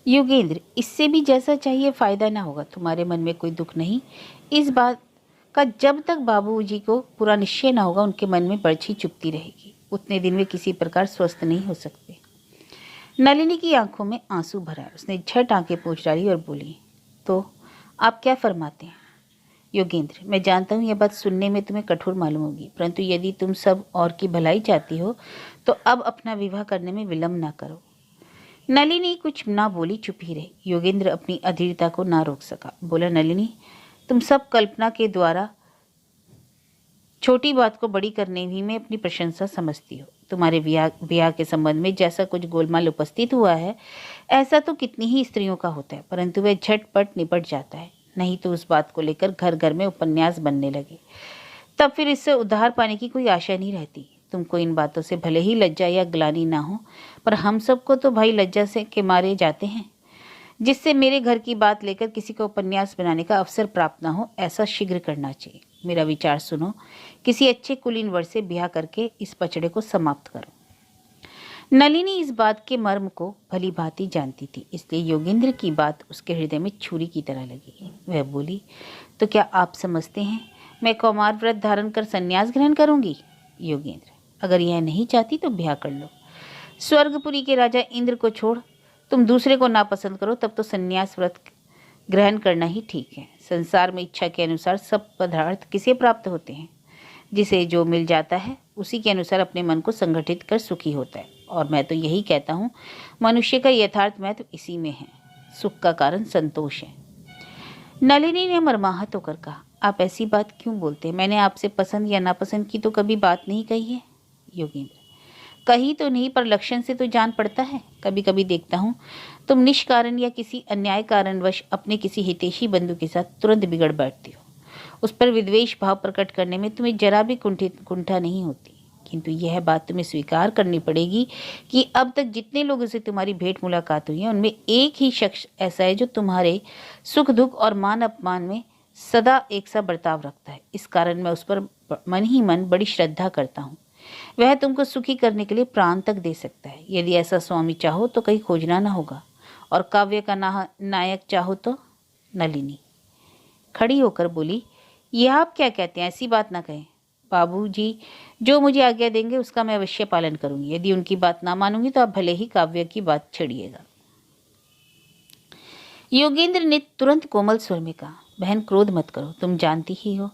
योगेंद्र, इससे भी जैसा चाहिए फायदा ना होगा। तुम्हारे मन में कोई दुख नहीं। इस बात का जब तक बाबूजी को पूरा निश्चय ना होगा उनके मन में बर्छी चुभती रहेगी। उतने दिन वे किसी प्रकार स्वस्थ नहीं हो सकते। नलिनी की आंखों में आंसू भरा। उसने झट आंखें पोंछ डाली और बोली, तो आप क्या फरमाते हैं? योगेंद्र, मैं जानता हूँ यह बात सुनने में तुम्हें कठोर मालूम होगी, परंतु यदि तुम सब और की भलाई चाहती हो तो अब अपना विवाह करने में विलंब ना करो। नलिनी कुछ ना बोली, चुप ही रही। योगेंद्र अपनी अधीरता को ना रोक सका। बोला, नलिनी, तुम सब कल्पना के द्वारा छोटी बात को बड़ी करने ही में अपनी प्रशंसा समझती हो। तुम्हारे ब्याह के संबंध में जैसा कुछ गोलमाल उपस्थित हुआ है ऐसा तो कितनी ही स्त्रियों का होता है, परंतु वह झटपट निपट जाता है। नहीं तो उस बात को लेकर घर घर में उपन्यास बनने लगे, तब फिर इससे उद्धार पाने की कोई आशा नहीं रहती। तुमको इन बातों से भले ही लज्जा या ग्लानि ना हो, पर हम सबको तो भाई लज्जा से के मारे जाते हैं। जिससे मेरे घर की बात लेकर किसी को उपन्यास बनाने का अवसर प्राप्त ना हो, ऐसा शीघ्र करना चाहिए। मेरा विचार सुनो, किसी अच्छे कुलीन वर से ब्याह करके इस पचड़े को समाप्त करो। नलिनी इस बात के मर्म को भली भांति जानती थी, इसलिए योगेंद्र की बात उसके हृदय में छुरी की तरह लगी। वह बोली, तो क्या आप समझते हैं मैं कौमार व्रत धारण कर संन्यास ग्रहण करूंगी? योगेंद्र, अगर यह नहीं चाहती तो ब्याह कर लो। स्वर्गपुरी के राजा इंद्र को छोड़ तुम दूसरे को नापसंद करो, तब तो संन्यास व्रत ग्रहण करना ही ठीक है। संसार में इच्छा के अनुसार सब पदार्थ किसे प्राप्त होते हैं? जिसे जो मिल जाता है उसी के अनुसार अपने मन को संगठित कर सुखी होता है। और मैं तो यही कहता हूँ, मनुष्य का यथार्थ महत्व इसी में है। सुख का कारण संतोष है। नलिनी ने मर्माहत होकर कहा, आप ऐसी बात क्यों बोलते हैं? मैंने आपसे पसंद या नापसंद की तो कभी बात नहीं कही है। योगेंद्र, कही तो नहीं, पर लक्षण से तो जान पड़ता है। कभी कभी देखता हूँ तुम निष्कारण या किसी अन्याय कारणवश अपने किसी हितैषी बंधु के साथ तुरंत बिगड़ बैठती हो। उस पर विद्वेष भाव प्रकट करने में तुम्हें जरा भी कुंठा नहीं होती। किंतु यह बात तुम्हें स्वीकार करनी पड़ेगी कि अब तक जितने लोगों से तुम्हारी भेंट मुलाकात हुई है उनमें एक ही शख्स ऐसा है जो तुम्हारे सुख दुख और मान अपमान में सदा एक सा बर्ताव रखता है। इस कारण मैं उस पर मन ही मन बड़ी श्रद्धा करता हूँ। वह तुमको सुखी करने के लिए प्राण तक दे सकता है। यदि ऐसा स्वामी चाहो तो कहीं खोजना ना होगा, और काव्य का नायक चाहो तो। नलिनी खड़ी होकर बोली, यह आप क्या कहते हैं? ऐसी बात ना कहें। बाबूजी जो मुझे आज्ञा देंगे उसका मैं अवश्य पालन करूंगी। यदि उनकी बात ना मानूंगी तो आप भले ही काव्य की बात छेड़िएगा। योगेंद्र ने तुरंत कोमल स्वर में कहा, बहन क्रोध मत करो। तुम जानती ही हो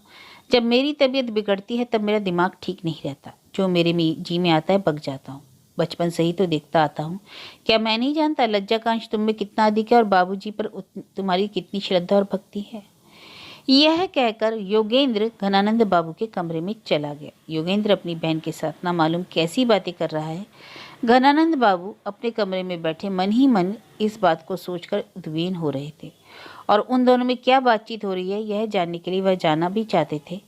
जब मेरी तबीयत बिगड़ती है तब मेरा दिमाग ठीक नहीं रहता। जो मेरे जी में आता है बक जाता हूँ। बचपन से ही तो देखता आता हूँ। क्या मैं नहीं जानता लज्जा का अंश तुम में कितना अधिक है और बाबूजी पर तुम्हारी कितनी श्रद्धा और भक्ति है? यह कहकर योगेंद्र घनानंद बाबू के कमरे में चला गया। योगेंद्र अपनी बहन के साथ ना मालूम कैसी बातें कर रहा है। घनानंद बाबू अपने कमरे में बैठे मन ही मन इस बात को सोचकर उद्विग्न हो रहे थे, और उन दोनों में क्या बातचीत हो रही है यह जानने के लिए वह जाना भी चाहते थे।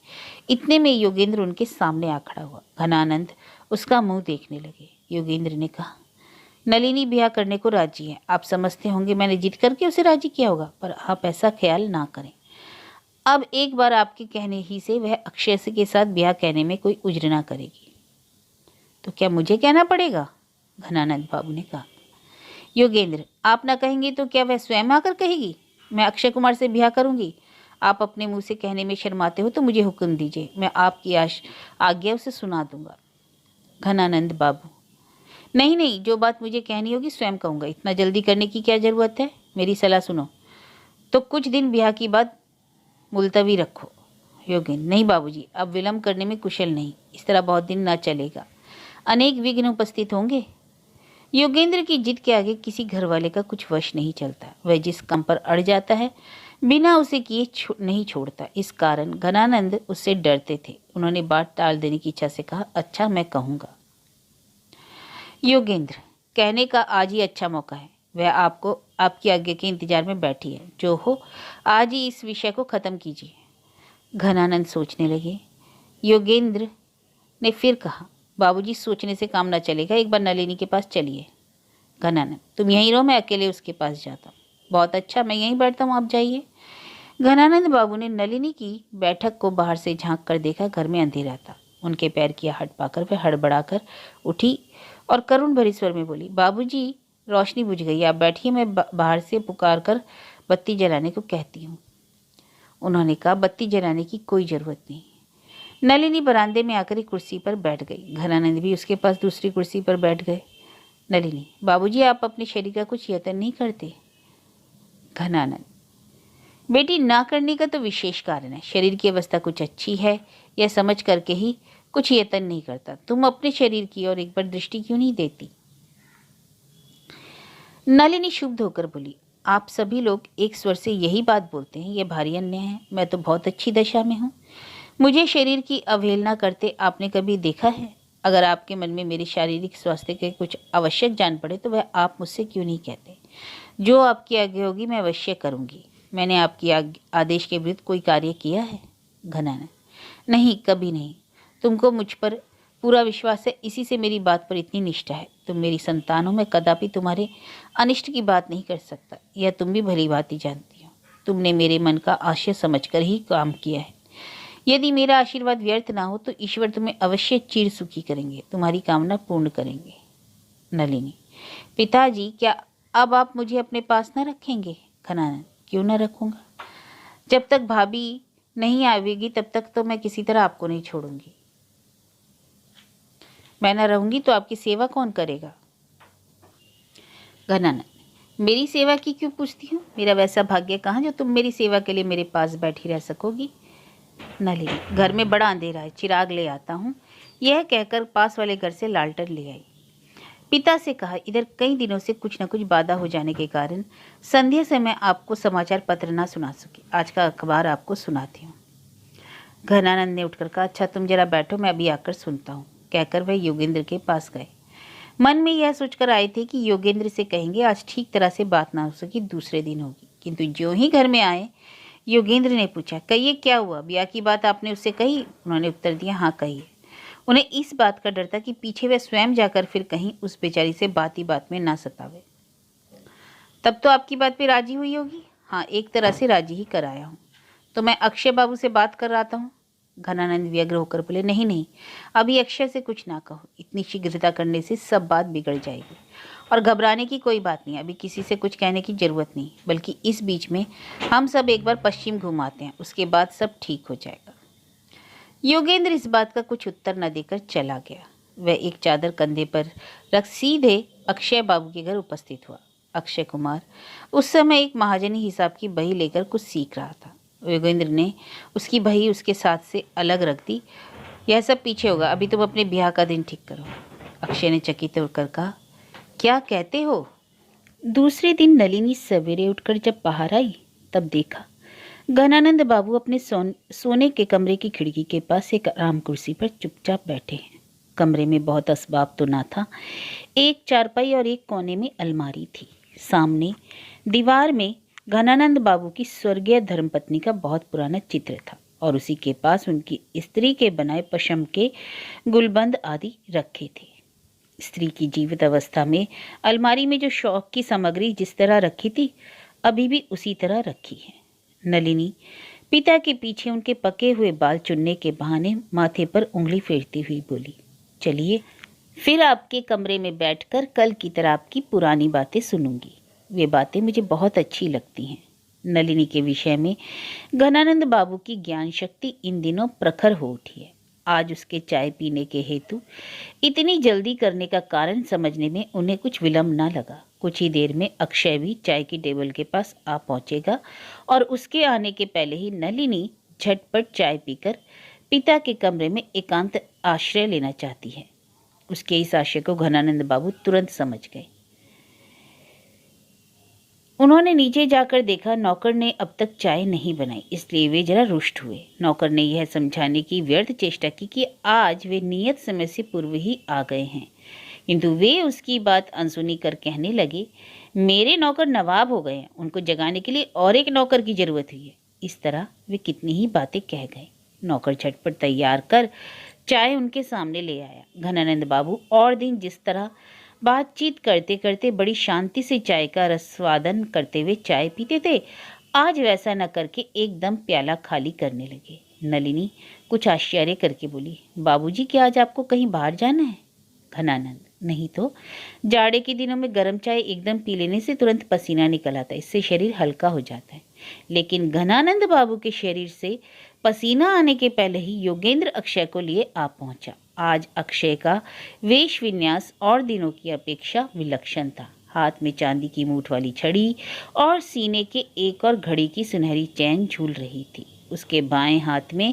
इतने में योगेंद्र उनके सामने आ खड़ा हुआ। घनानंद उसका मुंह देखने लगे। योगेंद्र ने कहा, नलिनी ब्याह करने को राजी है। आप समझते होंगे मैंने जिद करके उसे राजी किया होगा, पर आप ऐसा ख्याल ना करें। अब एक बार आपके कहने ही से वह अक्षय के साथ ब्याह कहने में कोई उज्र ना करेगी। तो क्या मुझे कहना पड़ेगा? घनानंद बाबू ने कहा। योगेंद्र, आप ना कहेंगे तो क्या वह स्वयं आकर कहेगी मैं अक्षय कुमार से ब्याह करूंगी? आप अपने मुंह से कहने में शर्माते हो तो मुझे हुक्म दीजिए, मैं आपकी आज्ञा उसे सुना दूंगा। घनानंद बाबू, नहीं नहीं, जो बात मुझे कहनी होगी स्वयं कहूँगा। इतना जल्दी करने की क्या जरूरत है? मेरी सलाह सुनो तो कुछ दिन ब्याह की बात मुलतवी रखो। योगेंद्र, नहीं बाबूजी, अब विलंब करने में कुशल नहीं। इस तरह बहुत दिन न चलेगा, अनेक विघ्न उपस्थित होंगे। योगेंद्र की जिद के आगे किसी घर वाले का कुछ वश नहीं चलता। वह जिस काम पर अड़ जाता है बिना उसे किए नहीं छोड़ता। इस कारण घनानंद उससे डरते थे। उन्होंने बात टाल देने की इच्छा से कहा, अच्छा मैं कहूँगा। योगेंद्र, कहने का आज ही अच्छा मौका है। वह आपको आपकी आज्ञा के इंतजार में बैठी है। जो हो, आज ही इस विषय को खत्म कीजिए। घनानंद सोचने लगे। योगेंद्र ने फिर कहा, बाबूजी सोचने से काम न चलेगा, एक बार नलिनी के पास चलिए। घनानंद, तुम यहीं रहो, मैं अकेले उसके पास जाता हूँ। बहुत अच्छा, मैं यहीं बैठता हूँ, आप जाइए। घनानंद बाबू ने नलिनी की बैठक को बाहर से झांक कर देखा। घर में अंधेरा था। उनके पैर की आहट पाकर वह हड़बड़ाकर उठी और करुण भरी स्वर में बोली, बाबूजी, रोशनी बुझ गई, आप बैठिए, मैं बाहर से पुकार कर बत्ती जलाने को कहती हूँ। उन्होंने कहा, बत्ती जलाने की कोई ज़रूरत नहीं। नलिनी बरामदे में आकर एक कुर्सी पर बैठ गई। घनानंद भी उसके पास दूसरी कुर्सी पर बैठ गए। नलिनी, बाबूजी, आप अपने शरीर का कुछ यत्न नहीं करते? घनानंद, बेटी, ना करने का तो विशेष कारण है। शरीर की अवस्था कुछ अच्छी है, यह समझ करके ही कुछ यत्न नहीं करता। तुम अपने शरीर की ओर एक बार दृष्टि क्यों नहीं देती? नलिनी शुभ होकर बोली, आप सभी लोग एक स्वर से यही बात बोलते हैं, यह भारी अन्याय है। मैं तो बहुत अच्छी दशा में हूँ। मुझे शरीर की अवहेलना करते आपने कभी देखा है? अगर आपके मन में मेरे शारीरिक स्वास्थ्य के कुछ आवश्यक जान पड़े तो वह आप मुझसे क्यों नहीं कहते? जो आपकी आज्ञा होगी मैं अवश्य करूँगी। मैंने आपकी आदेश के विरुद्ध कोई कार्य किया है? घनानंद, नहीं, कभी नहीं। तुमको मुझ पर पूरा विश्वास है, इसी से मेरी बात पर इतनी निष्ठा है। तुम मेरी संतान हो, मैं कदापि तुम्हारे अनिष्ट की बात नहीं कर सकता, यह तुम भी भली भांति जानती हो। तुमने मेरे मन का आशय समझकर ही काम किया है। यदि मेरा आशीर्वाद व्यर्थ ना हो तो ईश्वर तुम्हें अवश्य चिर सुखी करेंगे, तुम्हारी कामना पूर्ण करेंगे। नलिनी, पिताजी, क्या अब आप मुझे अपने पास न रखेंगे? घनानंद, क्यों न रखूंगा? जब तक भाभी नहीं आवेगी तब तक तो मैं किसी तरह आपको नहीं छोड़ूंगी। मैं न रहूंगी तो आपकी सेवा कौन करेगा? घनानंद, मेरी सेवा की क्यों पूछती हूँ? मेरा वैसा भाग्य कहाँ जो तुम मेरी सेवा के लिए मेरे पास बैठी रह सकोगी। नलिनी, घर में बड़ा अंधेरा है, चिराग ले आता हूँ। यह कहकर पास वाले घर से लालटेन ले आई। पिता से कहा, इधर कई दिनों से कुछ न कुछ बाधा हो जाने के कारण संध्या से मैं आपको समाचार पत्र ना सुना सकी। आज का अखबार आपको सुनाती हूँ। घनानंद ने उठकर कहा, अच्छा, तुम जरा बैठो, मैं अभी आकर सुनता हूँ। कहकर वह योगेंद्र के पास गए। मन में यह सोचकर आए थे कि योगेंद्र से कहेंगे आज ठीक तरह से बात ना हो सकी, दूसरे दिन होगी। किंतु ज्यों ही घर में आए, योगेंद्र ने पूछा, कहिए क्या हुआ? ब्याह की बात आपने उससे कही? उन्होंने उत्तर दिया, हाँ कहिए। उन्हें इस बात का डर था कि पीछे वह स्वयं जाकर फिर कहीं उस बेचारी से बात ही बात में ना सतावे। तब तो आपकी बात पे राजी हुई होगी? हाँ, एक तरह से राजी ही कराया हूँ। तो मैं अक्षय बाबू से बात कर रहा हूँ। घनानंद व्यग्र होकर बोले, नहीं नहीं, अभी अक्षय से कुछ ना कहो। इतनी शीघ्रता करने से सब बात बिगड़ जाएगी। और घबराने की कोई बात नहीं, अभी किसी से कुछ कहने की जरूरत नहीं। बल्कि इस बीच में हम सब एक बार पश्चिम घुमाते हैं, उसके बाद सब ठीक हो जाएगा। योगेंद्र इस बात का कुछ उत्तर न देकर चला गया। वह एक चादर कंधे पर रख सीधे अक्षय बाबू के घर उपस्थित हुआ। अक्षय कुमार उस समय एक महाजनी हिसाब की बही लेकर कुछ सीख रहा था। योगेंद्र ने उसकी बही उसके साथ से अलग रख दी। यह सब पीछे होगा, अभी तुम अपने ब्याह का दिन ठीक करो। अक्षय ने चकित होकर कहा, क्या कहते हो? दूसरे दिन नलिनी सवेरे उठकर जब बाहर आई तब देखा घनानंद बाबू अपने सोने के कमरे की खिड़की के पास एक आराम कुर्सी पर चुपचाप बैठे हैं। कमरे में बहुत असबाब तो ना था। एक चारपाई और एक कोने में अलमारी थी। सामने दीवार में घनानंद बाबू की स्वर्गीय धर्मपत्नी का बहुत पुराना चित्र था और उसी के पास उनकी स्त्री के बनाए पशम के गुलबंद आदि रखे थे। स्त्री की जीवित अवस्था में अलमारी में जो शौक की सामग्री जिस तरह रखी थी अभी भी उसी तरह रखी है। नलिनी पिता के पीछे उनके पके हुए बाल चुनने के बहाने माथे पर उंगली फेरती हुई बोली, चलिए फिर आपके कमरे में बैठकर कल की तरह आपकी पुरानी बातें सुनूंगी। वे बातें मुझे बहुत अच्छी लगती हैं। नलिनी के विषय में घनानंद बाबू की ज्ञान शक्ति इन दिनों प्रखर हो उठी है। आज उसके चाय पीने के हेतु इतनी जल्दी करने का कारण समझने में उन्हें कुछ विलंब न लगा। कुछ ही देर में अक्षय भी चाय की टेबल के पास आ पहुंचेगा और उसके आने के पहले ही नलिनी झटपट चाय पीकर पिता के कमरे में एकांत आश्रय लेना चाहती है। उसके इस आशय को घनानंद बाबू तुरंत समझ गए। उन्होंने नीचे जाकर देखा नौकर ने अब तक चाय नहीं बनाई, इसलिए वे जरा रुष्ट हुए। नौकर ने यह समझाने की व्यर्थ चेष्टा की कि आज वे नियत समय से पूर्व ही आ गए हैं, किंतु वे उसकी बात अनसुनी कर कहने लगे, मेरे नौकर नवाब हो गए हैं, उनको जगाने के लिए और एक नौकर की जरूरत हुई है। इस तरह वे कितनी ही बातें कह गए। नौकर झटपट तैयार कर चाय उनके सामने ले आया। घनानंद बाबू और दिन जिस तरह बातचीत करते करते बड़ी शांति से चाय का रसवादन करते हुए चाय पीते थे, आज वैसा न करके एकदम प्याला खाली करने लगे। नलिनी कुछ आश्चर्य करके बोली, बाबूजी क्या आज आपको कहीं बाहर जाना है? घनानंद, नहीं तो जाड़े के दिनों में गर्म चाय एकदम पी लेने से तुरंत पसीना निकल आता है, इससे शरीर हल्का हो जाता है। लेकिन घनानंद बाबू के शरीर से पसीना आने के पहले ही योगेंद्र अक्षय को लिए आ पहुंचा। आज अक्षय का वेश विन्यास और दिनों की अपेक्षा विलक्षण था। हाथ में चांदी की मूठ वाली छड़ी और सीने के एक और घड़ी की सुनहरी चैन झूल रही थी। उसके बाएं हाथ में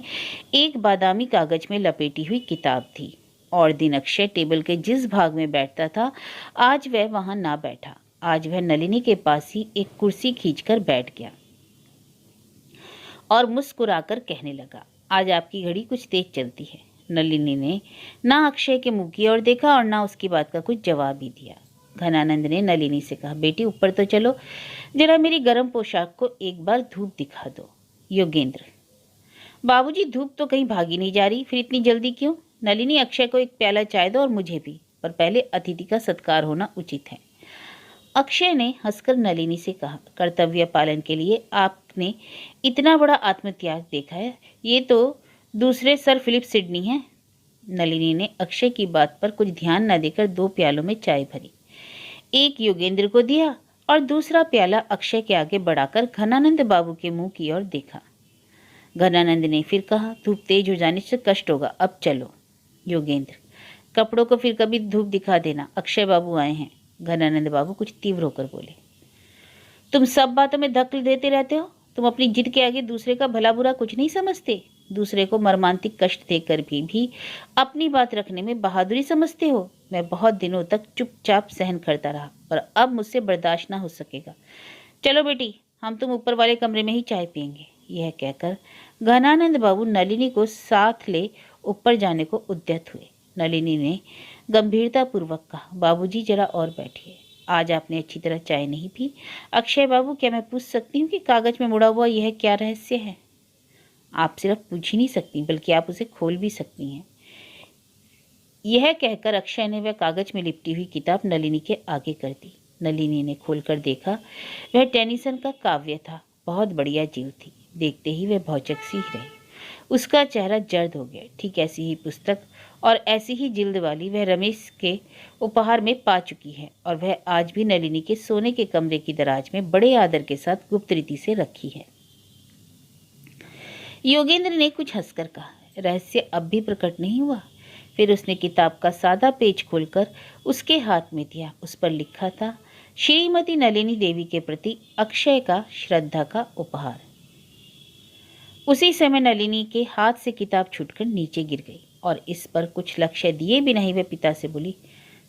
एक बादामी कागज में लपेटी हुई किताब थी। और दिन अक्षय टेबल के जिस भाग में बैठता था, आज वह वहां ना बैठा। आज वह नलिनी के पास ही एक कुर्सी खींचकर बैठ गया और मुस्कुराकर कहने लगा, आज आपकी घड़ी कुछ तेज चलती है। नलिनी ने ना अक्षय के मुंह की ओर देखा और ना उसकी बात का कुछ जवाब ही दिया। घनानंद ने नलिनी से कहा, बेटी ऊपर तो चलो, जरा मेरी गर्म पोशाक को एक बार धूप दिखा दो। योगेंद्र, बाबूजी धूप तो कहीं भागी नहीं जा रही, फिर इतनी जल्दी क्यों? नलिनी, अक्षय को एक प्याला चाय दो और मुझे भी, पर पहले अतिथि का सत्कार होना उचित है। अक्षय ने हंसकर नलिनी से कहा, कर्तव्य पालन के लिए आपने इतना बड़ा आत्मत्याग देखा है, ये तो दूसरे सर फिलिप सिडनी हैं। नलिनी ने अक्षय की बात पर कुछ ध्यान न देकर 2 प्यालों में चाय भरी, एक योगेंद्र को दिया और दूसरा प्याला अक्षय के आगे बढ़ाकर घनानंद बाबू के मुंह की ओर देखा। घनानंद ने फिर कहा, धूप तेज हो जाने से कष्ट होगा, अब चलो। योगेंद्र, कपड़ों को फिर कभी धूप दिखा देना, अक्षय बाबू आए हैं। घनानंद बाबू कुछ तीव्र होकर बोले, तुम सब बातों में दखल देते रहते हो। तुम अपनी जिद के आगे दूसरे का भला बुरा कुछ नहीं समझते। दूसरे को मर्मांतिक कष्ट देकर भी अपनी बात रखने में बहादुरी समझते हो। मैं बहुत दिनों तक चुपचाप सहन करता रहा, पर अब मुझसे बर्दाश्त ना हो सकेगा। चलो बेटी, हम तुम ऊपर वाले कमरे में ही चाय पियेंगे। यह कहकर घनानंद बाबू नलिनी को साथ ले ऊपर जाने को उद्यत हुए। नलिनी ने गंभीरतापूर्वक कहा, बाबूजी जरा और बैठिए, आज आपने अच्छी तरह चाय नहीं पी। अक्षय बाबू, क्या मैं पूछ सकती हूँ कि कागज में मुड़ा हुआ यह क्या रहस्य है? आप सिर्फ पूछ ही नहीं सकती, बल्कि आप उसे खोल भी सकती हैं। यह कहकर अक्षय ने वह कागज में लिपटी हुई किताब नलिनी के आगे कर दी। नलिनी ने खोलकर देखा, वह टेनिसन का काव्य था। बहुत बढ़िया जीव थी। देखते ही वह भौचक सी ही रही। उसका चेहरा जर्द हो गया। ठीक ऐसी ही पुस्तक और ऐसी ही जिल्द वाली वह रमेश के उपहार में पा चुकी है, और वह आज भी नलिनी के सोने के कमरे की दराज में बड़े आदर के साथ गुप्त रीति से रखी है। योगेंद्र ने कुछ हंसकर कहा, रहस्य अब भी प्रकट नहीं हुआ? फिर उसने किताब का सादा पेज खोलकर उसके हाथ में दिया। उस पर लिखा था, श्रीमती नलिनी देवी के प्रति अक्षय का श्रद्धा का उपहार। उसी समय नलिनी के हाथ से किताब छूटकर नीचे गिर गई और इस पर कुछ लक्ष्य दिए बिना ही वह पिता से बोली,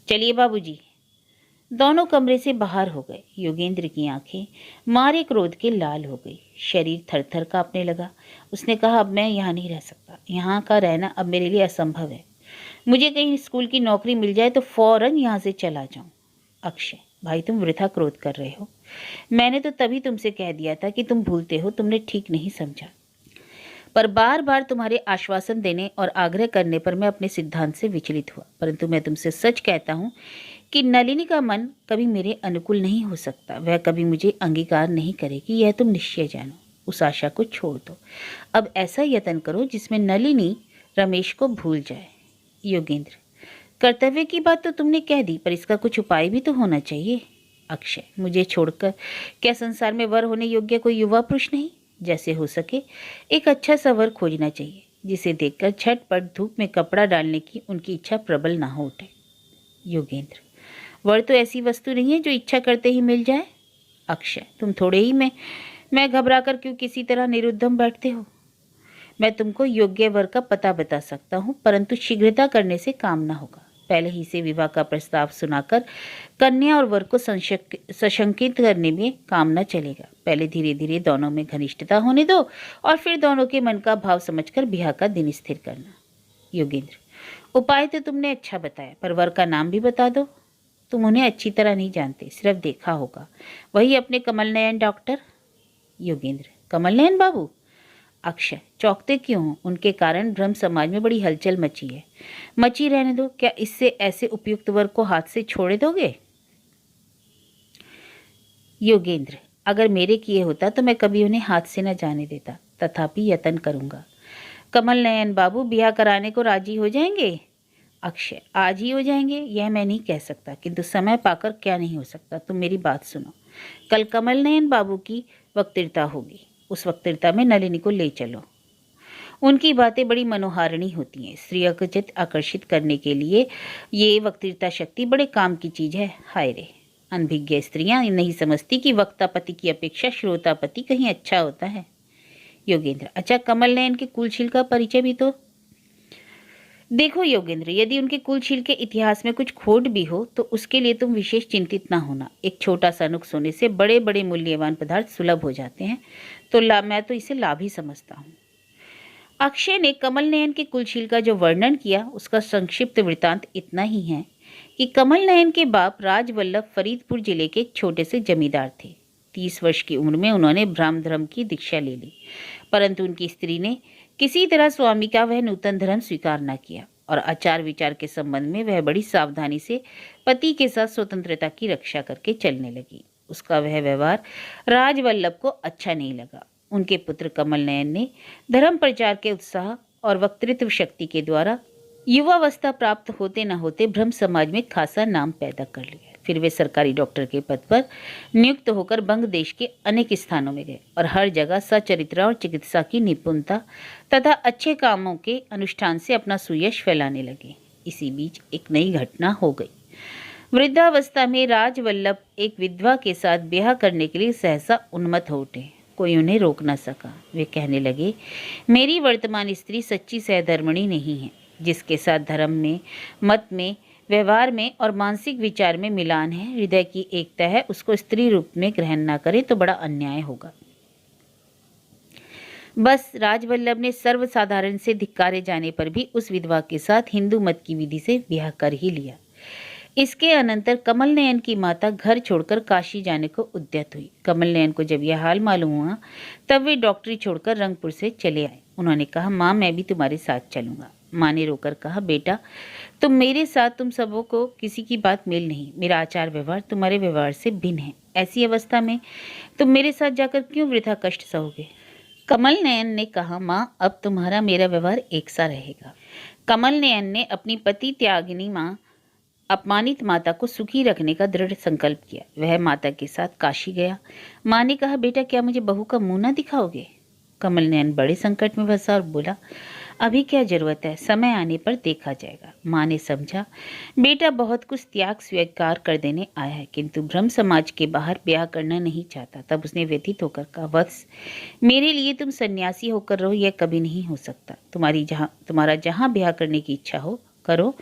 चलिए बाबूजी। दोनों कमरे से बाहर हो गए। योगेंद्र की आंखें मारे क्रोध के लाल हो गई, शरीर थरथर कांपने लगा। उसने कहा, अब मैं यहाँ नहीं रह सकता। यहाँ का रहना अब मेरे लिए असंभव है। मुझे कहीं स्कूल की नौकरी मिल जाए तो फौरन यहाँ से चला जाऊं। अक्षय भाई, तुम वृथा क्रोध कर रहे हो। मैंने तो तभी तुमसे कह दिया था कि तुम भूलते हो, तुमने ठीक नहीं समझा। पर बार बार तुम्हारे आश्वासन देने और आग्रह करने पर मैं अपने सिद्धांत से विचलित हुआ। परंतु मैं तुमसे सच कहता हूँ कि नलिनी का मन कभी मेरे अनुकूल नहीं हो सकता। वह कभी मुझे अंगीकार नहीं करेगी, यह तुम निश्चय जानो। उस आशा को छोड़ दो। अब ऐसा यत्न करो जिसमें नलिनी रमेश को भूल जाए। योगेंद्र, कर्तव्य की बात तो तुमने कह दी, पर इसका कुछ उपाय भी तो होना चाहिए। अक्षय, मुझे छोड़कर क्या संसार में वर होने योग्य कोई युवा पुरुष नहीं? जैसे हो सके एक अच्छा सा वर खोजना चाहिए, जिसे देखकर झटपट धूप में कपड़ा डालने की उनकी इच्छा प्रबल ना हो उठे। योगेंद्र, वर तो ऐसी वस्तु नहीं है जो इच्छा करते ही मिल जाए। अक्षय, तुम थोड़े ही मैं घबरा कर क्यों किसी तरह निरुद्धम बैठते हो? मैं तुमको योग्य वर का पता बता सकता हूँ, परंतु शीघ्रता करने से काम ना होगा। पहले ही से विवाह का प्रस्ताव सुनाकर कन्या और वर को सशंकित करने में काम न चलेगा। पहले धीरे धीरे दोनों में घनिष्ठता होने दो और फिर दोनों के मन का भाव समझकर ब्याह का दिन स्थिर करना। योगेंद्र, उपाय तो तुमने अच्छा बताया, पर वर का नाम भी बता दो। तुम उन्हें अच्छी तरह नहीं जानते, सिर्फ देखा होगा। वही अपने कमल नयन डॉक्टर? योगेंद्र, कमल नयन बाबू? अक्षय, चौंकते क्यों हो? उनके कारण ब्रह्म समाज में बड़ी हलचल मची है। मची रहने दो, क्या इससे ऐसे उपयुक्त वर्ग को हाथ से छोड़े दोगे? योगेंद्र, अगर मेरे किए होता तो मैं कभी उन्हें हाथ से न जाने देता, तथापि यत्न करूंगा। कमल नयन बाबू ब्याह कराने को राजी हो जाएंगे? अक्षय, आज ही हो जाएंगे यह मैं नहीं कह सकता, किंतु समय पाकर क्या नहीं हो सकता। तुम मेरी बात सुनो। कल कमल नयन बाबू की वक्तृता होगी, उस वक्तृता में नलिनी को ले चलो। उनकी बातें बड़ी मनोहारिणी होती हैं। स्त्रियों को चित्त आकर्षित करने के लिए ये वक्तृता शक्ति बड़े काम की चीज है। हाय रे, अनभिज्ञ स्त्रियां नहीं समझती कि वक्तापति की अपेक्षा श्रोतापति कहीं अच्छा होता है। योगेंद्र, अच्छा, कमल नयन के कुलशील का परिचय भी तो। देखो योगेंद्र, यदि उनके कुलशील के इतिहास में कुछ खोट भी हो तो उसके लिए तुम विशेष चिंतित ना होना। एक छोटा सा नुक्स होने से बड़े बड़े मूल्यवान पदार्थ सुलभ हो जाते हैं, तो मैं तो इसे लाभ ही समझता हूँ। अक्षय ने कमल नयन के कुलशील का जो वर्णन किया उसका संक्षिप्त वृतांत इतना ही है कि कमल नयन के बाप राजवल्लभ फरीदपुर जिले के छोटे से जमींदार थे। 30 वर्ष की उम्र में उन्होंने ब्राह्म धर्म की दीक्षा ले ली, परंतु उनकी स्त्री ने किसी तरह स्वामी का वह नूतन धर्म स्वीकार न किया और आचार विचार के संबंध में वह बड़ी सावधानी से पति के साथ स्वतंत्रता की रक्षा करके चलने लगी। उसका वह व्यवहार राजवल्लभ को अच्छा नहीं लगा। उनके पुत्र कमल नयन ने धर्म प्रचार के उत्साह और वक्तृत्व शक्ति के द्वारा युवावस्था प्राप्त होते न होते ब्रह्म समाज में खासा नाम पैदा कर लिया। फिर वे सरकारी डॉक्टर के पद पर नियुक्त होकर बंग देश के अनेक स्थानों में गए और हर जगह सचरित्र और चिकित्सा की निपुणता तथा अच्छे कामों के अनुष्ठान से अपना सुयश फैलाने लगे। इसी बीच एक नई घटना हो गई। वृद्धावस्था में राजवल्लभ एक विधवा के साथ ब्याह करने के लिए सहसा उन्मत्त हो उठे। कोई उन्हें रोक न सका। वे कहने लगे, मेरी वर्तमान स्त्री सच्ची सहधर्मिणी नहीं है। जिसके साथ धर्म में, मत में, व्यवहार में और मानसिक विचार में मिलान है, हृदय की एकता है, उसको स्त्री रूप में ग्रहण न करे तो बड़ा अन्याय होगा। बस राजवल्लभ ने सर्वसाधारण से धिक्कारे जाने पर भी उस विधवा के साथ हिंदू मत की विधि से ब्याह कर ही लिया। इसके अनंतर कमल नयन की माता घर छोड़कर काशी जाने को उद्यत हुई। कमल नयन को जब यह हाल मालूम हुआ तब वे डॉक्टरी छोड़कर रंगपुर से चले आए। उन्होंने कहा, माँ मैं भी तुम्हारे साथ चलूंगा। माँ ने रोकर कहा, बेटा तुम मेरे साथ, तुम सबों को किसी की बात मेल नहीं। मेरा आचार व्यवहार तुम्हारे व्यवहार से भिन्न है। ऐसी अवस्था में तुम मेरे साथ जाकर क्यों वृथा कष्ट सहोगे? कमल नयन ने कहा, माँ अब तुम्हारा मेरा व्यवहार एक सा रहेगा। कमल नयन ने अपनी पति त्यागिनी माँ अपमानित माता को सुखी रखने का दृढ़ संकल्प किया। वह माता के साथ काशी गया। माँ ने कहा, बेटा क्या मुझे बहू का मुंह न दिखाओगे? कमल नयन बड़े संकट में फंसा और बोला, अभी क्या जरूरत है, समय आने पर देखा जाएगा। माँ ने समझा बेटा बहुत कुछ त्याग स्वीकार कर देने आया है, किंतु ब्रह्म समाज के बाहर ब्याह करना नहीं चाहता। तब उसने व्यथित होकर कहा, वत्स मेरे लिए तुम सन्यासी होकर रहो, यह कभी नहीं हो सकता। तुम्हारा जहाँ ब्याह करने की इच्छा हो करो,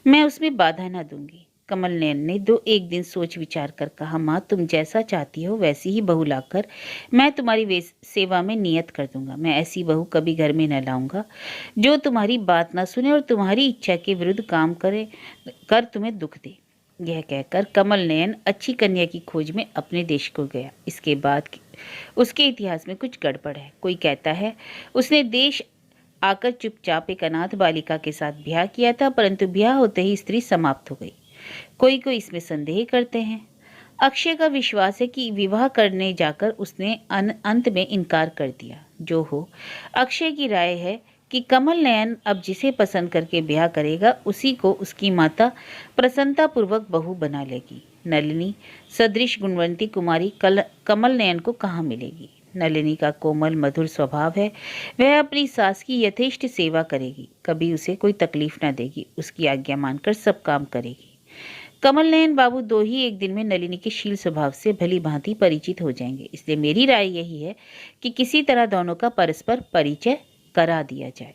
मैं उसमें बाधा ना दूंगी। कमल नयन ने एक दिन सोच विचार कर कहा, माँ तुम जैसा चाहती हो वैसी ही बहू लाकर मैं तुम्हारी सेवा में नियत कर दूंगा। मैं ऐसी बहू कभी घर में न लाऊंगा जो तुम्हारी बात ना सुने और तुम्हारी इच्छा के विरुद्ध काम कर तुम्हें दुख दे। यह कहकर कमल नयन अच्छी कन्या की खोज में अपने देश को गया। इसके बाद उसके इतिहास में कुछ गड़बड़ है। कोई कहता है उसने देश आकर चुपचाप एक अनाथ बालिका के साथ ब्याह किया था, परंतु ब्याह होते ही स्त्री समाप्त हो गई। कोई इसमें संदेह करते हैं। अक्षय का विश्वास है कि विवाह करने जाकर उसने अंत में इनकार कर दिया। जो हो, अक्षय की राय है कि कमल नयन अब जिसे पसंद करके ब्याह करेगा उसी को उसकी माता प्रसन्नतापूर्वक बहू बना लेगी। नलिनी सदृश गुणवंती कुमारी कमल नयन को कहाँ मिलेगी? नलिनी का कोमल मधुर स्वभाव है। वह अपनी सास की यथेष्ट सेवा करेगी, कभी उसे कोई तकलीफ न देगी, उसकी आज्ञा मानकर सब काम करेगी। कमल नयन बाबू 2 ही एक दिन में नलिनी के शील स्वभाव से भली भांति परिचित हो जाएंगे। इसलिए मेरी राय यही है कि किसी तरह दोनों का परस्पर परिचय करा दिया जाए।